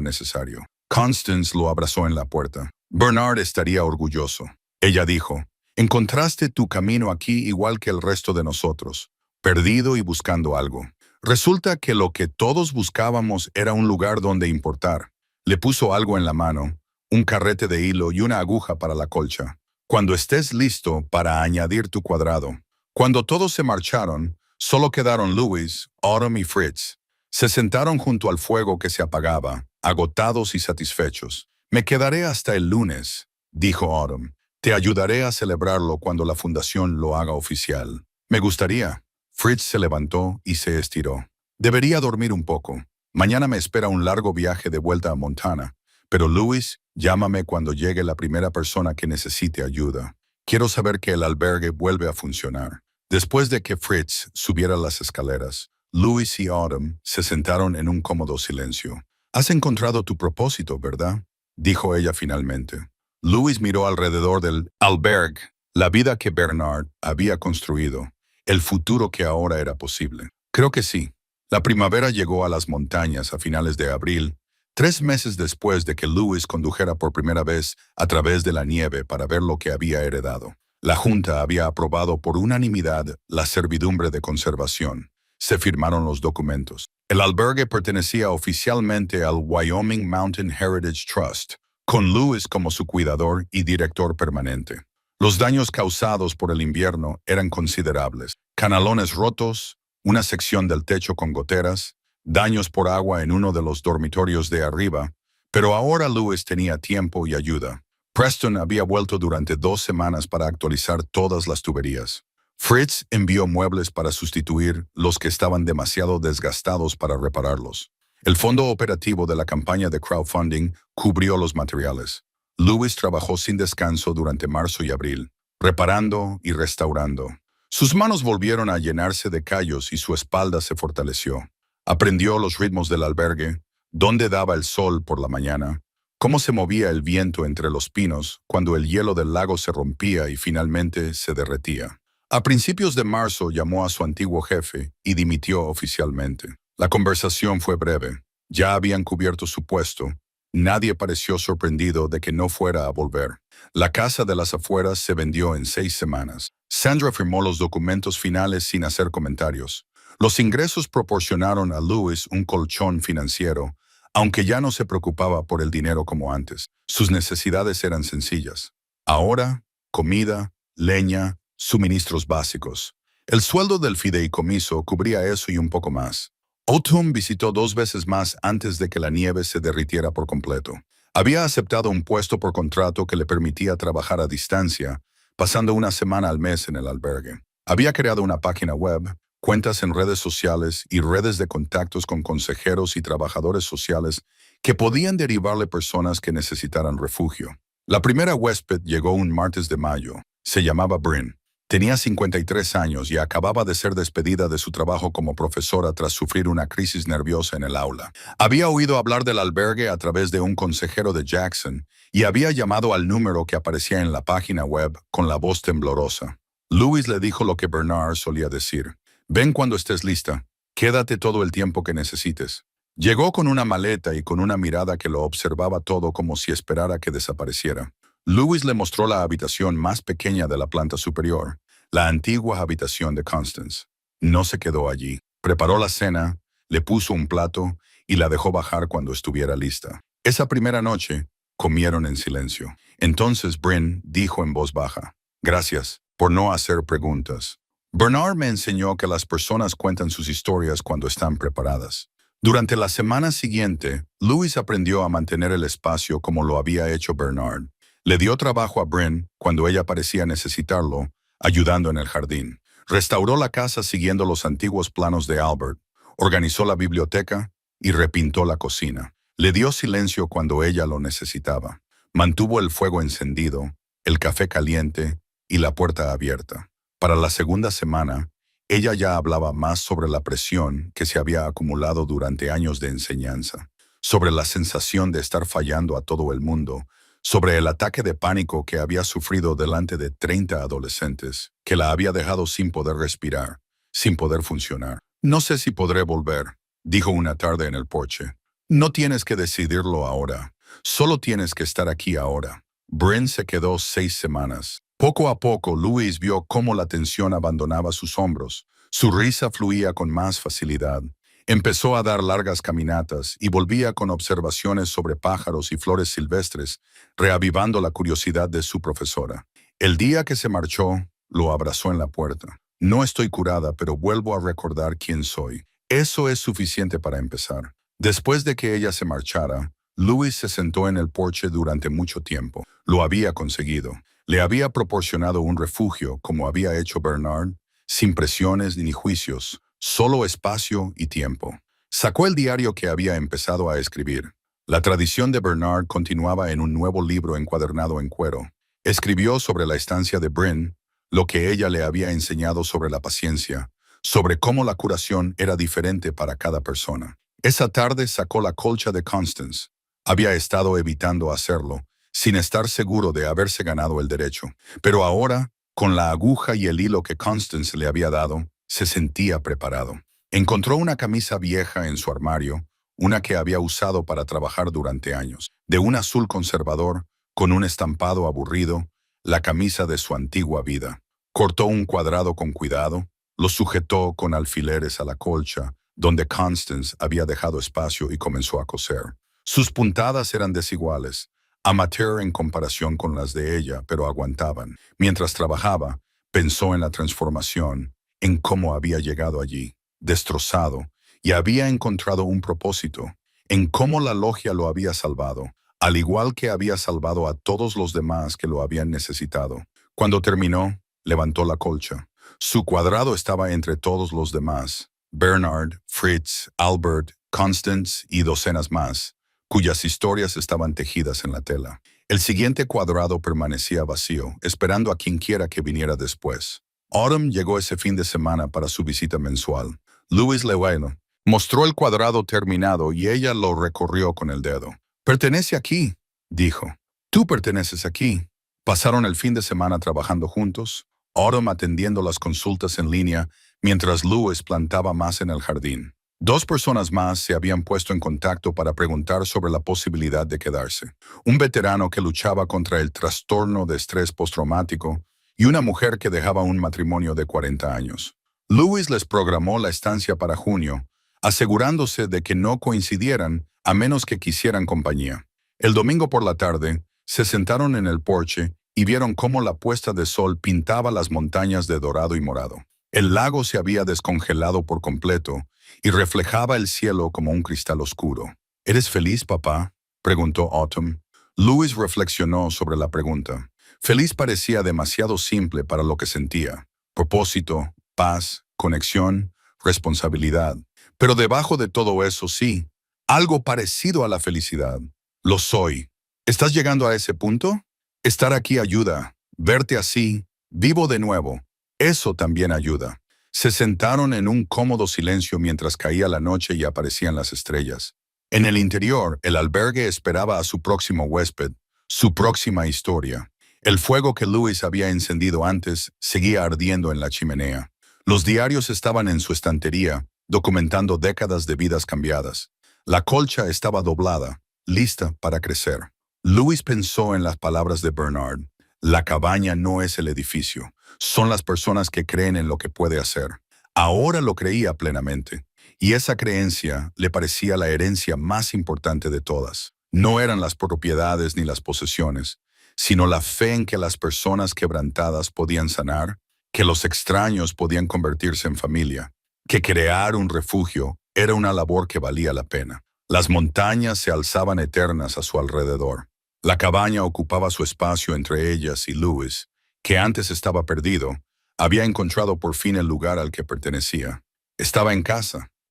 necesario. Constance lo abrazó en la puerta. Bernard estaría orgulloso. Ella dijo, encontraste tu camino aquí igual que el resto de nosotros, perdido y buscando algo. Resulta que lo que todos buscábamos era un lugar donde importar. Le puso algo en la mano, un carrete de hilo y una aguja para la colcha. Cuando estés listo para añadir tu cuadrado. Cuando todos se marcharon, solo quedaron Louis, Autumn y Fritz. Se sentaron junto al fuego que se apagaba, agotados y satisfechos. Me quedaré hasta el lunes, dijo Autumn. Te ayudaré a celebrarlo cuando la fundación lo haga oficial. Me gustaría. Fritz se levantó y se estiró. Debería dormir un poco. Mañana me espera un largo viaje de vuelta a Montana. Pero Louis, llámame cuando llegue la primera persona que necesite ayuda. Quiero saber que el albergue vuelve a funcionar. Después de que Fritz subiera las escaleras, Louis y Autumn se sentaron en un cómodo silencio. Has encontrado tu propósito, ¿verdad?, dijo ella finalmente. Louis miró alrededor del albergue, la vida que Bernard había construido, el futuro que ahora era posible. Creo que sí. La primavera llegó a las montañas a finales de abril, 3 meses después de que Louis condujera por primera vez a través de la nieve para ver lo que había heredado. La Junta había aprobado por unanimidad la servidumbre de conservación. Se firmaron los documentos. El albergue pertenecía oficialmente al Wyoming Mountain Heritage Trust, con Louis como su cuidador y director permanente. Los daños causados por el invierno eran considerables. Canalones rotos, una sección del techo con goteras, daños por agua en uno de los dormitorios de arriba, Pero ahora Lewis tenía tiempo y ayuda. Preston había vuelto durante 2 semanas para actualizar todas las tuberías. Fritz envió muebles para sustituir los que estaban demasiado desgastados para repararlos. El fondo operativo de la campaña de crowdfunding cubrió los materiales. Lewis trabajó sin descanso durante marzo y abril, reparando y restaurando. Sus manos volvieron a llenarse de callos y su espalda se fortaleció. Aprendió los ritmos del albergue, dónde daba el sol por la mañana, cómo se movía el viento entre los pinos cuando el hielo del lago se rompía y finalmente se derretía. A principios de marzo llamó a su antiguo jefe y dimitió oficialmente. La conversación fue breve. Ya habían cubierto su puesto. Nadie pareció sorprendido de que no fuera a volver. La casa de las afueras se vendió en 6 semanas. Sandra firmó los documentos finales sin hacer comentarios. Los ingresos proporcionaron a Lewis un colchón financiero, aunque ya no se preocupaba por el dinero como antes. Sus necesidades eran sencillas. Ahora, comida, leña, suministros básicos. El sueldo del fideicomiso cubría eso y un poco más. Othum visitó 2 veces más antes de que la nieve se derritiera por completo. Había aceptado un puesto por contrato que le permitía trabajar a distancia, pasando 1 semana al mes en el albergue. Había creado una página web, cuentas en redes sociales y redes de contactos con consejeros y trabajadores sociales que podían derivarle personas que necesitaran refugio. La primera huésped llegó un martes de mayo. Se llamaba Bryn. Tenía 53 años y acababa de ser despedida de su trabajo como profesora tras sufrir una crisis nerviosa en el aula. Había oído hablar del albergue a través de un consejero de Jackson y había llamado al número que aparecía en la página web con la voz temblorosa. Lewis le dijo lo que Bernard solía decir. «Ven cuando estés lista. Quédate todo el tiempo que necesites». Llegó con una maleta y con una mirada que lo observaba todo como si esperara que desapareciera. Lewis le mostró la habitación más pequeña de la planta superior, la antigua habitación de Constance. No se quedó allí. Preparó la cena, le puso un plato y la dejó bajar cuando estuviera lista. Esa primera noche, comieron en silencio. Entonces Bryn dijo en voz baja, «Gracias por no hacer preguntas. Bernard me enseñó que las personas cuentan sus historias cuando están preparadas». Durante la semana siguiente, Lewis aprendió a mantener el espacio como lo había hecho Bernard. Le dio trabajo a Bryn cuando ella parecía necesitarlo, ayudando en el jardín. Restauró la casa siguiendo los antiguos planos de Albert, organizó la biblioteca y repintó la cocina. Le dio silencio cuando ella lo necesitaba. Mantuvo el fuego encendido, el café caliente y la puerta abierta. Para la segunda semana, ella ya hablaba más sobre la presión que se había acumulado durante años de enseñanza, sobre la sensación de estar fallando a todo el mundo, sobre el ataque de pánico que había sufrido delante de 30 adolescentes, que la había dejado sin poder respirar, sin poder funcionar. «No sé si podré volver», dijo una tarde en el porche. «No tienes que decidirlo ahora. Solo tienes que estar aquí ahora». Bryn se quedó 6 semanas. Poco a poco, Lewis vio cómo la tensión abandonaba sus hombros. Su risa fluía con más facilidad. Empezó a dar largas caminatas y volvía con observaciones sobre pájaros y flores silvestres, reavivando la curiosidad de su profesora. El día que se marchó, lo abrazó en la puerta. «No estoy curada, pero vuelvo a recordar quién soy. Eso es suficiente para empezar». Después de que ella se marchara, Lewis se sentó en el porche durante mucho tiempo. Lo había conseguido. Le había proporcionado un refugio, como había hecho Bernard, sin presiones ni juicios, solo espacio y tiempo. Sacó el diario que había empezado a escribir. La tradición de Bernard continuaba en un nuevo libro encuadernado en cuero. Escribió sobre la estancia de Bryn, lo que ella le había enseñado sobre la paciencia, sobre cómo la curación era diferente para cada persona. Esa tarde sacó la colcha de Constance. Había estado evitando hacerlo, sin estar seguro de haberse ganado el derecho. Pero ahora, con la aguja y el hilo que Constance le había dado, se sentía preparado. Encontró una camisa vieja en su armario, una que había usado para trabajar durante años, de un azul conservador, con un estampado aburrido, la camisa de su antigua vida. Cortó un cuadrado con cuidado, lo sujetó con alfileres a la colcha, donde Constance había dejado espacio y comenzó a coser. Sus puntadas eran desiguales, amateur en comparación con las de ella, pero aguantaban. Mientras trabajaba, pensó en la transformación, en cómo había llegado allí, destrozado, y había encontrado un propósito. en cómo la logia lo había salvado, al igual que había salvado a todos los demás que lo habían necesitado. Cuando terminó, levantó la colcha. Su cuadrado estaba entre todos los demás, Bernard, Fritz, Albert, Constance y docenas más, cuyas historias estaban tejidas en la tela. El siguiente cuadrado permanecía vacío, esperando a quienquiera que viniera después. Autumn llegó ese fin de semana para su visita mensual. Louise Llewellyn mostró el cuadrado terminado y ella lo recorrió con el dedo. «Pertenece aquí», dijo. «Tú perteneces aquí». Pasaron el fin de semana trabajando juntos, Autumn atendiendo las consultas en línea, mientras Louise plantaba más en el jardín. 2 personas más se habían puesto en contacto para preguntar sobre la posibilidad de quedarse. Un veterano que luchaba contra el trastorno de estrés postraumático y una mujer que dejaba un matrimonio de 40 años. Louise les programó la estancia para junio, asegurándose de que no coincidieran a menos que quisieran compañía. El domingo por la tarde, se sentaron en el porche y vieron cómo la puesta de sol pintaba las montañas de dorado y morado. El lago se había descongelado por completo y reflejaba el cielo como un cristal oscuro. «¿Eres feliz, papá?», preguntó Autumn. Louise reflexionó sobre la pregunta. Feliz parecía demasiado simple para lo que sentía. Propósito, paz, conexión, responsabilidad. Pero debajo de todo eso sí, algo parecido a la felicidad. Lo soy. ¿Estás llegando a ese punto? Estar aquí ayuda. Verte así, vivo de nuevo. Eso también ayuda. Se sentaron en un cómodo silencio mientras caía la noche y aparecían las estrellas. En el interior, el albergue esperaba a su próximo huésped, su próxima historia. El fuego que Louise había encendido antes seguía ardiendo en la chimenea. Los diarios estaban en su estantería, documentando décadas de vidas cambiadas. La colcha estaba doblada, lista para crecer. Louise pensó en las palabras de Bernard. La cabaña no es el edificio, son las personas que creen en lo que puede hacer. Ahora lo creía plenamente, y esa creencia le parecía la herencia más importante de todas. No eran las propiedades ni las posesiones, sino la fe en que las personas quebrantadas podían sanar, que los extraños podían convertirse en familia, que crear un refugio era una labor que valía la pena. Las montañas se alzaban eternas a su alrededor. La cabaña ocupaba su espacio entre ellas y Louise, que antes estaba perdido, había encontrado por fin el lugar al que pertenecía. Estaba en casa,